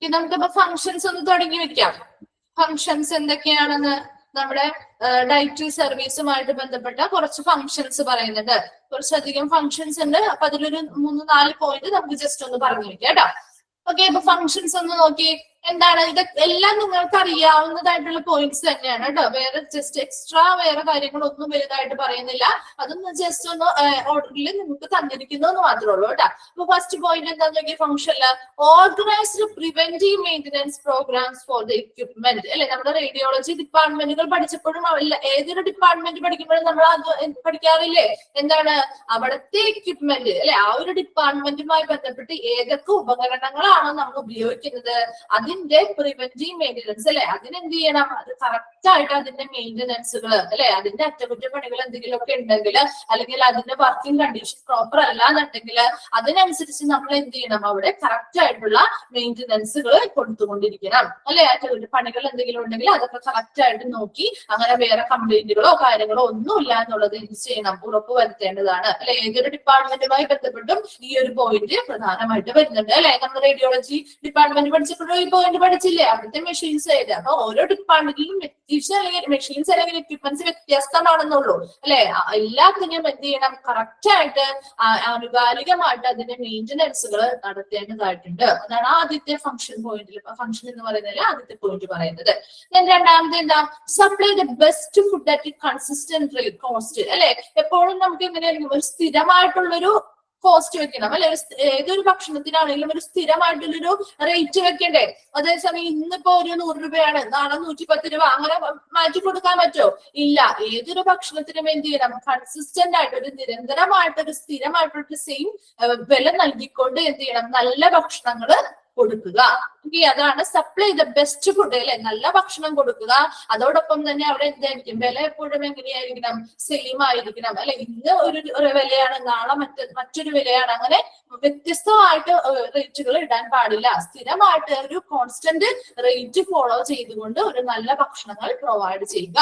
നമുക്കിപ്പോ ഫങ്ഷൻസ് ഒന്ന് തുടങ്ങി വെക്കാം. ഫങ്ഷൻസ് എന്തൊക്കെയാണെന്ന് നമ്മുടെ ഡയറ്ററി സർവീസുമായിട്ട് ബന്ധപ്പെട്ട കുറച്ച് ഫങ്ഷൻസ് പറയുന്നുണ്ട്. കുറച്ചധികം ഫങ്ഷൻസ് ഉണ്ട്. അപ്പൊ അതിലൊരു 3-4 പോയിന്റ് നമുക്ക് ജസ്റ്റ് ഒന്ന് പറഞ്ഞു വെക്കാം കേട്ടോ. ഓക്കെ, അപ്പൊ ഫങ്ഷൻസ് ഒന്ന് നോക്കി. എന്താണ് ഇത്, എല്ലാം നിങ്ങൾക്ക് അറിയാവുന്നതായിട്ടുള്ള പോയിന്റ്സ് തന്നെയാണ് കേട്ടോ. വേറെ ജസ്റ്റ് എക്സ്ട്രാ വേറെ കാര്യങ്ങളൊന്നും വലുതായിട്ട് പറയുന്നില്ല. അതൊന്ന് ജസ്റ്റ് ഒന്ന് ഓർഡറിൽ നിങ്ങൾക്ക് തന്നിരിക്കുന്നു എന്ന് മാത്രമേ ഉള്ളൂ കേട്ടോ. അപ്പൊ ഫസ്റ്റ് പോയിന്റ് എന്താന്ന് നോക്കിയ ഫംഗ്ഷനില് organised preventive maintenance programmes for the equipment അല്ലെ. നമ്മുടെ റേഡിയോളജി ഡിപ്പാർട്ട്മെന്റുകൾ പഠിച്ചപ്പോഴും ഏതൊരു ഡിപ്പാർട്ട്മെന്റ് പഠിക്കുമ്പോഴും നമ്മൾ അത് പഠിക്കാറില്ലേ, എന്താണ് അവിടുത്തെ എക്യുപ്മെന്റ് അല്ലെ, ആ ഒരു ഡിപ്പാർട്ട്മെന്റുമായി ബന്ധപ്പെട്ട് ഏതൊക്കെ ഉപകരണങ്ങളാണോ നമ്മൾ ഉപയോഗിക്കുന്നത് അതിന്റെ പ്രിവെന്റീവ് മെയിന്റനൻസ് അല്ലെ, അതിനെന്ത് ചെയ്യണം, അത് കറക്റ്റ് ആയിട്ട് അതിന്റെ മെയിന്റനൻസുകൾ അല്ലെ, അതിന്റെ അറ്റകുറ്റപ്പണികൾ എന്തെങ്കിലുമൊക്കെ ഉണ്ടെങ്കിൽ അല്ലെങ്കിൽ അതിന്റെ വർക്കിംഗ് കണ്ടീഷൻ പ്രോപ്പർ അല്ല എന്നുണ്ടെങ്കിൽ അതിനനുസരിച്ച് നമ്മൾ എന്ത് ചെയ്യണം, അവിടെ കറക്റ്റ് ആയിട്ടുള്ള മെയിന്റനൻസുകൾ കൊടുത്തുകൊണ്ടിരിക്കണം അല്ലെ. അറ്റകുറ്റപ്പണികൾ എന്തെങ്കിലും ഉണ്ടെങ്കിൽ അതൊക്കെ കറക്റ്റ് ആയിട്ട് നോക്കി അങ്ങനെ വേറെ കംപ്ലൈന്റുകളോ കാര്യങ്ങളോ ഒന്നുമില്ല എന്നുള്ളത് എന്ത് ചെയ്യണം, ഉറപ്പ് വരുത്തേണ്ടതാണ് അല്ലെ. ഏതൊരു ഡിപ്പാർട്ട്മെന്റുമായി ബന്ധപ്പെട്ടും ഈ ഒരു പോയിന്റ് പ്രധാനമായിട്ട് വരുന്നുണ്ട് അല്ലെ. നമ്മൾ റേഡിയോളജി ഡിപ്പാർട്ട്മെന്റ് പഠിച്ചപ്പോഴും ഈ പോയിന്റ് പഠിച്ചില്ലേ, അവിടുത്തെ മെഷീൻസ് ഏത്. അപ്പൊ ഓരോ ഡിപ്പാർട്ട്മെന്റിലും അല്ലെങ്കിൽ മെഷീൻസ് അല്ലെങ്കിൽ എക്യുപ്മെന്റ്സ് വ്യത്യസ്തമാണെന്നുള്ളൂ അല്ലെ. എല്ലാത്തിനും എന്ത് ചെയ്യണം, കറക്റ്റ് ആയിട്ട് ആനുകാലികമായിട്ട് അതിന്റെ മെയിന്റനൻസുകൾ നടത്തേണ്ടതായിട്ടുണ്ട്. അതാണ് ആദ്യത്തെ ഫംഗ്ഷൻ പോയിന്റിൽ, ഫംഗ്ഷൻ എന്ന് പറയുന്നതിൽ ആദ്യത്തെ പോയിന്റ് പറയുന്നത്. രണ്ടാമത്തെ എന്താ, supply the best food at consistent cost അല്ലെ. എപ്പോഴും നമുക്ക് എങ്ങനെയായിരിക്കും, ഒരു സ്ഥിരമായിട്ടുള്ളൊരു കോസ്റ്റ് വെക്കണം അല്ലെ. ഏതൊരു ഭക്ഷണത്തിനാണെങ്കിലും ഒരു സ്ഥിരമായിട്ടുള്ളൊരു റേറ്റ് വെക്കണ്ടേ. അതേസമയം ഇന്നിപ്പോ ഒരു 100 രൂപയാണ്, നാളെ 110 രൂപ, അങ്ങനെ മാറ്റി കൊടുക്കാൻ പറ്റുമോ? ഇല്ല. ഏതൊരു ഭക്ഷണത്തിനും എന്ത് ചെയ്യണം, കൺസിസ്റ്റന്റ് ആയിട്ട് ഒരു നിരന്തരമായിട്ടൊരു സ്ഥിരമായിട്ടൊരു സെയിം വില നൽകിക്കൊണ്ട് എന്ത് ചെയ്യണം, നല്ല ഭക്ഷണങ്ങൾ കൊടുക്കുക. അതാണ് സപ്ലൈ ദ ബെസ്റ്റ് ഫുഡ് അല്ലെ, നല്ല ഭക്ഷണം കൊടുക്കുക. അതോടൊപ്പം തന്നെ അവിടെ എന്തായിരിക്കും, വില എപ്പോഴും എങ്ങനെയായിരിക്കണം, സെയിം ആയിരിക്കണം അല്ലെ. ഇന്ന് ഒരു വിലയാണ്, നാളെ മറ്റൊരു വിലയാണ്, അങ്ങനെ വ്യത്യസ്തമായിട്ട് റേറ്റുകൾ ഇടാൻ പാടില്ല. സ്ഥിരമായിട്ട് ഒരു കോൺസ്റ്റന്റ് റേറ്റ് ഫോളോ ചെയ്തുകൊണ്ട് ഒരു നല്ല ഭക്ഷണങ്ങൾ പ്രൊവൈഡ് ചെയ്യുക.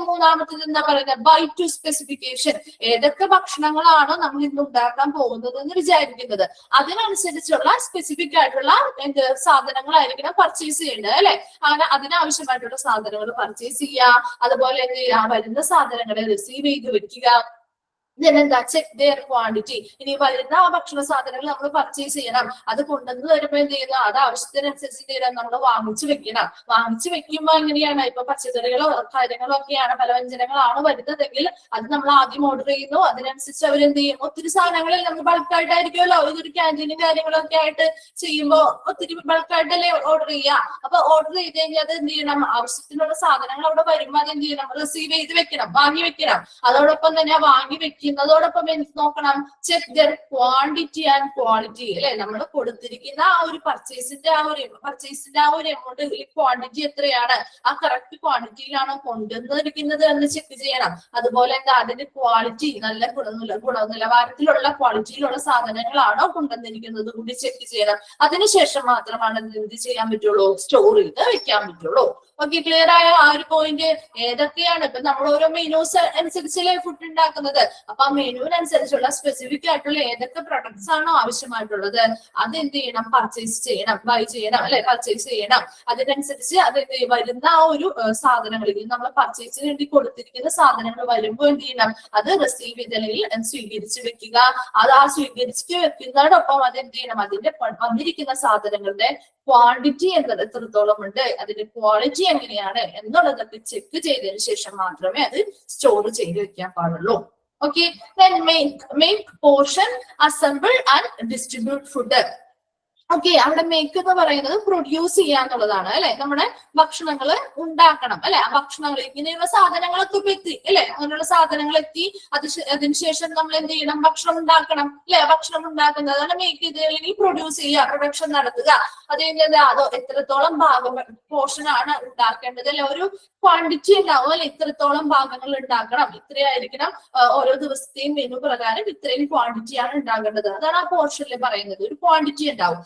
മൂന്നാമത്തത് എന്താ പറയുന്നത്, ബൈ ടു സ്പെസിഫിക്കേഷൻ. ഏതൊക്കെ ഭക്ഷണങ്ങളാണോ നമ്മൾ ഇന്ന് ഉണ്ടാക്കാൻ പോകുന്നത് എന്ന് വിചാരിക്കുന്നത് അതിനനുസരിച്ചുള്ള സ്പെസിഫിക് ആയിട്ടുള്ള സാധനങ്ങളായിരിക്കണം പർച്ചേസ് ചെയ്യേണ്ടത് അല്ലെ. അങ്ങനെ അതിനാവശ്യമായിട്ടുള്ള സാധനങ്ങൾ പർച്ചേസ് ചെയ്യുക. അതുപോലെ എന്ത് ചെയ്യുക, വരുന്ന സാധനങ്ങളെ റിസീവ് ചെയ്ത് വെക്കുക. ഇതെന്താ ചെക്ക് ദെയർ ക്വാണ്ടിറ്റി. ഇനി വരുന്ന ആ ഭക്ഷണ സാധനങ്ങൾ നമ്മൾ പർച്ചേസ് ചെയ്യണം. അത് കൊണ്ടുവന്ന് വരുമ്പോൾ എന്ത് ചെയ്യുന്ന അത് ആവശ്യത്തിനനുസരിച്ച് എന്ത് ചെയ്യണം നമ്മൾ വാങ്ങിച്ചു വെക്കണം. വാങ്ങിച്ചു വെക്കുമ്പോൾ എങ്ങനെയാണ് ഇപ്പൊ പച്ചക്കറികളോ കാര്യങ്ങളോ ഒക്കെയാണ് പലവ്യഞ്ജനങ്ങളാണ് വരുന്നതെങ്കിൽ അത് നമ്മൾ ആദ്യം ഓർഡർ ചെയ്യുന്നു. അതിനനുസരിച്ച് അവരെന്ത് ചെയ്യും ഒത്തിരി സാധനങ്ങളിൽ നമുക്ക് ബൾക്കായിട്ടായിരിക്കുമല്ലോ ഇതൊരു ക്യാൻറ്റീനും കാര്യങ്ങളൊക്കെ ആയിട്ട് ചെയ്യുമ്പോൾ ഒത്തിരി ബൾക്കായിട്ടല്ലേ ഓർഡർ ചെയ്യുക. അപ്പൊ ഓർഡർ ചെയ്ത് കഴിഞ്ഞാൽ അത് എന്ത് ചെയ്യണം ആവശ്യത്തിനുള്ള സാധനങ്ങൾ അവിടെ വരുമ്പോൾ അത് എന്ത് ചെയ്യണം റിസീവ് ചെയ്ത് വെക്കണം, വാങ്ങി വെക്കണം. അതോടൊപ്പം തന്നെ വാങ്ങി വെക്കുന്നതോടൊപ്പം നോക്കണം check there quantity and quality അല്ലെ. നമ്മൾ കൊടുത്തിരിക്കുന്ന ആ ഒരു പർച്ചേസിന്റെ ആ ഒരു എമൗണ്ട് ക്വാണ്ടിറ്റി എത്രയാണ്, ആ കറക്റ്റ് ക്വാണ്ടിറ്റിയിലാണോ കൊണ്ടുവന്നിരിക്കുന്നത് എന്ന് ചെക്ക് ചെയ്യണം. അതുപോലെ എന്താ അതിന്റെ ക്വാളിറ്റി നല്ല ഗുണനിലവാരത്തിലുള്ള ക്വാളിറ്റിയിലുള്ള സാധനങ്ങളാണോ കൊണ്ടുവന്നിരിക്കുന്നത് കൂടി ചെക്ക് ചെയ്യണം. അതിനുശേഷം മാത്രമാണ് എന്ത് ചെയ്യാൻ പറ്റുള്ളൂ സ്റ്റോർ ചെയ്ത് വെക്കാൻ പറ്റുള്ളൂ. ഓക്കെ, ക്ലിയർ ആയ ആ ഒരു പോയിന്റ്? ഏതൊക്കെയാണ് ഇപ്പൊ നമ്മൾ ഓരോ മെനൂസ് അനുസരിച്ചല്ലേ ഫുഡ് ഉണ്ടാക്കുന്നത്. അപ്പൊ ആ മെനുവിനനുസരിച്ചുള്ള സ്പെസിഫിക് ആയിട്ടുള്ള ഏതൊക്കെ പ്രൊഡക്ട്സ് ആണോ ആവശ്യമായിട്ടുള്ളത് അത് എന്ത് ചെയ്യണം പർച്ചേസ് ചെയ്യണം, ബൈ ചെയ്യണം അല്ലെ, പർച്ചേസ് ചെയ്യണം. അതിനനുസരിച്ച് അത് വരുന്ന ആ ഒരു സാധനങ്ങളിൽ നമ്മൾ പർച്ചേസിന് വേണ്ടി കൊടുത്തിരിക്കുന്ന സാധനങ്ങൾ വരുമ്പോൾ എന്ത് ചെയ്യണം അത് റിസീവ് ചെയ്ത് അല്ലെങ്കിൽ സ്വീകരിച്ച് വെക്കുക. അത് ആ സ്വീകരിച്ച് വെക്കുന്നതോടൊപ്പം അത് എന്ത് ചെയ്യണം അതിന്റെ വന്നിരിക്കുന്ന സാധനങ്ങളുടെ ക്വാണ്ടിറ്റി എന്നത് എത്രത്തോളം ഉണ്ട്, അതിന്റെ ക്വാളിറ്റി എങ്ങനെയാണ് എന്നുള്ളതൊക്കെ ചെക്ക് ചെയ്തതിനു ശേഷം മാത്രമേ അത് സ്റ്റോർ ചെയ്ത് വെക്കാൻ പാടുള്ളൂ. Okay, then make portion, assemble and distribute food. Okay, അവിടെ മേക്ക് എന്ന് പറയുന്നത് പ്രൊഡ്യൂസ് ചെയ്യാന്നുള്ളതാണ് അല്ലെ. നമ്മുടെ ഭക്ഷണങ്ങൾ ഉണ്ടാക്കണം അല്ലെ. ആ ഭക്ഷണങ്ങൾ ഇങ്ങനെയുള്ള സാധനങ്ങളൊക്കെ ഇപ്പൊ എത്തി അല്ലെ, അങ്ങനെയുള്ള സാധനങ്ങൾ എത്തി അതിനുശേഷം നമ്മൾ എന്ത് ചെയ്യണം ഭക്ഷണം ഉണ്ടാക്കണം അല്ലെ. ഭക്ഷണം ഉണ്ടാക്കുന്നത് അതാണ് മേക്ക് ചെയ്ത് അല്ലെങ്കിൽ പ്രൊഡ്യൂസ് ചെയ്യുക, പ്രൊഡക്ഷൻ നടത്തുക. അത് കഴിഞ്ഞാൽ അതോ എത്രത്തോളം ഭാഗം പോർഷൻ ആണ് ഉണ്ടാക്കേണ്ടത് അല്ലെ, ഒരു ക്വാണ്ടിറ്റി ഉണ്ടാവും അല്ലെ, ഇത്രത്തോളം ഭാഗങ്ങൾ ഉണ്ടാക്കണം, ഇത്രയായിരിക്കണം ഓരോ ദിവസത്തെയും മെനു പ്രകാരം ഇത്രയും ക്വാണ്ടിറ്റിയാണ് ഉണ്ടാകേണ്ടത്. അതാണ് ആ പോർഷനിൽ പറയുന്നത്, ഒരു ക്വാണ്ടിറ്റി ഉണ്ടാവും.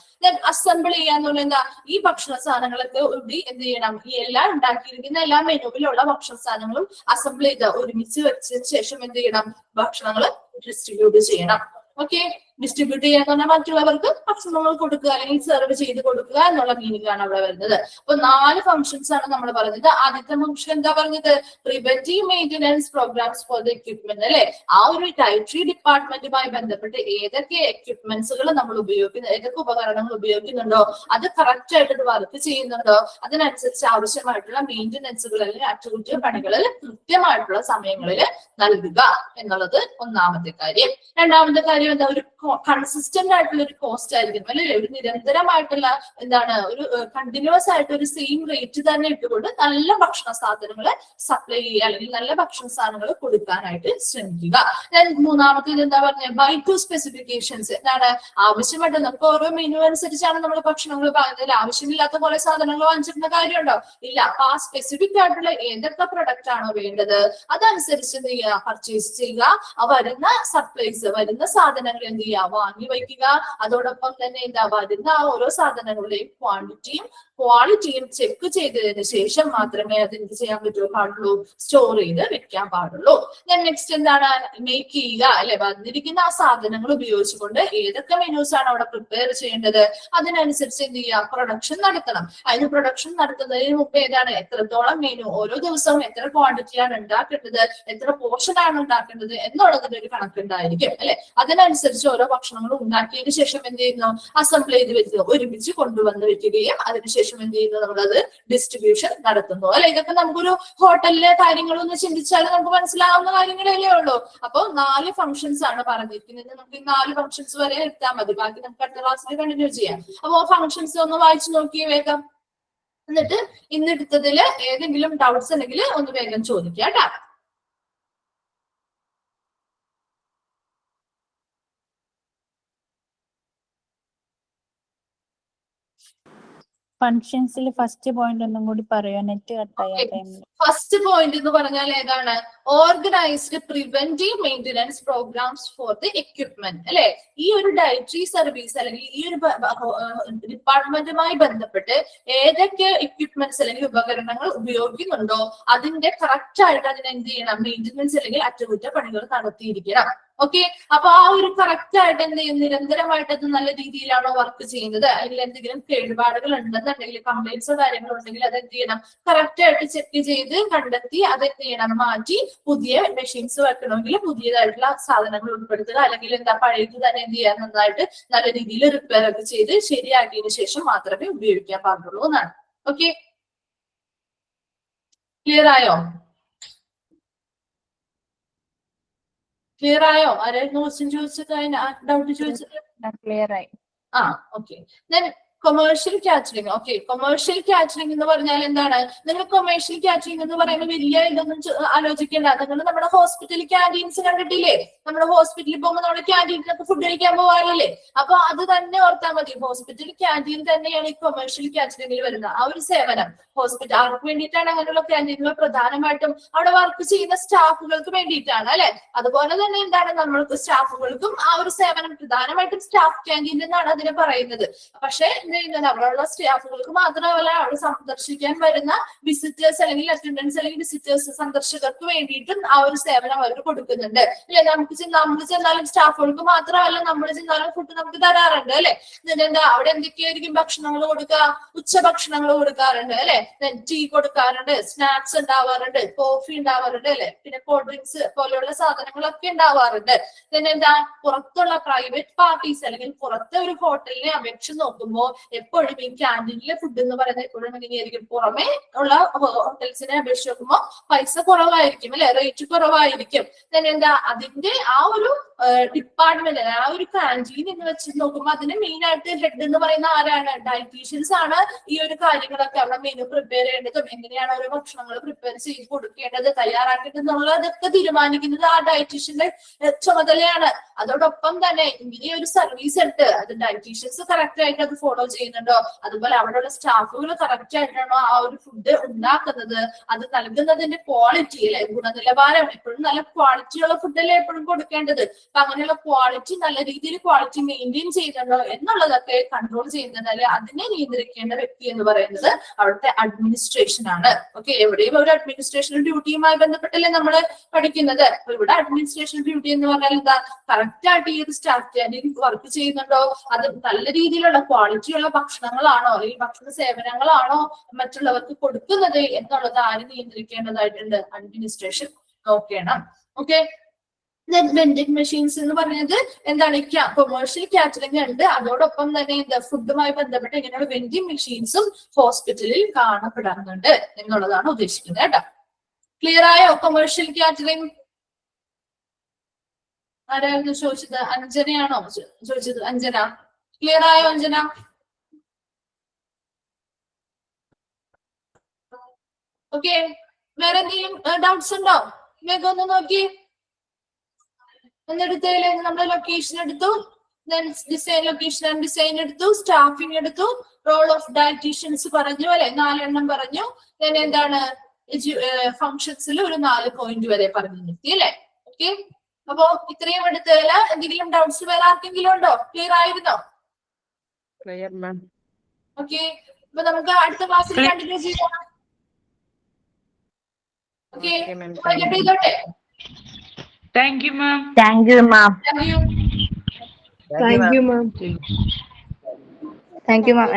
അസംബിൾ ചെയ്യാന്നുള്ള എന്താ ഈ ഭക്ഷണ സാധനങ്ങളൊക്കെ കൂടി എന്ത് ചെയ്യണം ഈ എല്ലാം ഉണ്ടാക്കിയിരിക്കുന്ന എല്ലാ മെനുവിലുള്ള ഭക്ഷണ സാധനങ്ങളും അസംബിൾ ചെയ്ത് ഒരുമിച്ച് വെച്ചതിന് ശേഷം എന്ത് ചെയ്യണം ഭക്ഷണങ്ങൾ ഡിസ്ട്രിബ്യൂട്ട് ചെയ്യണം. ഓക്കെ, ഡിസ്ട്രിബ്യൂട്ട് ചെയ്യാന്ന് പറഞ്ഞാൽ മറ്റുള്ളവർക്ക് ഭക്ഷണങ്ങൾ കൊടുക്കുക അല്ലെങ്കിൽ സെർവ് ചെയ്ത് കൊടുക്കുക എന്നുള്ള മീനിങ് ആണ് അവിടെ വരുന്നത്. അപ്പൊ 4 ഫംഗ്ഷൻസ് ആണ് നമ്മൾ പറഞ്ഞത്. ആദ്യത്തെ ഫംഗ്ഷൻ എന്താ പറഞ്ഞത് preventive maintenance programmes for the equipment അല്ലെ. ആ ഒരു ഡയറ്ററി ഡിപ്പാർട്ട്മെന്റുമായി ബന്ധപ്പെട്ട് ഏതൊക്കെ എക്വിപ്മെന്റ്സുകൾ നമ്മൾ ഉപയോഗിക്കുന്നത്, ഏതൊക്കെ ഉപകരണങ്ങൾ ഉപയോഗിക്കുന്നുണ്ടോ അത് കറക്റ്റ് ആയിട്ട് ഇത് വർക്ക് ചെയ്യുന്നുണ്ടോ അതിനനുസരിച്ച് ആവശ്യമായിട്ടുള്ള മെയിന്റനൻസുകൾ അല്ലെങ്കിൽ അറ്റകുറ്റ പണികളിൽ കൃത്യമായിട്ടുള്ള സമയങ്ങളിൽ നൽകുക എന്നുള്ളത് ഒന്നാമത്തെ കാര്യം. രണ്ടാമത്തെ കാര്യം എന്താ ഒരു കൺസിസ്റ്റന്റ് ആയിട്ടുള്ള ഒരു കോസ്റ്റ് ആയിരിക്കും അല്ലെ. ഒരു നിരന്തരമായിട്ടുള്ള എന്താണ് ഒരു കണ്ടിന്യൂസ് ആയിട്ട് ഒരു സെയിം റേറ്റ് തന്നെ ഇട്ടുകൊണ്ട് നല്ല ഭക്ഷണ സാധനങ്ങൾ സപ്ലൈ ചെയ്യുക അല്ലെങ്കിൽ നല്ല ഭക്ഷണ സാധനങ്ങൾ കൊടുക്കാനായിട്ട് ശ്രമിക്കുക. മൂന്നാമത്തേത് എന്താ പറഞ്ഞത് ബൈ ടു സ്പെസിഫിക്കേഷൻസ്. എന്താണ് ആവശ്യമായിട്ട് നമുക്ക് ഓരോ മെനു അനുസരിച്ചാണ് നമ്മൾ ഭക്ഷണങ്ങൾ പറയുന്നത്. ആവശ്യമില്ലാത്ത കുറെ സാധനങ്ങൾ വാങ്ങിച്ചിരുന്ന കാര്യമുണ്ടോ? ഇല്ല. അപ്പൊ ആ സ്പെസിഫിക് ആയിട്ടുള്ള ഏതൊക്കെ പ്രൊഡക്റ്റ് ആണോ വേണ്ടത് അതനുസരിച്ച് എന്ത് ചെയ്യുക പർച്ചേസ് ചെയ്യുക. വരുന്ന സപ്ലൈസ് വരുന്ന സാധനങ്ങൾ എന്ത് ചെയ്യുക വാങ്ങി വയ്ക്കുക. അതോടൊപ്പം തന്നെ എന്താ വരുന്ന ആ ഓരോ സാധനങ്ങളുടെയും ക്വാണ്ടിറ്റിയും ക്വാളിറ്റിയും ചെക്ക് ചെയ്തതിന് ശേഷം മാത്രമേ അത് എന്ത് ചെയ്യാൻ പാടുള്ളൂ സ്റ്റോർ ചെയ്ത് വെക്കാൻ പാടുള്ളൂ. നെക്സ്റ്റ് എന്താണ് മേക്ക് ചെയ്യുക അല്ലെ. വന്നിരിക്കുന്ന ആ സാധനങ്ങൾ ഉപയോഗിച്ചുകൊണ്ട് ഏതൊക്കെ മെനൂസ് ആണ് അവിടെ പ്രിപ്പയർ ചെയ്യേണ്ടത് അതിനനുസരിച്ച് എന്ത് ചെയ്യുക പ്രൊഡക്ഷൻ നടത്തണം. അതിന് പ്രൊഡക്ഷൻ നടത്തുന്നതിന് മുമ്പ് ഏതാണ് എത്രത്തോളം മെനു ഓരോ ദിവസവും എത്ര ക്വാണ്ടിറ്റിയാണ് ഉണ്ടാക്കേണ്ടത്, എത്ര പോർഷൻ ആണ് ഉണ്ടാക്കേണ്ടത് എന്നുള്ളതിന്റെ ഒരു കണക്കുണ്ടായിരിക്കും അല്ലെ. അതിനനുസരിച്ച് ഓരോ ഭക്ഷണങ്ങളും ഉണ്ടാക്കിയതിനു ശേഷം എന്ത് ചെയ്യുന്നു അസംബിൾ ചെയ്ത് വെച്ച് ഒരുമിച്ച് കൊണ്ടുവന്ന് വെക്കുകയും അതിനുശേഷം എന്ത് ചെയ്യുന്നു നമ്മളത് ഡിസ്ട്രിബ്യൂഷൻ നടത്തുന്നു അല്ലെ. ഇതൊക്കെ നമുക്കൊരു ഹോട്ടലിലെ കാര്യങ്ങളൊന്ന് ചിന്തിച്ചാൽ നമുക്ക് മനസ്സിലാവുന്ന കാര്യങ്ങളല്ലേ ഉള്ളൂ. അപ്പൊ 4 ഫംഗ്ഷൻസ് ആണ് പറഞ്ഞിരിക്കുന്നത്. നമുക്ക് 4 ഫംഗ്ഷൻസ് വരെ എടുത്താൽ മതി, ബാക്കി നമുക്ക് അടുത്ത ക്ലാസ്സിൽ കണ്ടിന്യൂ ചെയ്യാം. അപ്പൊ ഫംഗ്ഷൻസ് ഒന്ന് വായിച്ചു നോക്കി വേഗം. എന്നിട്ട് ഇന്നെടുത്തതിൽ ഏതെങ്കിലും ഡൗട്ട്സ് ഉണ്ടെങ്കിൽ ഒന്ന് വേഗം ചോദിക്കാം കേട്ടോ. ഫംഗ്ഷൻസിൽ ഫസ്റ്റ് പോയിന്റ് ഒന്നും കൂടി പറയോ, നെറ്റ് കട്ടായ ടൈമിൽ. ഫസ്റ്റ് പോയിന്റ് എന്ന് പറഞ്ഞാൽ ഏതാണ് organised preventive maintenance programmes for the equipment അല്ലെ. ഈ ഒരു ഡയറ്ററി സർവീസ് അല്ലെങ്കിൽ ഈ ഒരു ഡിപ്പാർട്ട്മെന്റുമായി ബന്ധപ്പെട്ട് ഏതൊക്കെ എക്വിപ്മെന്റ്സ് അല്ലെങ്കിൽ ഉപകരണങ്ങൾ ഉപയോഗിക്കുന്നുണ്ടോ അതിന്റെ കറക്റ്റ് ആയിട്ട് അതിന് എന്ത് ചെയ്യണം മെയിന്റനൻസ് അല്ലെങ്കിൽ അറ്റകുറ്റപ്പണികൾ നടത്തിയിരിക്കണം. ഓക്കെ. അപ്പൊ ആ ഒരു കറക്റ്റ് ആയിട്ട് എന്ത് ചെയ്യും, നിരന്തരമായിട്ട് അത് നല്ല രീതിയിലാണോ വർക്ക് ചെയ്യുന്നത്, അല്ലെങ്കിൽ എന്തെങ്കിലും കേടുപാടുകൾ ഉണ്ടെന്നുണ്ടെങ്കിൽ കംപ്ലൈൻസോ കാര്യങ്ങളോ ഉണ്ടെങ്കിൽ അത് എന്ത് ചെയ്യണം, കറക്റ്റ് ആയിട്ട് ചെക്ക് ചെയ്ത് കണ്ടെത്തി അത് എന്ത് ചെയ്യണം, മാറ്റി പുതിയ മെഷീൻസ് വെക്കണമെങ്കിൽ പുതിയതായിട്ടുള്ള സാധനങ്ങൾ ഉൾപ്പെടുത്തുക, അല്ലെങ്കിൽ എന്താ പഴയത് തന്നെ എന്ത് ചെയ്യാൻ നന്നായിട്ട് നല്ല രീതിയിൽ റിപ്പയർ ഒക്കെ ചെയ്ത് ശരിയാക്കിയതിനു ശേഷം മാത്രമേ ഉപയോഗിക്കാൻ പാടുള്ളൂ എന്നാണ്. ഓക്കെ, ക്ലിയർ ആയോ? ക്ലിയർ ആയോ? ആരായിരുന്നു ക്വസ്റ്റ്യൻ ചോദിച്ചത്, ഡൗട്ട് ചോദിച്ചത്? ക്ലിയർ ആയി. ആ, okay. Then commercial catering. Okay, commercial catering എന്ന് പറഞ്ഞാൽ എന്താണ്? നിങ്ങൾ കൊമേഴ്ഷ്യൽ കാറ്ററിംഗ് എന്ന് പറയുമ്പോൾ വലിയ ഇതൊന്നും ആലോചിക്കേണ്ട. നിങ്ങൾ നമ്മുടെ ഹോസ്പിറ്റൽ ക്യാൻറ്റീൻസ് കണ്ടിട്ടില്ലേ? നമ്മുടെ ഹോസ്പിറ്റലിൽ പോകുമ്പോൾ നമ്മുടെ ക്യാൻറ്റീനിലൊക്കെ ഫുഡ് കഴിക്കാൻ പോകാറില്ലേ? അപ്പൊ അത് തന്നെ ഓർത്താൽ മതി. ഹോസ്പിറ്റൽ ക്യാൻറ്റീൻ തന്നെയാണ് ഈ കൊമേഴ്ഷ്യൽ കാറ്ററിംഗിൽ വരുന്നത്. ആ ഒരു സേവനം ഹോസ്പിറ്റൽ ആർക്ക് വേണ്ടിയിട്ടാണ് അങ്ങനെയുള്ള ക്യാൻറ്റീനുകൾ? പ്രധാനമായിട്ടും അവിടെ വർക്ക് ചെയ്യുന്ന സ്റ്റാഫുകൾക്ക് വേണ്ടിയിട്ടാണ് അല്ലെ? അതുപോലെ തന്നെ എന്താണ്, നമ്മൾക്ക് സ്റ്റാഫുകൾക്കും ആ ഒരു സേവനം പ്രധാനമായിട്ടും സ്റ്റാഫ് ക്യാൻറ്റീൻ എന്നാണ് അതിനെ പറയുന്നത്. പക്ഷെ അവിടെയുള്ള സ്റ്റാഫുകൾക്ക് മാത്രമല്ല, അവിടെ സന്ദർശിക്കാൻ വരുന്ന വിസിറ്റേഴ്സ് അല്ലെങ്കിൽ അറ്റൻഡൻസ് അല്ലെങ്കിൽ വിസിറ്റേഴ്സ് സന്ദർശകർക്ക് വേണ്ടിയിട്ടും ആ ഒരു സേവനം അവർ കൊടുക്കുന്നുണ്ട് അല്ലെ? നമ്മൾ ചെന്നാലും സ്റ്റാഫുകൾക്ക് മാത്രമല്ല, നമ്മൾ ചെന്നാലും ഫുഡ് നമുക്ക് തരാറുണ്ട് അല്ലെ? എന്താ അവിടെ എന്തൊക്കെയായിരിക്കും ഭക്ഷണങ്ങൾ കൊടുക്കുക? ഉച്ചഭക്ഷണങ്ങൾ കൊടുക്കാറുണ്ട് അല്ലെ? ടീ കൊടുക്കാറുണ്ട്, സ്നാക്സ് ഉണ്ടാവാറുണ്ട്, കോഫി ഉണ്ടാവാറുണ്ട് അല്ലെ? പിന്നെ കോൾഡ് ഡ്രിങ്ക്സ് പോലെയുള്ള സാധനങ്ങളൊക്കെ ഉണ്ടാവാറുണ്ട്. പിന്നെ എന്താ, പുറത്തുള്ള പ്രൈവറ്റ് പാർട്ടീസ് അല്ലെങ്കിൽ പുറത്തെ ഒരു ഹോട്ടലിനെ അപേക്ഷിച്ച് നോക്കുമ്പോൾ എപ്പോഴും ഈ ക്യാൻറ്റീനിലെ ഫുഡ് എന്ന് പറയുന്നത് എപ്പോഴും എങ്ങനെയായിരിക്കും? പുറമെ ഉള്ള ഹോട്ടൽസിനെ അപേക്ഷിച്ച് നോക്കുമ്പോൾ പൈസ കുറവായിരിക്കും അല്ലെ? റേറ്റ് കുറവായിരിക്കും. പിന്നെ എന്താ, അതിന്റെ ആ ഒരു ഡിപ്പാർട്ട്മെന്റ്, ആ ഒരു ക്യാൻറ്റീൻ എന്ന് വെച്ച് നോക്കുമ്പോൾ അതിന് മെയിൻ ആയിട്ട് ഹെഡ് എന്ന് പറയുന്ന ആരാണ്? ഡയറ്റീഷ്യൻസ് ആണ്. ഈ ഒരു കാര്യങ്ങളൊക്കെ അവിടെ മെനു പ്രിപ്പയർ ചെയ്യേണ്ടതും എങ്ങനെയാണ് ഓരോ ഭക്ഷണങ്ങൾ പ്രിപ്പയർ ചെയ്ത് കൊടുക്കേണ്ടത്, തയ്യാറാക്കേണ്ടത് എന്നുള്ളതൊക്കെ തീരുമാനിക്കുന്നത് ആ ഡയറ്റീഷ്യന്റെ ചുമതലയാണ്. അതോടൊപ്പം തന്നെ ഇങ്ങനെ ഒരു സർവീസ് ഉണ്ട്, അത് ഡയറ്റീഷ്യൻസ് കറക്റ്റ് ആയിട്ട് അത് ഫോളോ ചെയ്യുന്നുണ്ടോ, അതുപോലെ അവിടെയുള്ള സ്റ്റാഫുകൾ കറക്റ്റ് ആയിട്ടാണോ ആ ഒരു ഫുഡ് ഉണ്ടാക്കുന്നത്, അത് നൽകുന്നതിന്റെ ക്വാളിറ്റി അല്ലെ, ഗുണനിലവാരം, എപ്പോഴും നല്ല ക്വാളിറ്റിയുള്ള ഫുഡല്ലേ എപ്പോഴും കൊടുക്കേണ്ടത്. അപ്പൊ അങ്ങനെയുള്ള ക്വാളിറ്റി, നല്ല രീതിയിൽ ക്വാളിറ്റി മെയിൻറ്റെയിൻ ചെയ്യുന്നുണ്ടോ എന്നുള്ളതൊക്കെ കൺട്രോൾ ചെയ്യുന്നത്, അല്ലെ അതിനെ നിയന്ത്രിക്കേണ്ട വ്യക്തി എന്ന് പറയുന്നത് അവിടുത്തെ അഡ്മിനിസ്ട്രേഷൻ ആണ്. ഓക്കെ, എവിടെയും ഒരു അഡ്മിനിസ്ട്രേഷൻ ഡ്യൂട്ടിയുമായി ബന്ധപ്പെട്ടല്ലേ നമ്മൾ പഠിക്കുന്നത്. അപ്പൊ ഇവിടെ അഡ്മിനിസ്ട്രേഷൻ ഡ്യൂട്ടി എന്ന് പറഞ്ഞാൽ എന്താ, കറക്റ്റ് ആയിട്ട് ഈ ഒരു സ്റ്റാഫ് ക്യാൻറ്റീൻ വർക്ക് ചെയ്യുന്നുണ്ടോ, അത് നല്ല രീതിയിലുള്ള ക്വാളിറ്റിയുള്ള ഭക്ഷണങ്ങളാണോ അല്ലെങ്കിൽ ഭക്ഷണ സേവനങ്ങളാണോ മറ്റുള്ളവർക്ക് കൊടുക്കുന്നത് എന്നുള്ളത് ആര് നിയന്ത്രിക്കേണ്ടതായിട്ടുണ്ട്? അഡ്മിനിസ്ട്രേഷൻ നോക്കണം. ഓക്കെ, വെൻഡിങ് മെഷീൻസ് എന്ന് പറയുന്നത് എന്താണ്? കൊമേഴ്ഷ്യൽ കാറ്ററിംഗ് ഉണ്ട്, അതോടൊപ്പം തന്നെ എന്താ, ഫുഡുമായി ബന്ധപ്പെട്ട് ഇങ്ങനെയുള്ള വെൻഡിങ് മെഷീൻസും ഹോസ്പിറ്റലിൽ കാണപ്പെടാറുണ്ട് എന്നുള്ളതാണ് ഉദ്ദേശിക്കുന്നത് കേട്ടോ. ക്ലിയർ ആയോ? കൊമേഴ്ഷ്യൽ കാറ്ററിംഗ് ആരായിരുന്നു ചോദിച്ചത്? അഞ്ജനയാണോ ചോദിച്ചത്? അഞ്ജന, ക്ലിയർ ആയോ അഞ്ജന? ഓക്കെ, വേറെ എന്തെങ്കിലും ഡൗട്ട്സ് ഉണ്ടോ? വേഗം ഒന്ന് നോക്കി. എന്നെടുത്തതില് നമ്മൾ ലൊക്കേഷൻ എടുത്തു, ഡിസൈൻ, ലൊക്കേഷൻ ആൻഡ് ഡിസൈൻ എടുത്തു, സ്റ്റാഫിംഗ് എടുത്തു, റോൾ ഓഫ് ഡയറ്റീഷ്യൻസ് പറഞ്ഞു അല്ലെ, 4 എണ്ണം പറഞ്ഞു. പിന്നെ എന്താണ്, ഫങ്ഷൻസിൽ ഒരു 4 പോയിന്റ് വരെ പറഞ്ഞു നിർത്തി അല്ലെ? ഓക്കെ, അപ്പൊ ഇത്രയും എടുത്തതില് എന്തെങ്കിലും ഡൗട്ട്സ് വേറെ ആർക്കെങ്കിലും ഉണ്ടോ? ക്ലിയർ ആയിരുന്നോ? Clear, ma'am. ഓക്കെ, അപ്പൊ നമുക്ക് അടുത്ത ക്ലാസ്സിൽ കണ്ടിന്യൂ ചെയ്യാം. Okay, Okay, ma'am. ചെയ്തോട്ടെ. Thank you, ma'am. Thank you ma'am. Thank you. Thank you, ma'am. Thank you ma'am.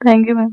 Thank you ma'am.